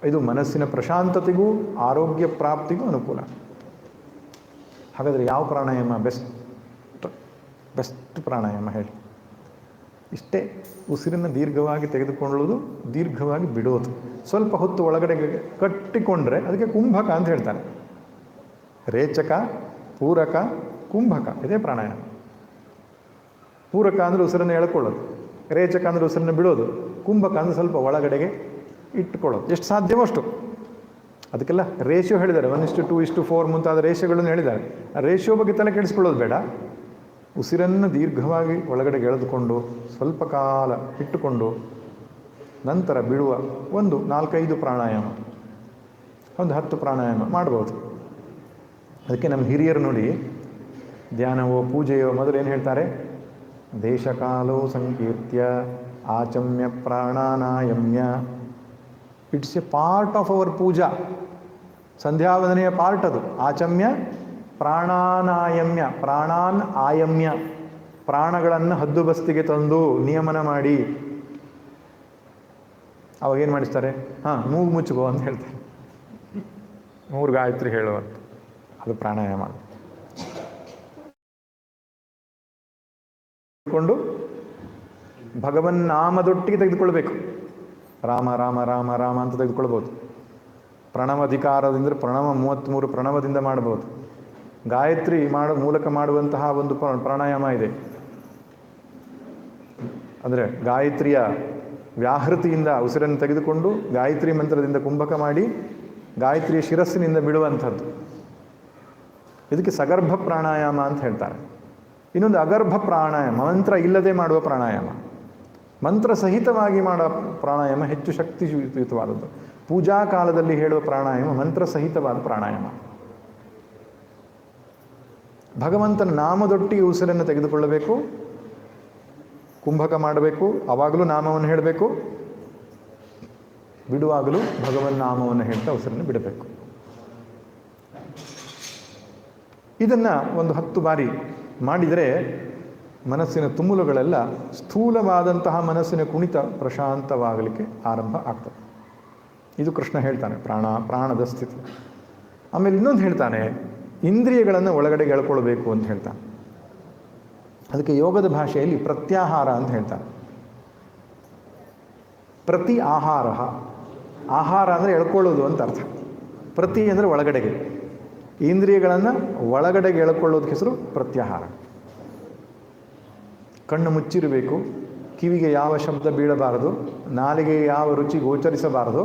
ಇದು ಮನಸ್ಸಿನ ಪ್ರಶಾಂತತೆಗೂ ಆರೋಗ್ಯ ಪ್ರಾಪ್ತಿಗೂ ಅನುಕೂಲ. ಹಾಗಾದರೆ ಯಾವ ಪ್ರಾಣಾಯಾಮ ಬೆಸ್ಟ್ ಪ್ರಾಣಾಯಾಮ ಹೇಳಿ? ಇಷ್ಟೇ, ಉಸಿರನ್ನು ದೀರ್ಘವಾಗಿ ತೆಗೆದುಕೊಳ್ಳೋದು, ದೀರ್ಘವಾಗಿ ಬಿಡೋದು. ಸ್ವಲ್ಪ ಹೊತ್ತು ಒಳಗಡೆ ಕಟ್ಟಿಕೊಂಡ್ರೆ ಅದಕ್ಕೆ ಕುಂಭಕ ಅಂತ ಹೇಳ್ತಾರೆ. ರೇಚಕ, ಪೂರಕ, ಕುಂಭಕ, ಇದೇ ಪ್ರಾಣಾಯಾಮ. ಪೂರಕ ಅಂದರೆ ಉಸಿರನ್ನು ಎಳ್ಕೊಳ್ಳೋದು, ರೇಚಕ ಅಂದರೆ ಉಸಿರನ್ನು ಬಿಡೋದು, ಕುಂಭಕ ಅಂದರೆ ಸ್ವಲ್ಪ ಒಳಗಡೆಗೆ ಇಟ್ಟುಕೊಳ್ಳೋದು, ಎಷ್ಟು ಸಾಧ್ಯವೋ ಅಷ್ಟು. ಅದಕ್ಕೆಲ್ಲ ರೇಷಿಯೋ ಹೇಳಿದ್ದಾರೆ, 1:2:4 ಮುಂತಾದ ರೇಷಿಯೋಗಳನ್ನು ಹೇಳಿದ್ದಾರೆ. ಆ ರೇಷಿಯೋ ಬಗ್ಗೆ ತಲೆ ಕೆಡಿಸ್ಕೊಳ್ಳೋದು ಬೇಡ. ಉಸಿರನ್ನು ದೀರ್ಘವಾಗಿ ಒಳಗಡೆ ಎಳೆದುಕೊಂಡು ಸ್ವಲ್ಪ ಕಾಲ ಇಟ್ಟುಕೊಂಡು ನಂತರ ಬಿಡುವ ಒಂದು 4-5 ಪ್ರಾಣಾಯಾಮ, ಒಂದು 10 ಪ್ರಾಣಾಯಾಮ ಮಾಡ್ಬೋದು. ಅದಕ್ಕೆ ನಮ್ಮ ಹಿರಿಯರು ನೋಡಿ, ಧ್ಯಾನವೋ ಪೂಜೆಯೋ ಮೊದಲು ಏನು ಹೇಳ್ತಾರೆ? ದೇಶಕಾಲೋ ಸಂಕೀರ್ತ್ಯ ಆಚಮ್ಯ ಪ್ರಾಣಾನಾಯಮ್ಯ. It's a part of our puja. ಸಂಧ್ಯಾವಂದನೆಯ ಪಾರ್ಟ್ ಅದು. ಆಚಮ್ಯ ಪ್ರಾಣಾನಾಯಮ್ಯ, ಪ್ರಾಣಾನ್ ಆಯಮ್ಯ, ಪ್ರಾಣಗಳನ್ನು ಹದ್ದುಬಸ್ತಿಗೆ ತಂದು ನಿಯಮನ ಮಾಡಿ. ಅವಾಗೇನು ಮಾಡಿಸ್ತಾರೆ? ಮೂಗು ಮುಚ್ಚುಗೋ ಅಂತ ಹೇಳ್ತಾರೆ. 3 ಗಾಯತ್ರಿ ಹೇಳುವಂತ, ಅದು ಪ್ರಾಣಾಯಾಮ. ಕೊಂಡು ಭಗವನ್ ನಾಮದೊಟ್ಟಿಗೆ ತೆಗೆದುಕೊಳ್ಬೇಕು. ರಾಮ ರಾಮ ರಾಮ ರಾಮ ಅಂತ ತೆಗೆದುಕೊಳ್ಬೋದು. ಪ್ರಣವಾಧಿಕಾರದಿಂದ ಪ್ರಣವ 33 ಪ್ರಣವದಿಂದ ಮಾಡ್ಬೋದು. ಗಾಯತ್ರಿ ಮೂಲಕ ಮಾಡುವಂತಹ ಒಂದು ಪ್ರಾಣಾಯಾಮ ಇದೆ. ಅಂದರೆ ಗಾಯತ್ರಿಯ ವ್ಯಾಹೃತಿಯಿಂದ ಉಸಿರನ್ನು ತೆಗೆದುಕೊಂಡು ಗಾಯತ್ರಿ ಮಂತ್ರದಿಂದ ಕುಂಭಕ ಮಾಡಿ ಗಾಯತ್ರಿಯ ಶಿರಸ್ಸಿನಿಂದ ಬಿಡುವಂಥದ್ದು. ಇದಕ್ಕೆ ಸಗರ್ಭ ಪ್ರಾಣಾಯಾಮ ಅಂತ ಹೇಳ್ತಾರೆ. ಇನ್ನೊಂದು ಅಗರ್ಭ ಪ್ರಾಣಾಯಾಮ, ಮಂತ್ರ ಇಲ್ಲದೆ ಮಾಡುವ ಪ್ರಾಣಾಯಾಮ. ಮಂತ್ರ ಸಹಿತವಾಗಿ ಮಾಡೋ ಪ್ರಾಣಾಯಾಮ ಹೆಚ್ಚು ಶಕ್ತಿಯುತವಾದದ್ದು. ಪೂಜಾ ಕಾಲದಲ್ಲಿ ಹೇಳುವ ಪ್ರಾಣಾಯಾಮ ಮಂತ್ರ ಸಹಿತವಾದ ಪ್ರಾಣಾಯಾಮ. ಭಗವಂತನ ನಾಮದೊಟ್ಟಿಗೆ ಉಸಿರನ್ನು ತೆಗೆದುಕೊಳ್ಳಬೇಕು, ಕುಂಭಕ ಮಾಡಬೇಕು, ಆವಾಗಲೂ ನಾಮವನ್ನು ಹೇಳಬೇಕು, ಬಿಡುವಾಗಲೂ ಭಗವನ್ ನಾಮವನ್ನು ಹೇಳ್ತಾ ಉಸಿರನ್ನು ಬಿಡಬೇಕು. ಇದನ್ನು ಒಂದು 10 ಬಾರಿ ಮಾಡಿದರೆ ಮನಸ್ಸಿನ ತುಮುಲುಗಳೆಲ್ಲ ಸ್ಥೂಲವಾದಂತಹ ಮನಸ್ಸಿನ ಕುಣಿತ ಪ್ರಶಾಂತವಾಗಲಿಕ್ಕೆ ಆರಂಭ ಆಗ್ತದೆ. ಇದು ಕೃಷ್ಣ ಹೇಳ್ತಾನೆ, ಪ್ರಾಣದ ಸ್ಥಿತಿ. ಆಮೇಲೆ ಇನ್ನೊಂದು ಹೇಳ್ತಾನೆ, ಇಂದ್ರಿಯಗಳನ್ನು ಒಳಗಡೆ ಎಳ್ಕೊಳ್ಬೇಕು ಅಂತ ಹೇಳ್ತಾನೆ. ಅದಕ್ಕೆ ಯೋಗದ ಭಾಷೆಯಲ್ಲಿ ಪ್ರತ್ಯಾಹಾರ ಅಂತ ಹೇಳ್ತಾರೆ. ಪ್ರತಿ ಆಹಾರ, ಆಹಾರ ಅಂದರೆ ಎಳ್ಕೊಳ್ಳೋದು ಅಂತ ಅರ್ಥ. ಪ್ರತಿ ಅಂದರೆ ಒಳಗಡೆಗೆ, ಇಂದ್ರಿಯಗಳನ್ನು ಒಳಗಡೆಗೆ ಎಳ್ಕೊಳ್ಳೋದಕ್ಕೆ ಹೆಸರು ಪ್ರತ್ಯಾಹಾರ. ಕಣ್ಣು ಮುಚ್ಚಿರಬೇಕು, ಕಿವಿಗೆ ಯಾವ ಶಬ್ದ ಬೀಳಬಾರದು, ನಾಲಿಗೆಗೆ ಯಾವ ರುಚಿ ಗೋಚರಿಸಬಾರದು.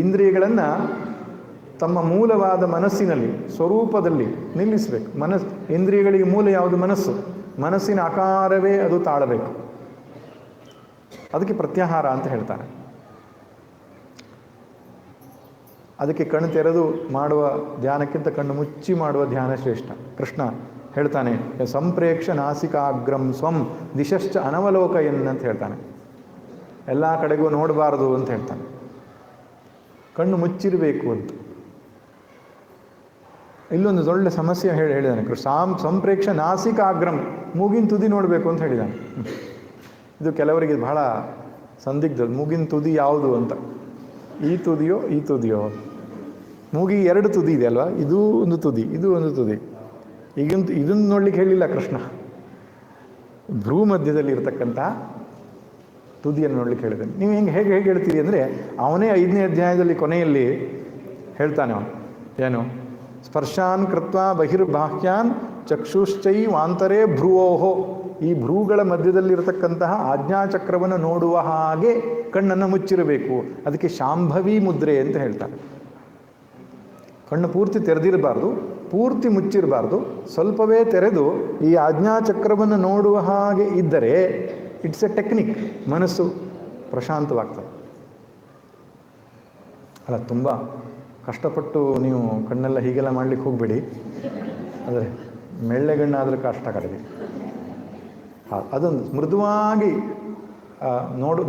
ಇಂದ್ರಿಯಗಳನ್ನು ತಮ್ಮ ಮೂಲವಾದ ಮನಸ್ಸಿನಲ್ಲಿ, ಸ್ವರೂಪದಲ್ಲಿ ನಿಲ್ಲಿಸಬೇಕು. ಇಂದ್ರಿಯಗಳಿಗೆ ಮೂಲ ಯಾವುದು? ಮನಸ್ಸು. ಮನಸ್ಸಿನ ಆಕಾರವೇ ಅದು ತಾಳಬೇಕು. ಅದಕ್ಕೆ ಪ್ರತ್ಯಾಹಾರ ಅಂತ ಹೇಳ್ತಾರೆ. ಅದಕ್ಕೆ ಕಣ್ಣು ತೆರೆದು ಮಾಡುವ ಧ್ಯಾನಕ್ಕಿಂತ ಕಣ್ಣು ಮುಚ್ಚಿ ಮಾಡುವ ಧ್ಯಾನ ಶ್ರೇಷ್ಠ. ಕೃಷ್ಣ ಹೇಳ್ತಾನೆ, ಸಂಪ್ರೇಕ್ಷ ನಾಸಿಕಾಗ್ರಂ ಸ್ವಂ ದಿಶಶ್ಚ ಅನವಲೋಕಯನ್ ಅಂತ ಹೇಳ್ತಾನೆ. ಎಲ್ಲ ಕಡೆಗೂ ನೋಡಬಾರದು ಅಂತ ಹೇಳ್ತಾನೆ. ಕಣ್ಣು ಮುಚ್ಚಿರಬೇಕು ಅಂತ. ಇಲ್ಲೊಂದು ಒಳ್ಳೆ ಸಮಸ್ಯೆ ಹೇಳಿದ್ದಾನೆ ಕೃಷ್ಣ. ಸಂಪ್ರೇಕ್ಷ ನಾಸಿಕಾಗ್ರಂ, ಮೂಗಿನ ತುದಿ ನೋಡಬೇಕು ಅಂತ ಹೇಳಿದ್ದಾನೆ. ಇದು ಕೆಲವರಿಗೆ ಬಹಳ ಸಂದಿಗ್ಧ. ಮೂಗಿನ ತುದಿ ಯಾವುದು ಅಂತ, ಈ ತುದಿಯೋ ಈ ತುದಿಯೋ? ಮೂಗಿಗೆ ಎರಡು ತುದಿ ಇದೆ ಅಲ್ವಾ, ಇದು ಒಂದು ತುದಿ, ಇದು ಒಂದು ತುದಿ. ಇದನ್ನು ನೋಡ್ಲಿಕ್ಕೆ ಹೇಳಿಲ್ಲ ಕೃಷ್ಣ, ಭ್ರೂ ಮಧ್ಯದಲ್ಲಿ ಇರತಕ್ಕಂಥ ತುದಿಯನ್ನು ನೋಡ್ಲಿಕ್ಕೆ ಹೇಳಿದ್ದಾನೆ. ನೀವು ಹೇಗೆ ಹೇಳ್ತೀರಿ ಅಂದರೆ, ಅವನೇ 5ನೇ ಅಧ್ಯಾಯದಲ್ಲಿ ಕೊನೆಯಲ್ಲಿ ಹೇಳ್ತಾನೆ ಅವನು, ಏನು ಸ್ಪರ್ಶಾನ್ ಕೃತ್ವಾ ಬಹಿರ್ಬಾಹ್ಯಾನ್ ಚಕ್ಷುಶ್ಚೈವಾಂತರೇ ಭ್ರುವೋಹೋ, ಈ ಭ್ರೂಗಳ ಮಧ್ಯದಲ್ಲಿರತಕ್ಕಂತಹ ಆಜ್ಞಾಚಕ್ರವನ್ನು ನೋಡುವ ಹಾಗೆ ಕಣ್ಣನ್ನು ಮುಚ್ಚಿರಬೇಕು. ಅದಕ್ಕೆ ಶಾಂಭವಿ ಮುದ್ರೆ ಅಂತ ಹೇಳ್ತಾರೆ. ಕಣ್ಣು ಪೂರ್ತಿ ತೆರೆದಿರಬಾರ್ದು, ಪೂರ್ತಿ ಮುಚ್ಚಿರಬಾರ್ದು, ಸ್ವಲ್ಪವೇ ತೆರೆದು ಈ ಆಜ್ಞಾಚಕ್ರವನ್ನು ನೋಡುವ ಹಾಗೆ ಇದ್ದರೆ ಇಟ್ಸ್ ಎ ಟೆಕ್ನಿಕ್, ಮನಸ್ಸು ಪ್ರಶಾಂತವಾಗ್ತದೆ. ಅಲ್ಲ, ತುಂಬ ಕಷ್ಟಪಟ್ಟು ನೀವು ಕಣ್ಣೆಲ್ಲ ಹೀಗೆಲ್ಲ ಮಾಡಲಿಕ್ಕೆ ಹೋಗಬೇಡಿ, ಆದರೆ ಮೆಳ್ಳೆಗಣ್ಣಾದರೂ ಕಷ್ಟ ಕಡಿಮೆ. ಅದೊಂದು ಮೃದುವಾಗಿ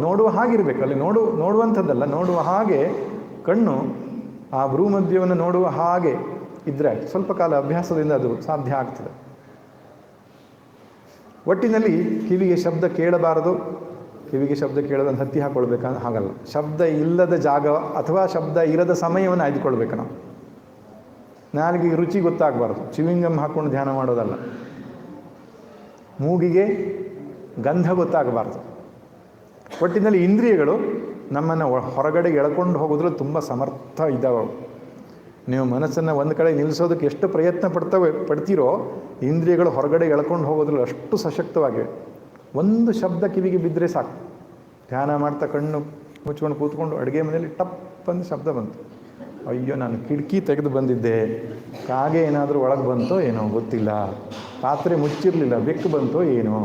ನೋಡುವ ಹಾಗಿರಬೇಕು. ಅಲ್ಲಿ ನೋಡುವಂಥದ್ದಲ್ಲ, ನೋಡುವ ಹಾಗೆ ಕಣ್ಣು ಆ ಭ್ರೂಮಧ್ಯವನ್ನು ನೋಡುವ ಹಾಗೆ ಇದ್ದರೆ ಸ್ವಲ್ಪ ಕಾಲ ಅಭ್ಯಾಸದಿಂದ ಅದು ಸಾಧ್ಯ ಆಗ್ತದೆ. ಒಟ್ಟಿನಲ್ಲಿ ಕಿವಿಗೆ ಶಬ್ದ ಕೇಳಬಾರದು, ಕಿವಿಗೆ ಶಬ್ದ ಕೇಳೋದನ್ನು ಹತ್ತಿ ಹಾಕ್ಕೊಳ್ಬೇಕಂದ್ರೆ ಹಾಗಲ್ಲ. ಶಬ್ದ ಇಲ್ಲದ ಜಾಗ ಅಥವಾ ಶಬ್ದ ಇರದ ಸಮಯವನ್ನು ಆಯ್ದುಕೊಳ್ಬೇಕು ನಾವು. ನಾಲಿಗೆಗೆ ರುಚಿ ಗೊತ್ತಾಗಬಾರ್ದು, ಚಿವಿಂಗಮ್ ಹಾಕ್ಕೊಂಡು ಧ್ಯಾನ ಮಾಡೋದಲ್ಲ. ಮೂಗಿಗೆ ಗಂಧ ಗೊತ್ತಾಗಬಾರ್ದು. ಒಟ್ಟಿನಲ್ಲಿ ಇಂದ್ರಿಯಗಳು ನಮ್ಮನ್ನು ಹೊರಗಡೆ ಎಳ್ಕೊಂಡು ಹೋಗೋದ್ರಲ್ಲಿ ತುಂಬ ಸಮರ್ಥ ಇದ್ದಾವೆ. ನೀವು ಮನಸ್ಸನ್ನು ಒಂದು ಕಡೆ ನಿಲ್ಲಿಸೋದಕ್ಕೆ ಎಷ್ಟು ಪ್ರಯತ್ನ ಪಡ್ತೀರೋ, ಇಂದ್ರಿಯಗಳು ಹೊರಗಡೆ ಎಳ್ಕೊಂಡು ಹೋಗೋದ್ರಲ್ಲಿ ಅಷ್ಟು ಸಶಕ್ತವಾಗಿವೆ. ಒಂದು ಶಬ್ದ ಕಿವಿಗೆ ಬಿದ್ದರೆ ಸಾಕು. ಧ್ಯಾನ ಮಾಡ್ತಾ ಕಣ್ಣು ಮುಚ್ಕೊಂಡು ಕೂತ್ಕೊಂಡು ಅಡುಗೆ ಮನೆಯಲ್ಲಿ ಟಪ್ ಅಂತ ಶಬ್ದ ಬಂತು, ಅಯ್ಯೋ ನಾನು ಕಿಟಕಿ ತೆಗೆದು ಬಂದಿದ್ದೆ, ಕಾಗೆ ಏನಾದರೂ ಒಳಗೆ ಬಂತೋ ಏನೋ ಗೊತ್ತಿಲ್ಲ, ಪಾತ್ರೆ ಮುಚ್ಚಿರಲಿಲ್ಲ, ಬೆಕ್ಕು ಬಂತೋ ಏನೋ.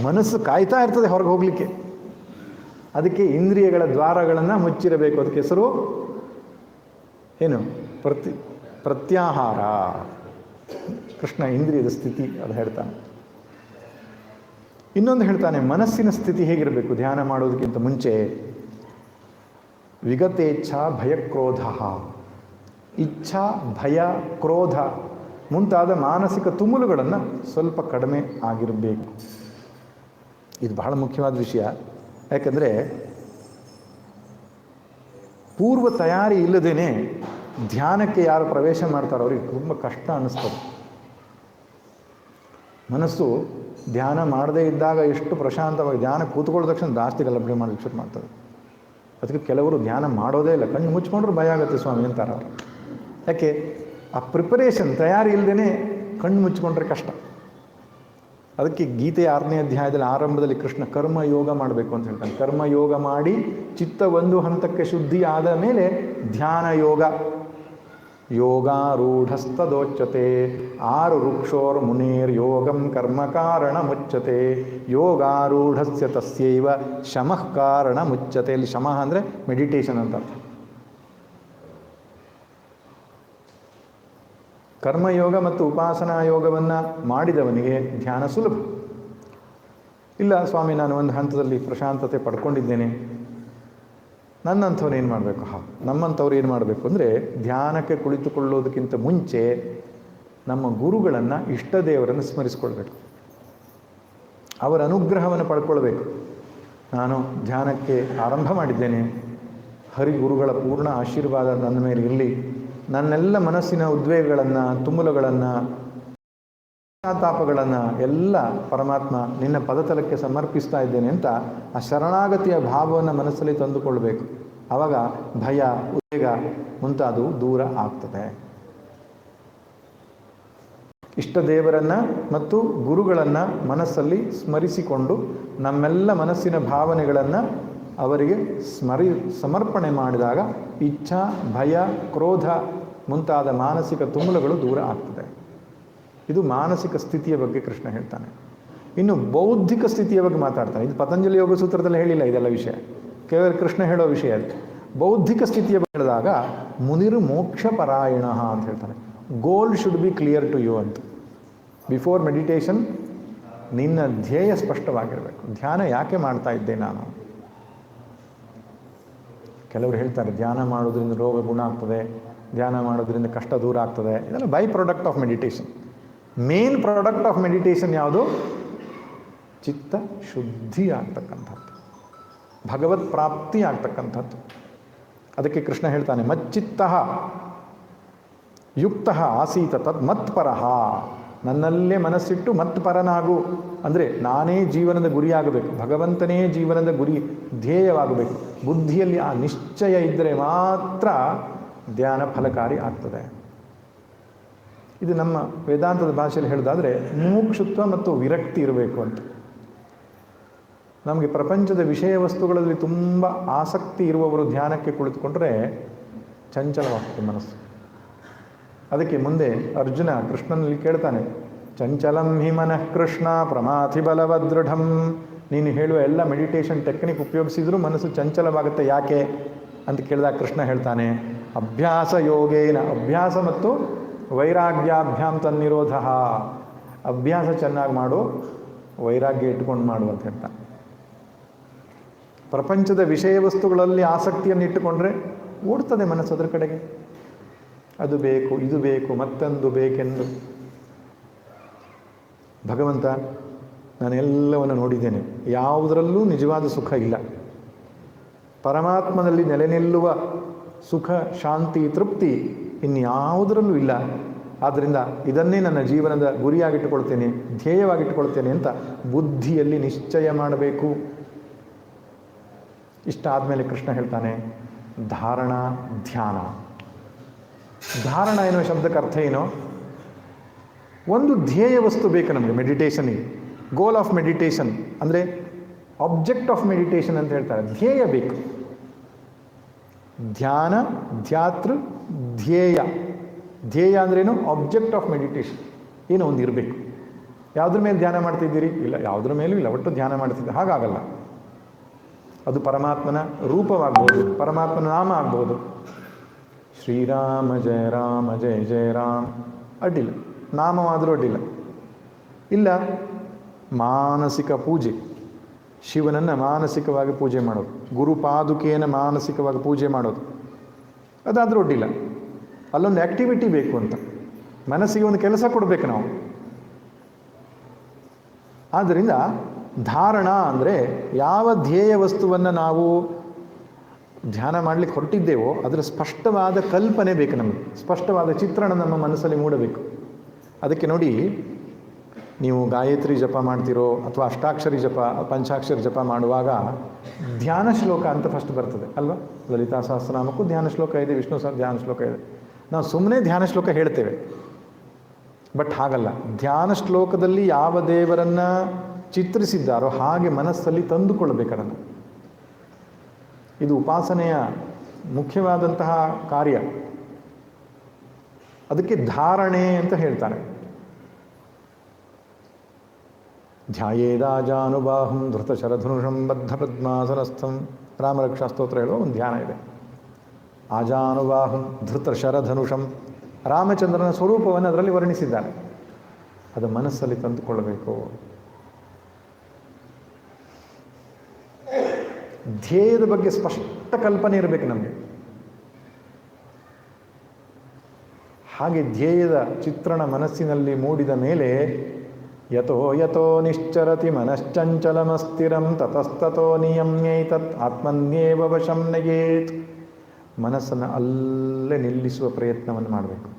ಮನಸ್ಸು ಕಾಯ್ತಾ ಇರ್ತದೆ ಹೊರಗೆ ಹೋಗಲಿಕ್ಕೆ. ಅದಕ್ಕೆ ಇಂದ್ರಿಯಗಳ ದ್ವಾರಗಳನ್ನು ಮುಚ್ಚಿರಬೇಕು. ಅದಕ್ಕೆ ಹೆಸರು ಏನು? ಪ್ರತ್ಯಾಹಾರ. ಕೃಷ್ಣ ಇಂದ್ರಿಯದ ಸ್ಥಿತಿ ಅದು ಹೇಳ್ತಾನೆ. ಇನ್ನೊಂದು ಹೇಳ್ತಾನೆ, ಮನಸ್ಸಿನ ಸ್ಥಿತಿ ಹೇಗಿರಬೇಕು ಧ್ಯಾನ ಮಾಡೋದಕ್ಕಿಂತ ಮುಂಚೆ? ವಿಗತೇಚ್ಛಾ ಭಯಕ್ರೋಧ, ಇಚ್ಛಾ ಭಯ ಕ್ರೋಧ ಮುಂತಾದ ಮಾನಸಿಕ ತುಮುಲುಗಳನ್ನು ಸ್ವಲ್ಪ ಕಡಿಮೆ ಆಗಿರಬೇಕು. ಇದು ಬಹಳ ಮುಖ್ಯವಾದ ವಿಷಯ. ಯಾಕಂದರೆ ಪೂರ್ವ ತಯಾರಿ ಇಲ್ಲದೇ ಧ್ಯಾನಕ್ಕೆ ಯಾರು ಪ್ರವೇಶ ಮಾಡ್ತಾರೋ ಅವ್ರಿಗೆ ತುಂಬ ಕಷ್ಟ ಅನ್ನಿಸ್ತದೆ. ಮನಸ್ಸು ಧ್ಯಾನ ಮಾಡದೇ ಇದ್ದಾಗ ಎಷ್ಟು ಪ್ರಶಾಂತವಾಗಿ, ಧ್ಯಾನ ಕೂತ್ಕೊಳ್ಳೋ ತಕ್ಷಣ ಜಾಸ್ತಿ ಗಲಭೆ ಮಾಡಲಿಕ್ಕೆ ಶುರು ಮಾಡ್ತದೆ. ಅದಕ್ಕೆ ಕೆಲವರು ಧ್ಯಾನ ಮಾಡೋದೇ ಇಲ್ಲ, ಕಣ್ಣು ಮುಚ್ಕೊಂಡ್ರು ಭಯ ಆಗುತ್ತೆ ಸ್ವಾಮಿ ಅಂತಾರೆ ಅವರು. ಯಾಕೆ? ಆ ಪ್ರಿಪರೇಷನ್ ತಯಾರಿ ಇಲ್ಲದೇ ಕಣ್ಣು ಮುಚ್ಕೊಂಡ್ರೆ ಕಷ್ಟ. ಅದಕ್ಕೆ ಗೀತೆಯ 6ನೇ ಅಧ್ಯಾಯದಲ್ಲಿ ಆರಂಭದಲ್ಲಿ ಕೃಷ್ಣ ಕರ್ಮಯೋಗ ಮಾಡಬೇಕು ಅಂತ ಹೇಳ್ತಾನೆ. ಕರ್ಮಯೋಗ ಮಾಡಿ ಚಿತ್ತ ಒಂದು ಹಂತಕ್ಕೆ ಶುದ್ಧಿ ಆದ ಮೇಲೆ ಧ್ಯಾನ ಯೋಗ. ಯೋಗಾರೂಢಸ್ತದೋಚ್ಯತೆ 6 ವೃಕ್ಷೋರ್ ಮುನೇರ್ ಯೋಗಂ ಕರ್ಮ ಕಾರಣ ಮುಚ್ಚತೆ ಯೋಗಾರೂಢಸ್ಯ ತಸ್ಯೈವ ಶಮಃ ಕಾರಣ ಮುಚ್ಚತೆ. ಇಲ್ಲಿ ಶಮಃ ಅಂದರೆ ಮೆಡಿಟೇಷನ್ ಅಂತ ಅರ್ಥ. ಕರ್ಮಯೋಗ ಮತ್ತು ಉಪಾಸನಾ ಯೋಗವನ್ನು ಮಾಡಿದವನಿಗೆ ಧ್ಯಾನ ಸುಲಭ. ಇಲ್ಲ ಸ್ವಾಮಿ, ನಾನು ಒಂದು ಹಂತದಲ್ಲಿ ಪ್ರಶಾಂತತೆ ಪಡ್ಕೊಂಡಿದ್ದೇನೆ, ನನ್ನಂಥವ್ರು ಏನು ಮಾಡಬೇಕು? ನಮ್ಮಂಥವ್ರು ಏನು ಮಾಡಬೇಕು ಅಂದರೆ, ಧ್ಯಾನಕ್ಕೆ ಕುಳಿತುಕೊಳ್ಳೋದಕ್ಕಿಂತ ಮುಂಚೆ ನಮ್ಮ ಗುರುಗಳನ್ನು, ಇಷ್ಟ ದೇವರನ್ನು ಸ್ಮರಿಸ್ಕೊಳ್ಬೇಕು. ಅವರ ಅನುಗ್ರಹವನ್ನು ಪಡ್ಕೊಳ್ಬೇಕು. ನಾನು ಧ್ಯಾನಕ್ಕೆ ಆರಂಭ ಮಾಡಿದ್ದೇನೆ, ಹರಿಗುರುಗಳ ಪೂರ್ಣ ಆಶೀರ್ವಾದ ನನ್ನ ಮೇಲೆ ಇರಲಿ, ನನ್ನೆಲ್ಲ ಮನಸ್ಸಿನ ಉದ್ವೇಗಗಳನ್ನು, ತುಮುಲಗಳನ್ನು, ತಾಪಗಳನ್ನು ಎಲ್ಲ ಪರಮಾತ್ಮ ನಿನ್ನ ಪದತಲಕ್ಕೆ ಸಮರ್ಪಿಸ್ತಾ ಇದ್ದೇನೆ ಅಂತ ಆ ಶರಣಾಗತಿಯ ಭಾವವನ್ನು ಮನಸ್ಸಲ್ಲಿ ತಂದುಕೊಳ್ಬೇಕು. ಆವಾಗ ಭಯ, ಉದ್ವೇಗ ಮುಂತಾದವು ದೂರ ಆಗ್ತದೆ. ಇಷ್ಟ ದೇವರನ್ನು ಮತ್ತು ಗುರುಗಳನ್ನು ಮನಸ್ಸಲ್ಲಿ ಸ್ಮರಿಸಿಕೊಂಡು ನಮ್ಮೆಲ್ಲ ಮನಸ್ಸಿನ ಭಾವನೆಗಳನ್ನು ಅವರಿಗೆ ಸಮರ್ಪಣೆ ಮಾಡಿದಾಗ ಇಚ್ಛಾ, ಭಯ, ಕ್ರೋಧ ಮುಂತಾದ ಮಾನಸಿಕ ತುಮುಲಗಳು ದೂರ ಆಗ್ತದೆ. ಇದು ಮಾನಸಿಕ ಸ್ಥಿತಿಯ ಬಗ್ಗೆ ಕೃಷ್ಣ ಹೇಳ್ತಾನೆ. ಇನ್ನು ಬೌದ್ಧಿಕ ಸ್ಥಿತಿಯ ಬಗ್ಗೆ ಮಾತಾಡ್ತಾನೆ. ಇದು ಪತಂಜಲಿ ಯೋಗ ಸೂತ್ರದಲ್ಲಿ ಹೇಳಿಲ್ಲ ಇದೆಲ್ಲ ವಿಷಯ, ಕೇವಲ ಕೃಷ್ಣ ಹೇಳೋ ವಿಷಯ ಅದು. ಬೌದ್ಧಿಕ ಸ್ಥಿತಿಯ ಬಗ್ಗೆ ಹೇಳಿದಾಗ ಮುನಿರು ಮೋಕ್ಷ ಪರಾಯಣ ಅಂತ ಹೇಳ್ತಾನೆ. Goal should be clear to you ಅಂತ. ಬಿಫೋರ್ ಮೆಡಿಟೇಷನ್ ನಿನ್ನ ಧ್ಯೇಯ ಸ್ಪಷ್ಟವಾಗಿರಬೇಕು. ಧ್ಯಾನ ಯಾಕೆ ಮಾಡ್ತಾ ಇದ್ದೆ ನಾನು? ಕೆಲವರು ಹೇಳ್ತಾರೆ ಧ್ಯಾನ ಮಾಡೋದ್ರಿಂದ ರೋಗ ಗುಣ ಆಗ್ತದೆ, ಧ್ಯಾನ ಮಾಡೋದ್ರಿಂದ ಕಷ್ಟ ದೂರ ಆಗ್ತದೆ. ಇದೆಲ್ಲ by product of meditation. Main product of meditation ಯಾವುದು? ಚಿತ್ತ ಶುದ್ಧಿ ಆಗ್ತಕ್ಕಂಥದ್ದು, ಭಗವತ್ ಪ್ರಾಪ್ತಿ ಆಗ್ತಕ್ಕಂಥದ್ದು. ಅದಕ್ಕೆ ಕೃಷ್ಣ ಹೇಳ್ತಾನೆ, ಮಚ್ಚಿತ್ತಃ ಯುಕ್ತ ಆಸೀತ ತದ್ ಮತ್ಪರಃ, ನನ್ನಲ್ಲೇ ಮನಸ್ಸಿಟ್ಟು ಮತ್ಪರನಾಗು. ಅಂದರೆ ನಾನೇ ಜೀವನದ ಗುರಿಯಾಗಬೇಕು, ಭಗವಂತನೇ ಜೀವನದ ಗುರಿ ಧ್ಯೇಯವಾಗಬೇಕು. ಬುದ್ಧಿಯಲ್ಲಿ ಆ ನಿಶ್ಚಯ ಇದ್ದರೆ ಮಾತ್ರ ಧ್ಯಾನ ಫಲಕಾರಿ ಆಗ್ತದೆ. ಇದು ನಮ್ಮ ವೇದಾಂತದ ಭಾಷೆಯಲ್ಲಿ ಹೇಳೋದಾದರೆ ಮುಮುಕ್ಷುತ್ವ ಮತ್ತು ವಿರಕ್ತಿ ಇರಬೇಕು ಅಂತ. ನಮಗೆ ಪ್ರಪಂಚದ ವಿಷಯ ವಸ್ತುಗಳಲ್ಲಿ ತುಂಬ ಆಸಕ್ತಿ ಇರುವವರು ಧ್ಯಾನಕ್ಕೆ ಕುಳಿತುಕೊಂಡ್ರೆ ಚಂಚಲವಾಗ್ತದೆ ಮನಸ್ಸು. ಅದಕ್ಕೆ ಮುಂದೆ ಅರ್ಜುನ ಕೃಷ್ಣನಲ್ಲಿ ಕೇಳ್ತಾನೆ, ಚಂಚಲಂ ಹಿ ಮನಃ ಕೃಷ್ಣ ಪ್ರಮಾಥಿ ಬಲವದೃಢಂ. ನೀನು ಹೇಳುವ ಎಲ್ಲ ಮೆಡಿಟೇಷನ್ ಟೆಕ್ನಿಕ್ ಉಪಯೋಗಿಸಿದ್ರೂ ಮನಸ್ಸು ಚಂಚಲವಾಗುತ್ತೆ, ಯಾಕೆ ಅಂತ ಕೇಳಿದಾಗ ಕೃಷ್ಣ ಹೇಳ್ತಾನೆ, ಅಭ್ಯಾಸ ಯೋಗೇನ, ಅಭ್ಯಾಸ ಮತ್ತು ವೈರಾಗ್ಯಾಭ್ಯಾಂ ತನ್ನಿರೋಧ. ಅಭ್ಯಾಸ ಚೆನ್ನಾಗಿ ಮಾಡು, ವೈರಾಗ್ಯ ಇಟ್ಕೊಂಡು ಮಾಡು ಅಂತ ಹೇಳ್ತಾನೆ. ಪ್ರಪಂಚದ ವಿಷಯ ವಸ್ತುಗಳಲ್ಲಿ ಆಸಕ್ತಿಯನ್ನು ಇಟ್ಟುಕೊಂಡ್ರೆ ಓಡ್ತದೆ ಮನಸ್ಸು ಅದರ ಕಡೆಗೆ. ಅದು ಬೇಕು, ಇದು ಬೇಕು, ಮತ್ತೊಂದು ಬೇಕೆಂದು. ಭಗವಂತ ನಾನೆಲ್ಲವನ್ನು ನೋಡಿದ್ದೇನೆ, ಯಾವುದರಲ್ಲೂ ನಿಜವಾದ ಸುಖ ಇಲ್ಲ. ಪರಮಾತ್ಮನಲ್ಲಿ ನೆಲೆ ನಿಲ್ಲುವ ಸುಖ, ಶಾಂತಿ, ತೃಪ್ತಿ ಇನ್ಯಾವುದರಲ್ಲೂ ಇಲ್ಲ. ಆದ್ದರಿಂದ ಇದನ್ನೇ ನನ್ನ ಜೀವನದ ಗುರಿಯಾಗಿಟ್ಟುಕೊಳ್ತೇನೆ, ಧ್ಯೇಯವಾಗಿಟ್ಟುಕೊಳ್ತೇನೆ ಅಂತ ಬುದ್ಧಿಯಲ್ಲಿ ನಿಶ್ಚಯ ಮಾಡಬೇಕು. ಇಷ್ಟ ಆದಮೇಲೆ ಕೃಷ್ಣ ಹೇಳ್ತಾನೆ, ಧಾರಣ ಧ್ಯಾನ. ಧಾರಣ ಎನ್ನುವ ಶಬ್ದಕ್ಕೆ ಅರ್ಥ ಏನು? ಒಂದು ಧ್ಯೇಯ ವಸ್ತು ಬೇಕು ನಮಗೆ ಮೆಡಿಟೇಷನ್ಗೆ. ಗೋಲ್ ಆಫ್ ಮೆಡಿಟೇಷನ್ ಅಂದರೆ ಆಬ್ಜೆಕ್ಟ್ ಆಫ್ ಮೆಡಿಟೇಷನ್ ಅಂತ ಹೇಳ್ತಾರೆ. ಧ್ಯೇಯ ಬೇಕು. ಧ್ಯಾನ, ಧ್ಯಾತೃ, ಧ್ಯೇಯ. ಧ್ಯೇಯ ಅಂದ್ರೇನು? Object of meditation. ಏನೋ ಒಂದು ಇರಬೇಕು. ಯಾವುದ್ರ ಮೇಲೆ ಧ್ಯಾನ ಮಾಡ್ತಿದ್ದೀರಿ? ಇಲ್ಲ, ಯಾವುದ್ರ ಮೇಲೂ ಇಲ್ಲ, ಒಟ್ಟು ಧ್ಯಾನ ಮಾಡ್ತಿದ್ದೆ. ಹಾಗಾಗಲ್ಲ. ಅದು ಪರಮಾತ್ಮನ ರೂಪವಾಗ್ಬೋದು, ಪರಮಾತ್ಮನ ನಾಮ ಆಗ್ಬೋದು. ಶ್ರೀರಾಮ ಜಯ ರಾಮ ಜಯ ಜಯ ರಾಮ್ ಅಡ್ಡಿಲ್ಲ, ನಾಮವಾದರೂ ಅಡ್ಡಿಲ್ಲ. ಇಲ್ಲ, ಮಾನಸಿಕ ಪೂಜೆ, ಶಿವನನ್ನು ಮಾನಸಿಕವಾಗಿ ಪೂಜೆ ಮಾಡೋದು, ಗುರುಪಾದುಕೆಯನ್ನು ಮಾನಸಿಕವಾಗಿ ಪೂಜೆ ಮಾಡೋದು, ಅದಾದರೂ ಅಡ್ಡಿಲ್ಲ. ಅಲ್ಲೊಂದು ಆ್ಯಕ್ಟಿವಿಟಿ ಬೇಕು ಅಂತ, ಮನಸ್ಸಿಗೆ ಒಂದು ಕೆಲಸ ಕೊಡಬೇಕು ನಾವು. ಆದ್ದರಿಂದ ಧಾರಣ ಅಂದರೆ ಯಾವ ಧ್ಯೇಯ ವಸ್ತುವನ್ನು ನಾವು ಧ್ಯಾನ ಮಾಡಲಿಕ್ಕೆ ಹೊರಟಿದ್ದೇವೋ ಅದರ ಸ್ಪಷ್ಟವಾದ ಕಲ್ಪನೆ ಬೇಕು ನಮಗೆ, ಸ್ಪಷ್ಟವಾದ ಚಿತ್ರಣ ನಮ್ಮ ಮನಸ್ಸಲ್ಲಿ ಮೂಡಬೇಕು. ಅದಕ್ಕೆ ನೋಡಿ, ನೀವು ಗಾಯತ್ರಿ ಜಪ ಮಾಡ್ತಿರೋ ಅಥವಾ ಅಷ್ಟಾಕ್ಷರಿ ಜಪ, ಪಂಚಾಕ್ಷರಿ ಜಪ ಮಾಡುವಾಗ ಧ್ಯಾನ ಶ್ಲೋಕ ಅಂತ ಫಸ್ಟ್ ಬರ್ತದೆ ಅಲ್ವಾ? ಲಲಿತಾ ಸಹಸ್ರನಾಮಕ್ಕೂ ಧ್ಯಾನ ಶ್ಲೋಕ ಇದೆ, ವಿಷ್ಣು ಸಹ ಧ್ಯಾನ ಶ್ಲೋಕ ಇದೆ. ನಾವು ಸುಮ್ಮನೆ ಧ್ಯಾನ ಶ್ಲೋಕ ಹೇಳ್ತೇವೆ, ಬಟ್ ಹಾಗಲ್ಲ. ಧ್ಯಾನ ಶ್ಲೋಕದಲ್ಲಿ ಯಾವ ದೇವರನ್ನು ಚಿತ್ರಿಸಿದ್ದಾರೋ ಹಾಗೆ ಮನಸ್ಸಲ್ಲಿ ತಂದುಕೊಳ್ಳಬೇಕದನ್ನು. ಇದು ಉಪಾಸನೆಯ ಮುಖ್ಯವಾದಂತಹ ಕಾರ್ಯ. ಅದಕ್ಕೆ ಧಾರಣೆ ಅಂತ ಹೇಳ್ತಾರೆ. ಧ್ಯಾಯೇದಾಜಾನುಬಾಹುಂ ಧೃತಶರಧನುಷಂ ಬದ್ಧ ಪದ್ಮಾಸನಸ್ಥಂ. ರಾಮರಕ್ಷಾ ಸ್ತೋತ್ರ ಹೇಳುವ ಒಂದು ಧ್ಯಾನ ಇದೆ. ಆಜಾನುಬಾಹುಂ ಧೃತಶರಧನುಷಂ, ರಾಮಚಂದ್ರನ ಸ್ವರೂಪವನ್ನು ಅದರಲ್ಲಿ ವರ್ಣಿಸಿದ್ದಾರೆ. ಅದು ಮನಸ್ಸಲ್ಲಿ ತಂದುಕೊಳ್ಳಬೇಕು. ಧ್ಯೇಯದ ಬಗ್ಗೆ ಸ್ಪಷ್ಟ ಕಲ್ಪನೆ ಇರಬೇಕು ನಮಗೆ. ಹಾಗೆ ಧ್ಯೇಯದ ಚಿತ್ರಣ ಮನಸ್ಸಿನಲ್ಲಿ ಮೂಡಿದ ಮೇಲೆ ಯತೋ ಯತೋ ನಿಶ್ಚರತಿ ಮನಶ್ಚಂಚಲಮಸ್ಥಿರಂ ತತಸ್ತತೋ ನಿಯಮ್ಯೈತತ್ ಆತ್ಮನ್ಯೇವ ವಶಂ ನಯೇತ್. ಮನಸ್ಸನ್ನು ಅಲ್ಲೇ ನಿಲ್ಲಿಸುವ ಪ್ರಯತ್ನವನ್ನು ಮಾಡಬೇಕು.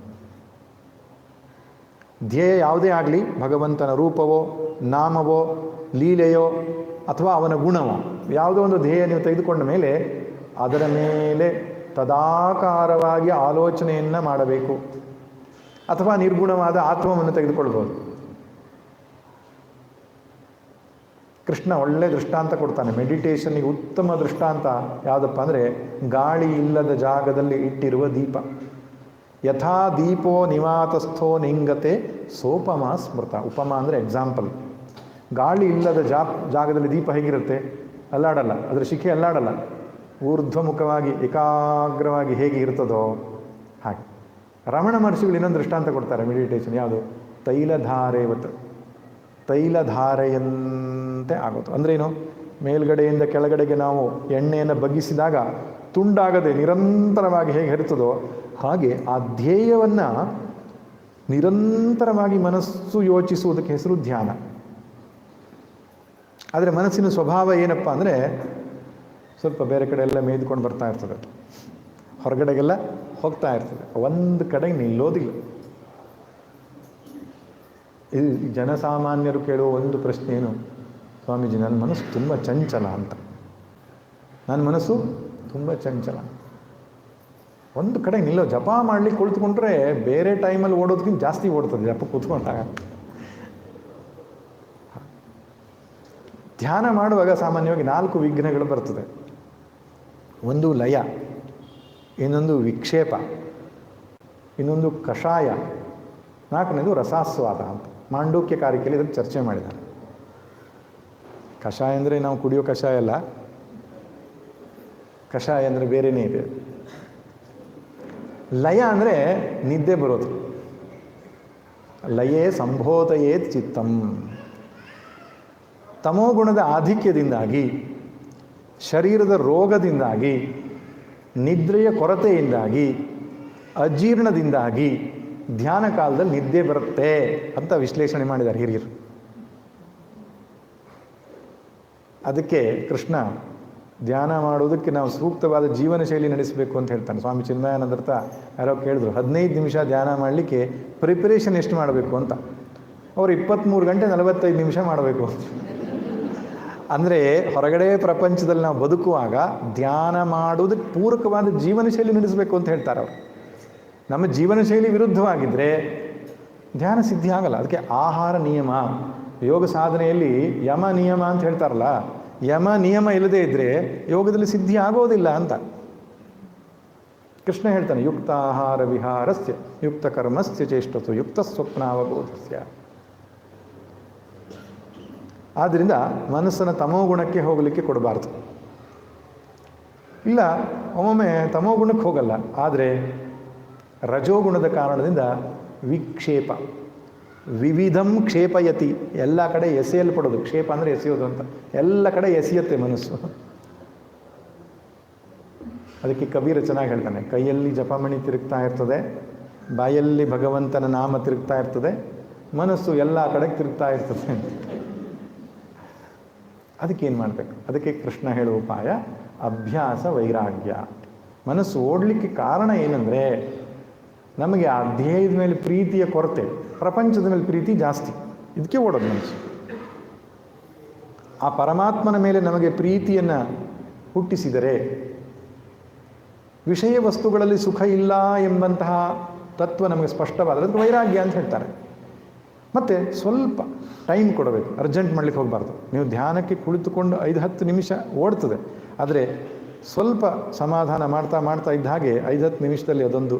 ಧ್ಯೇಯ ಯಾವುದೇ ಆಗಲಿ, ಭಗವಂತನ ರೂಪವೋ, ನಾಮವೋ, ಲೀಲೆಯೋ ಅಥವಾ ಅವನ ಗುಣವೋ, ಯಾವುದೋ ಒಂದು ಧ್ಯೇಯ ನೀವು ತೆಗೆದುಕೊಂಡ ಮೇಲೆ ಅದರ ಮೇಲೆ ತದಾಕಾರವಾಗಿ ಆಲೋಚನೆಯನ್ನು ಮಾಡಬೇಕು. ಅಥವಾ ನಿರ್ಗುಣವಾದ ಆತ್ಮವನ್ನು ತೆಗೆದುಕೊಳ್ಬೋದು. ಕೃಷ್ಣ ಒಳ್ಳೆ ದೃಷ್ಟಾಂತ ಕೊಡ್ತಾನೆ. ಮೆಡಿಟೇಷನ್ನಿಗೆ ಉತ್ತಮ ದೃಷ್ಟಾಂತ ಯಾವುದಪ್ಪ ಅಂದರೆ, ಗಾಳಿ ಇಲ್ಲದ ಜಾಗದಲ್ಲಿ ಇಟ್ಟಿರುವ ದೀಪ. ಯಥಾ ದೀಪೋ ನಿವಾತಸ್ಥೋ ನಿಂಗತೆ ಸೋಪಮ ಸ್ಮೃತ. ಉಪಮ ಅಂದರೆ ಎಕ್ಸಾಂಪಲ್. ಗಾಳಿ ಇಲ್ಲದ ಜಾಗದಲ್ಲಿ ದೀಪ ಹೇಗಿರುತ್ತೆ? ಅಲ್ಲಾಡಲ್ಲ, ಅದರ ಶಿಖೆ ಅಲ್ಲಾಡಲ್ಲ. ಊರ್ಧ್ವಮುಖವಾಗಿ ಏಕಾಗ್ರವಾಗಿ ಹೇಗೆ ಇರ್ತದೋ ಹಾಗೆ. ರಮಣ ಮಹರ್ಷಿಗಳು ಇನ್ನೊಂದು ದೃಷ್ಟಾಂತ ಕೊಡ್ತಾರೆ ಮೆಡಿಟೇಷನ್. ಯಾವುದು? ತೈಲಧಾರೆವತ್. ತೈಲಧಾರೆಯಂತೆ ಆಗೋದು ಅಂದ್ರೇನು? ಮೇಲ್ಗಡೆಯಿಂದ ಕೆಳಗಡೆಗೆ ನಾವು ಎಣ್ಣೆಯನ್ನು ಬಗ್ಗಿಸಿದಾಗ ತುಂಡಾಗದೆ ನಿರಂತರವಾಗಿ ಹೇಗೆ ಹರಿತದೋ ಹಾಗೆ ಆ ಧ್ಯೇಯವನ್ನು ನಿರಂತರವಾಗಿ ಮನಸ್ಸು ಯೋಚಿಸುವುದಕ್ಕೆ ಹೆಸರು ಧ್ಯಾನ. ಆದರೆ ಮನಸ್ಸಿನ ಸ್ವಭಾವ ಏನಪ್ಪ ಅಂದರೆ, ಸ್ವಲ್ಪ ಬೇರೆ ಕಡೆ ಎಲ್ಲ ಮೇಯ್ದುಕೊಂಡು ಬರ್ತಾ ಇರ್ತದೆ. ಹೊರಗಡೆಗೆಲ್ಲ ಹೋಗ್ತಾ ಇರ್ತದೆ, ಒಂದು ಕಡೆ ನಿಲ್ಲೋದಿಲ್ಲ. ಇದು ಜನಸಾಮಾನ್ಯರು ಕೇಳುವ ಒಂದು ಪ್ರಶ್ನೆ ಏನು, ಸ್ವಾಮೀಜಿ ನನ್ನ ಮನಸ್ಸು ತುಂಬ ಚಂಚಲ ಅಂತ. ನನ್ನ ಮನಸ್ಸು ತುಂಬ ಚಂಚಲ, ಒಂದು ಕಡೆ ನಿಲ್ಲೋ. ಜಪ ಮಾಡಲಿಕ್ಕೆ ಕುಳಿತುಕೊಂಡ್ರೆ ಬೇರೆ ಟೈಮಲ್ಲಿ ಓಡೋದಕ್ಕಿಂತ ಜಾಸ್ತಿ ಓಡ್ತದೆ ಜಪ ಕೂತ್ಕೊಂಡಾಗ. ಧ್ಯಾನ ಮಾಡುವಾಗ ಸಾಮಾನ್ಯವಾಗಿ 4 ವಿಘ್ನಗಳು ಬರ್ತದೆ. ಒಂದು ಲಯ, ಇನ್ನೊಂದು ವಿಕ್ಷೇಪ, ಇನ್ನೊಂದು ಕಷಾಯ, 4ನೇದು ರಸಾಸ್ವಾದ ಅಂತ. ಮಾಂಡೂಕ್ಯ ಕಾರಿಕೆಯಲ್ಲಿ ಇದನ್ನು ಚರ್ಚೆ ಮಾಡಿದ್ದಾರೆ. ಕಷಾಯ ಅಂದರೆ ನಾವು ಕುಡಿಯೋ ಕಷಾಯ ಅಲ್ಲ, ಕಷಾಯ ಅಂದರೆ ಬೇರೆಯೇ ಇದೆ. ಲಯ ಅಂದರೆ ನಿದ್ದೆ ಬರೋದು. ಲಯೇ ಸಂಬೋಧಯೇತ್ ಚಿತ್ತಂ. ತಮೋಗುಣದ ಆಧಿಕ್ಯದಿಂದಾಗಿ, ಶರೀರದ ರೋಗದಿಂದಾಗಿ, ನಿದ್ರೆಯ ಕೊರತೆಯಿಂದಾಗಿ, ಅಜೀರ್ಣದಿಂದಾಗಿ ಧ್ಯಾನ ಕಾಲದಲ್ಲಿ ನಿದ್ದೆ ಬರುತ್ತೆ ಅಂತ ವಿಶ್ಲೇಷಣೆ ಮಾಡಿದ್ದಾರೆ ಹಿರಿಯರು. ಅದಕ್ಕೆ ಕೃಷ್ಣ ಧ್ಯಾನ ಮಾಡೋದಕ್ಕೆ ನಾವು ಸೂಕ್ತವಾದ ಜೀವನ ಶೈಲಿ ನಡೆಸಬೇಕು ಅಂತ ಹೇಳ್ತಾನೆ. ಸ್ವಾಮಿ ಚಿನ್ಮಯಾನಂದ ಯಾರೋ ಕೇಳಿದ್ರು, 15 ನಿಮಿಷ ಧ್ಯಾನ ಮಾಡಲಿಕ್ಕೆ ಪ್ರಿಪರೇಷನ್ ಎಷ್ಟು ಮಾಡಬೇಕು ಅಂತ. ಅವರು 23 ಗಂಟೆ 45 ನಿಮಿಷ ಮಾಡಬೇಕು. ಅಂದರೆ ಹೊರಗಡೆ ಪ್ರಪಂಚದಲ್ಲಿ ನಾವು ಬದುಕುವಾಗ ಧ್ಯಾನ ಮಾಡೋದಕ್ಕೆ ಪೂರಕವಾದ ಜೀವನ ಶೈಲಿ ನಡೆಸಬೇಕು ಅಂತ ಹೇಳ್ತಾರೆ ಅವರು. ನಮ್ಮ ಜೀವನ ಶೈಲಿ ವಿರುದ್ಧವಾಗಿದ್ದರೆ ಧ್ಯಾನ ಸಿದ್ಧಿ ಆಗಲ್ಲ. ಅದಕ್ಕೆ ಆಹಾರ ನಿಯಮ, ಯೋಗ ಸಾಧನೆಯಲ್ಲಿ ಯಮ ನಿಯಮ ಅಂತ ಹೇಳ್ತಾರಲ್ಲ, ಯಮ ನಿಯಮ ಇಲ್ಲದೇ ಇದ್ದರೆ ಯೋಗದಲ್ಲಿ ಸಿದ್ಧಿ ಆಗೋದಿಲ್ಲ ಅಂತ ಕೃಷ್ಣ ಹೇಳ್ತಾನೆ. ಯುಕ್ತ ಆಹಾರ ವಿಹಾರಸ್ಯ ಯುಕ್ತ ಕರ್ಮಸ್ಯ ಚೇಷ್ಟಸು ಯುಕ್ತ ಸ್ವಪ್ನಾವಬೋಧಸ್ಯ. ಆದ್ದರಿಂದ ಮನಸ್ಸನ್ನು ತಮೋಗುಣಕ್ಕೆ ಹೋಗಲಿಕ್ಕೆ ಕೊಡಬಾರ್ದು. ಇಲ್ಲ, ಒಮ್ಮೊಮ್ಮೆ ತಮೋಗುಣಕ್ಕೆ ಹೋಗಲ್ಲ, ಆದರೆ ರಜೋಗುಣದ ಕಾರಣದಿಂದ ವಿಕ್ಷೇಪ, ವಿವಿಧಂ ಕ್ಷೇಪಯತಿ, ಎಲ್ಲ ಕಡೆ ಎಸೆಯಲ್ಪಡೋದು. ಕ್ಷೇಪ ಅಂದರೆ ಎಸೆಯೋದು ಅಂತ, ಎಲ್ಲ ಕಡೆ ಎಸೆಯುತ್ತೆ ಮನಸ್ಸು. ಅದಕ್ಕೆ ಕಬೀರ ಚೆನ್ನಾಗಿ ಹೇಳ್ತಾನೆ, ಕೈಯಲ್ಲಿ ಜಪಮಣಿ ತಿರುಗ್ತಾ ಇರ್ತದೆ, ಬಾಯಲ್ಲಿ ಭಗವಂತನ ನಾಮ ತಿರುಗ್ತಾ ಇರ್ತದೆ, ಮನಸ್ಸು ಎಲ್ಲ ಕಡೆಗೆ ತಿರುಗ್ತಾ ಇರ್ತದೆ. ಅದಕ್ಕೇನು ಮಾಡಬೇಕು? ಅದಕ್ಕೆ ಕೃಷ್ಣ ಹೇಳುವ ಉಪಾಯ ಅಭ್ಯಾಸ ವೈರಾಗ್ಯ. ಮನಸ್ಸು ಓಡಲಿಕ್ಕೆ ಕಾರಣ ಏನಂದರೆ, ನಮಗೆ ಆ ಧ್ಯೇಯದ ಮೇಲೆ ಪ್ರೀತಿಯ ಕೊರತೆ, ಪ್ರಪಂಚದ ಮೇಲೆ ಪ್ರೀತಿ ಜಾಸ್ತಿ, ಇದಕ್ಕೆ ಓಡೋದು ಮನಸ್ಸು. ಆ ಪರಮಾತ್ಮನ ಮೇಲೆ ನಮಗೆ ಪ್ರೀತಿಯನ್ನು ಹುಟ್ಟಿಸಿದರೆ, ವಿಷಯ ವಸ್ತುಗಳಲ್ಲಿ ಸುಖ ಇಲ್ಲ ಎಂಬಂತಹ ತತ್ವ ನಮಗೆ ಸ್ಪಷ್ಟವಾದರೆ ಅದು ವೈರಾಗ್ಯ ಅಂತ ಹೇಳ್ತಾರೆ. ಮತ್ತು ಸ್ವಲ್ಪ ಟೈಮ್ ಕೊಡಬೇಕು, ಅರ್ಜೆಂಟ್ ಮಾಡಲಿಕ್ಕೆ ಹೋಗಬಾರ್ದು. ನೀವು ಧ್ಯಾನಕ್ಕೆ ಕುಳಿತುಕೊಂಡು 5-10 ನಿಮಿಷ ಓಡ್ತದೆ, ಆದರೆ ಸ್ವಲ್ಪ ಸಮಾಧಾನ ಮಾಡ್ತಾ ಮಾಡ್ತಾ ಇದ್ದ ಹಾಗೆ 5-10 ನಿಮಿಷದಲ್ಲಿ ಅದೊಂದು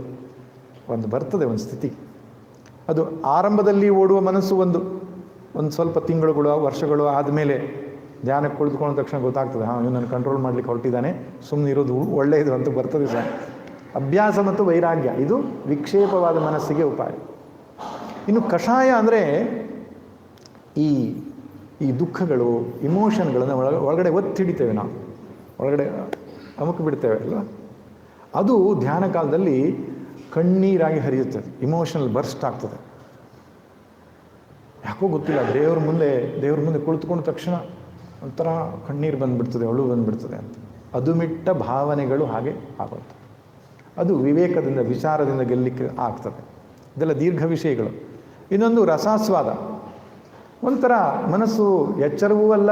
ಬರ್ತದೆ, ಒಂದು ಸ್ಥಿತಿ. ಅದು ಆರಂಭದಲ್ಲಿ ಓಡುವ ಮನಸ್ಸು ಒಂದು ಸ್ವಲ್ಪ ತಿಂಗಳುಗಳು ವರ್ಷಗಳು ಆದಮೇಲೆ ಧ್ಯಾನಕ್ಕೆ ಕುಳಿತುಕೊಂಡ ತಕ್ಷಣ ಗೊತ್ತಾಗ್ತದೆ, ಇವನು ನನ್ನ ಕಂಟ್ರೋಲ್ ಮಾಡಲಿಕ್ಕೆ ಹೊರಟಿದ್ದಾನೆ, ಸುಮ್ಮನೆ ಇರೋದು ಒಳ್ಳೆಯದು ಅಂತ ಬರ್ತದೆ ಸರ್. ಅಭ್ಯಾಸ ಮತ್ತು ವೈರಾಗ್ಯ ಇದು ವಿಕ್ಷೇಪವಾದ ಮನಸ್ಸಿಗೆ ಉಪಾಯ. ಇನ್ನು ಕಷಾಯ ಅಂದರೆ ಈ ದುಃಖಗಳು, ಇಮೋಷನ್ಗಳನ್ನು ಒಳಗಡೆ ಒತ್ತಿಡಿತೇವೆ ನಾವು, ಒಳಗಡೆ ಅಮುಕು ಬಿಡ್ತೇವೆ ಅಲ್ವಾ, ಅದು ಧ್ಯಾನ ಕಾಲದಲ್ಲಿ ಕಣ್ಣೀರಾಗಿ ಹರಿಯುತ್ತದೆ, ಇಮೋಷನಲ್ ಬರ್ಸ್ಟ್ ಆಗ್ತದೆ. ಯಾಕೋ ಗೊತ್ತಿಲ್ಲ, ದೇವ್ರ ಮುಂದೆ ಕುಳಿತುಕೊಂಡ ತಕ್ಷಣ ಒಂಥರ ಕಣ್ಣೀರು ಬಂದುಬಿಡ್ತದೆ, ಅಳು ಬಂದುಬಿಡ್ತದೆ ಅಂತ. ಅದುಮಿಟ್ಟ ಭಾವನೆಗಳು ಹಾಗೆ ಆಗುತ್ತೆ. ಅದು ವಿವೇಕದಿಂದ, ವಿಚಾರದಿಂದ ಗೆಲ್ಲಲಿಕ್ಕೆ ಆಗ್ತದೆ. ಇದೆಲ್ಲ ದೀರ್ಘ ವಿಷಯಗಳು. ಇನ್ನೊಂದು ರಸಾಸ್ವಾದ, ಒಂಥರ ಮನಸ್ಸು ಎಚ್ಚರವೂ ಅಲ್ಲ,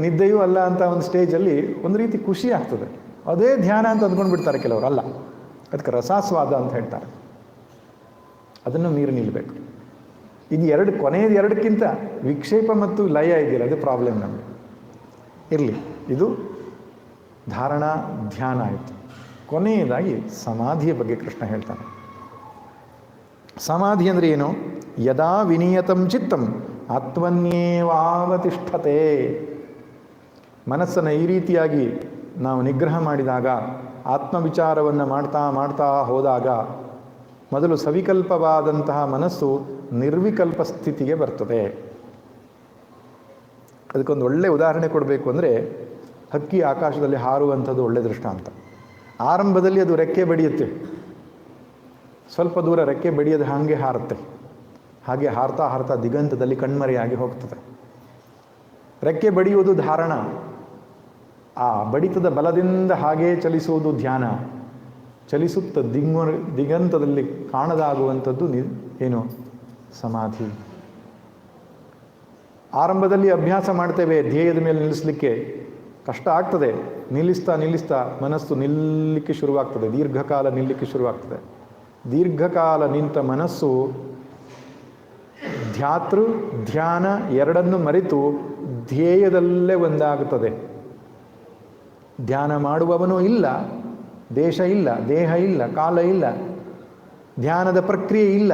ನಿದ್ದೆಯೂ ಅಲ್ಲ ಅಂತ ಒಂದು ಸ್ಟೇಜಲ್ಲಿ ಒಂದು ರೀತಿ ಖುಷಿ ಆಗ್ತದೆ. ಅದೇ ಧ್ಯಾನ ಅಂತ ಅಂದ್ಕೊಂಡು ಬಿಡ್ತಾರೆ ಕೆಲವರು, ಅಲ್ಲ, ಅದಕ್ಕೆ ರಸಾಸ್ವಾದ ಅಂತ ಹೇಳ್ತಾರೆ. ಅದನ್ನು ಮೀರಿ ನಿಲ್ಲಬೇಕು. ಇದು ಕೊನೆಯದು ಎರಡಕ್ಕಿಂತ ವಿಕ್ಷೇಪ ಮತ್ತು ಲಯ ಇದೆಯಲ್ಲ, ಅದು ಪ್ರಾಬ್ಲಮ್ ನಮಗೆ. ಇರಲಿ, ಇದು ಧಾರಣಾ ಧ್ಯಾನ ಆಯಿತು. ಕೊನೆಯದಾಗಿ ಸಮಾಧಿಯ ಬಗ್ಗೆ ಕೃಷ್ಣ ಹೇಳ್ತಾನೆ. ಸಮಾಧಿ ಅಂದರೆ ಏನು? ಯದಾ ವಿನಿಯತಂ ಚಿತ್ತಂ ಆತ್ಮನ್ಯೇವಾವತಿಷ್ಠತೆ. ಮನಸ್ಸನ್ನು ಈ ರೀತಿಯಾಗಿ ನಾವು ನಿಗ್ರಹ ಮಾಡಿದಾಗ, ಆತ್ಮವಿಚಾರವನ್ನು ಮಾಡ್ತಾ ಹೋದಾಗ, ಮೊದಲು ಸವಿಕಲ್ಪವಾದಂತಹ ಮನಸ್ಸು ನಿರ್ವಿಕಲ್ಪ ಸ್ಥಿತಿಗೆ ಬರ್ತದೆ. ಅದಕ್ಕೊಂದು ಒಳ್ಳೆಯ ಉದಾಹರಣೆ ಕೊಡಬೇಕು ಅಂದರೆ, ಹಕ್ಕಿ ಆಕಾಶದಲ್ಲಿ ಹಾರುವಂಥದ್ದು ಒಳ್ಳೆಯ ದೃಷ್ಟಾಂತ. ಆರಂಭದಲ್ಲಿ ಅದು ರೆಕ್ಕೆ ಬಡಿಯುತ್ತೆ, ಸ್ವಲ್ಪ ದೂರ ರೆಕ್ಕೆ ಬಡಿಯೋದು ಹಾಗೆ ಹಾರುತ್ತೆ, ಹಾಗೆ ಹಾರ್ತಾ ದಿಗಂತದಲ್ಲಿ ಕಣ್ಮರೆಯಾಗಿ ಹೋಗ್ತದೆ. ರೆಕ್ಕೆ ಬಡಿಯುವುದು ಧಾರಣ, ಆ ಬಡಿತದ ಬಲದಿಂದ ಹಾಗೇ ಚಲಿಸುವುದು ಧ್ಯಾನ. ಚಲಿಸುತ್ತ ದಿಗಂತದಲ್ಲಿ ಕಾಣದಾಗುವಂಥದ್ದು ಏನು? ಸಮಾಧಿ. ಆರಂಭದಲ್ಲಿ ಅಭ್ಯಾಸ ಮಾಡ್ತೇವೆ ಧ್ಯೇಯದ ಮೇಲೆ ನಿಲ್ಲಿಸಲಿಕ್ಕೆ, ಕಷ್ಟ ಆಗ್ತದೆ. ನಿಲ್ಲಿಸ್ತಾ ಮನಸ್ಸು ನಿಲ್ಲಲಿಕ್ಕೆ ಶುರುವಾಗ್ತದೆ, ದೀರ್ಘಕಾಲ ನಿಲ್ಲಲಿಕ್ಕೆ ಶುರುವಾಗ್ತದೆ. ದೀರ್ಘಕಾಲ ನಿಂತ ಮನಸ್ಸು ಧ್ಯಾತೃ ಧ್ಯಾನ ಎರಡನ್ನು ಮರೆತು ಧ್ಯೇಯದಲ್ಲೇ ಒಂದಾಗುತ್ತದೆ. ಧ್ಯಾನ ಮಾಡುವವನೂ ಇಲ್ಲ, ದೇಶ ಇಲ್ಲ, ದೇಹ ಇಲ್ಲ, ಕಾಲ ಇಲ್ಲ, ಧ್ಯಾನದ ಪ್ರಕ್ರಿಯೆ ಇಲ್ಲ,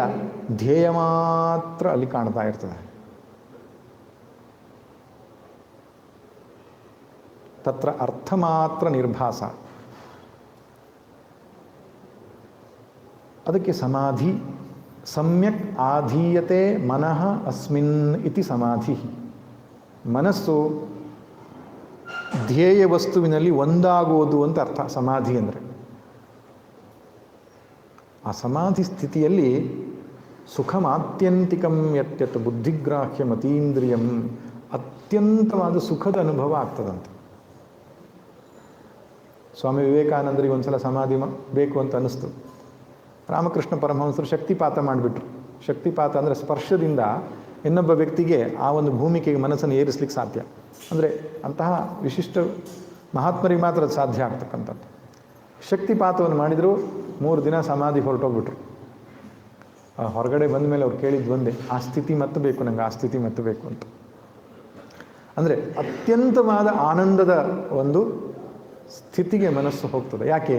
ಧ್ಯೇಯ ಮಾತ್ರ ಅಲ್ಲಿ ಕಾಣ್ತಾ ಇರ್ತದೆ. ತತ್ರ ಅರ್ಥ ಮಾತ್ರ ನಿರ್ಭಾಸ. ಅದಕ್ಕೆ ಸಮಾಧಿ. ಸಮ್ಯಕ್ ಆಧೀಯತೆ ಮನಃ ಅಸ್ಮಿನ್ ಇತಿ ಸಮಾಧಿ. ಮನಸ್ಸು ಧ್ಯೇಯ ವಸ್ತುವಿನಲ್ಲಿ ಒಂದಾಗುವುದು ಅಂತ ಅರ್ಥ ಸಮಾಧಿ ಅಂದರೆ. ಆ ಸಮಾಧಿ ಸ್ಥಿತಿಯಲ್ಲಿ ಸುಖಮಾತ್ಯಂತಿಕಂ ಯತ್ಯತ್ ಬುದ್ಧಿಗ್ರಾಹ್ಯ ಮತೀಂದ್ರಿಯಂ, ಅತ್ಯಂತವಾದ ಸುಖದ ಅನುಭವ ಆಗ್ತದಂತೆ. ಸ್ವಾಮಿ ವಿವೇಕಾನಂದರಿಗೆ ಒಂದ್ಸಲ ಸಮಾಧಿ ಬೇಕು ಅಂತ ಅನ್ನಿಸ್ತು. ರಾಮಕೃಷ್ಣ ಪರಮಹಂಸರು ಶಕ್ತಿಪಾತ ಮಾಡಿಬಿಟ್ರು. ಶಕ್ತಿಪಾತ ಅಂದರೆ ಸ್ಪರ್ಶದಿಂದ ಇನ್ನೊಬ್ಬ ವ್ಯಕ್ತಿಗೆ ಆ ಒಂದು ಭೂಮಿಕೆಗೆ ಮನಸ್ಸನ್ನು ಏರಿಸ್ಲಿಕ್ಕೆ ಸಾಧ್ಯ. ಅಂದರೆ ಅಂತಹ ವಿಶಿಷ್ಟ ಮಹಾತ್ಮರಿಗೆ ಮಾತ್ರ ಅದು ಸಾಧ್ಯ ಆಗ್ತಕ್ಕಂಥದ್ದು. ಶಕ್ತಿಪಾತವನ್ನು ಮಾಡಿದರು, 3 ದಿನ ಸಮಾಧಿ ಹೊರಟೋಗ್ಬಿಟ್ರು. ಹೊರಗಡೆ ಬಂದ ಮೇಲೆ ಅವ್ರು ಕೇಳಿದ್ದು ಒಂದೇ, ಆ ಸ್ಥಿತಿ ಮತ್ತೆ ಬೇಕು ನನಗೆ, ಆ ಸ್ಥಿತಿ ಮತ್ತೆ ಬೇಕು ಅಂತ. ಅಂದರೆ ಅತ್ಯಂತವಾದ ಆನಂದದ ಒಂದು ಸ್ಥಿತಿಗೆ ಮನಸ್ಸು ಹೋಗ್ತದೆ. ಯಾಕೆ?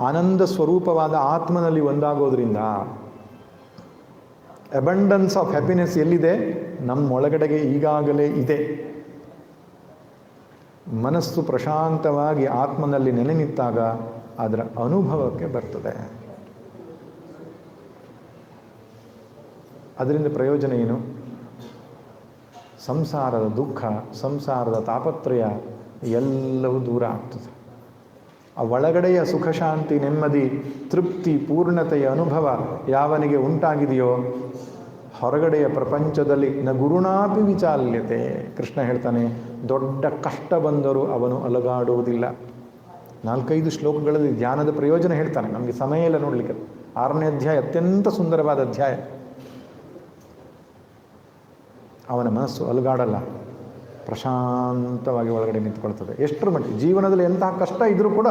ಆನಂದ ಸ್ವರೂಪವಾದ ಆತ್ಮನಲ್ಲಿ ಒಂದಾಗೋದ್ರಿಂದ. ಅಬಂಡನ್ಸ್ ಆಫ್ ಹ್ಯಾಪಿನೆಸ್ ಎಲ್ಲಿದೆ? ನಮ್ಮೊಳಗಡೆಗೆ ಈಗಾಗಲೇ ಇದೆ. ಮನಸ್ಸು ಪ್ರಶಾಂತವಾಗಿ ಆತ್ಮನಲ್ಲಿ ನೆಲೆ ನಿಂತಾಗ ಅದರ ಅನುಭವಕ್ಕೆ ಬರ್ತದೆ. ಅದರಿಂದ ಪ್ರಯೋಜನ ಏನು? ಸಂಸಾರದ ದುಃಖ, ಸಂಸಾರದ ತಾಪತ್ರಯ ಎಲ್ಲವೂ ದೂರ ಆಗ್ತದೆ. ಆ ಒಳಗಡೆಯ ಸುಖ, ಶಾಂತಿ, ನೆಮ್ಮದಿ, ತೃಪ್ತಿ, ಪೂರ್ಣತೆಯ ಅನುಭವ ಯಾವನಿಗೆ ಉಂಟಾಗಿದೆಯೋ ಹೊರಗಡೆಯ ಪ್ರಪಂಚದಲ್ಲಿ ನ ಗುರುಣಾಪಿ ವಿಚಾಲ್ಯತೆ. ಕೃಷ್ಣ ಹೇಳ್ತಾನೆ, ದೊಡ್ಡ ಕಷ್ಟ ಬಂದರೂ ಅವನು ಅಲಗಾಡುವುದಿಲ್ಲ. 4-5 ಶ್ಲೋಕಗಳಲ್ಲಿ ಧ್ಯಾನದ ಪ್ರಯೋಜನ ಹೇಳ್ತಾನೆ. ನಮಗೆ ಸಮಯ ಇಲ್ಲ ನೋಡಲಿಕ್ಕೆ. 6ನೇ ಅಧ್ಯಾಯ ಅತ್ಯಂತ ಸುಂದರವಾದ ಅಧ್ಯಾಯ. ಅವನ ಮನಸ್ಸು ಅಲುಗಾಡಲ್ಲ, ಪ್ರಶಾಂತವಾಗಿ ಒಳಗಡೆ ನಿಂತ್ಕೊಳ್ತದೆ. ಎಷ್ಟರ ಮಟ್ಟಿಗೆ ಜೀವನದಲ್ಲಿ ಎಂತಹ ಕಷ್ಟ ಇದ್ರೂ ಕೂಡ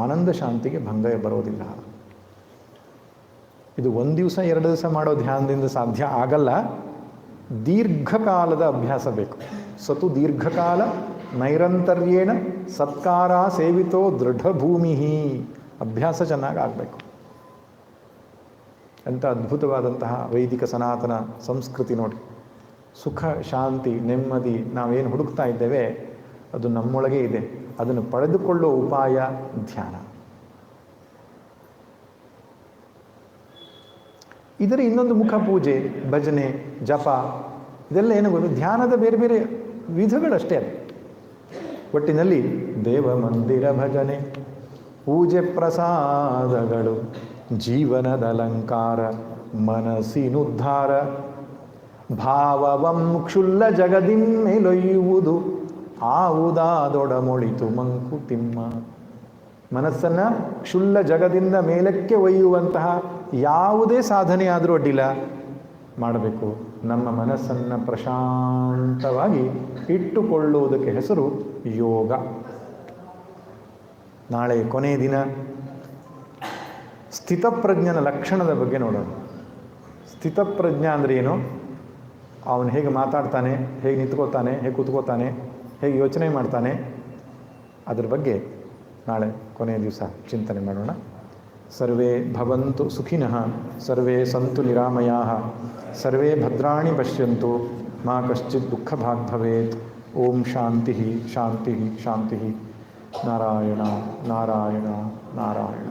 ಆನಂದ ಶಾಂತಿಗೆ ಭಂಗ ಬರೋದಿಲ್ಲ. ಇದು 1 ದಿವಸ 2 ದಿವಸ ಮಾಡೋ ಧ್ಯಾನದಿಂದ ಸಾಧ್ಯ ಆಗಲ್ಲ. ದೀರ್ಘಕಾಲದ ಅಭ್ಯಾಸ ಬೇಕು. ಸತು ದೀರ್ಘಕಾಲ ನೈರಂತರ್ಯೇಣ ಸತ್ಕಾರ ಸೇವಿತೋ ದೃಢಭೂಮಿ. ಅಭ್ಯಾಸ ಚೆನ್ನಾಗಿ ಆಗಬೇಕು. ಎಂಥ ಅದ್ಭುತವಾದಂತಹ ವೈದಿಕ ಸನಾತನ ಸಂಸ್ಕೃತಿ ನೋಡಿ. ಸುಖ, ಶಾಂತಿ, ನೆಮ್ಮದಿ ನಾವೇನು ಹುಡುಕ್ತಾ ಇದ್ದೇವೆ ಅದು ನಮ್ಮೊಳಗೆ ಇದೆ. ಅದನ್ನು ಪಡೆದುಕೊಳ್ಳುವ ಉಪಾಯ ಧ್ಯಾನ. ಇದರ ಇನ್ನೊಂದು ಮುಖ ಪೂಜೆ, ಭಜನೆ, ಜಪ, ಇದೆಲ್ಲ ಏನು ಗೊತ್ತು? ಧ್ಯಾನದ ಬೇರೆ ಬೇರೆ ವಿಧಗಳಷ್ಟೇ. ಅದು ಒಟ್ಟಿನಲ್ಲಿ ದೇವ ಮಂದಿರ ಭಜನೆ, ಪೂಜೆ, ಪ್ರಸಾದಗಳು, ಜೀವನದ ಅಲಂಕಾರ, ಮನಸ್ಸಿನುದ್ಧಾರ, ಭಾವವಂ ಕ್ಷುಲ್ಲ ಜಗದಿನ್ಮೇಲೊಯ್ಯುವುದು, ಆವುದಾದೊಡಮೊಳಿತು ಮಂಕುತಿಮ್ಮ. ಮನಸ್ಸನ್ನು ಕ್ಷುಲ್ಲ ಜಗದಿಂದ ಮೇಲಕ್ಕೆ ಒಯ್ಯುವಂತಹ ಯಾವುದೇ ಸಾಧನೆ ಆದರೂ ಅಡ್ಡಿಲ್ಲ, ಮಾಡಬೇಕು. ನಮ್ಮ ಮನಸ್ಸನ್ನು ಪ್ರಶಾಂತವಾಗಿ ಇಟ್ಟುಕೊಳ್ಳುವುದಕ್ಕೆ ಹೆಸರು ಯೋಗ. ನಾಳೆ ಕೊನೆಯ ದಿನ ಸ್ಥಿತಪ್ರಜ್ಞನ ಲಕ್ಷಣದ ಬಗ್ಗೆ ನೋಡೋಣ. ಸ್ಥಿತಪ್ರಜ್ಞ ಅಂದರೆ ಏನು? ಅವನು ಹೇಗೆ ಮಾತಾಡ್ತಾನೆ, ಹೇಗೆ ನಿಂತ್ಕೋತಾನೆ, ಹೇಗೆ ಕೂತ್ಕೋತಾನೆ, ಹೇಗೆ ಯೋಚನೆ ಮಾಡ್ತಾನೆ, ಅದ್ರ ಬಗ್ಗೆ ನಾಳೆ ಕೊನೆಯ ದಿವಸ ಚಿಂತನೆ ಮಾಡೋಣ. ಸರ್ವೇ ಭವಂತು ಸುಖಿನಃ, ಸರ್ವೇ ಸಂತು ನಿರಾಮಯಾಃ, ಸರ್ವೇ ಭದ್ರಾಣಿ ಪಶ್ಯಂತು, ಮಾ ಕಶ್ಚಿತ್ ದುಃಖಭಾಗ್ ಭವೇತ್. ಓಂ ಶಾಂತಿ ಶಾಂತಿ ಶಾಂತಿ. ನಾರಾಯಣ ನಾರಾಯಣ ನಾರಾಯಣ.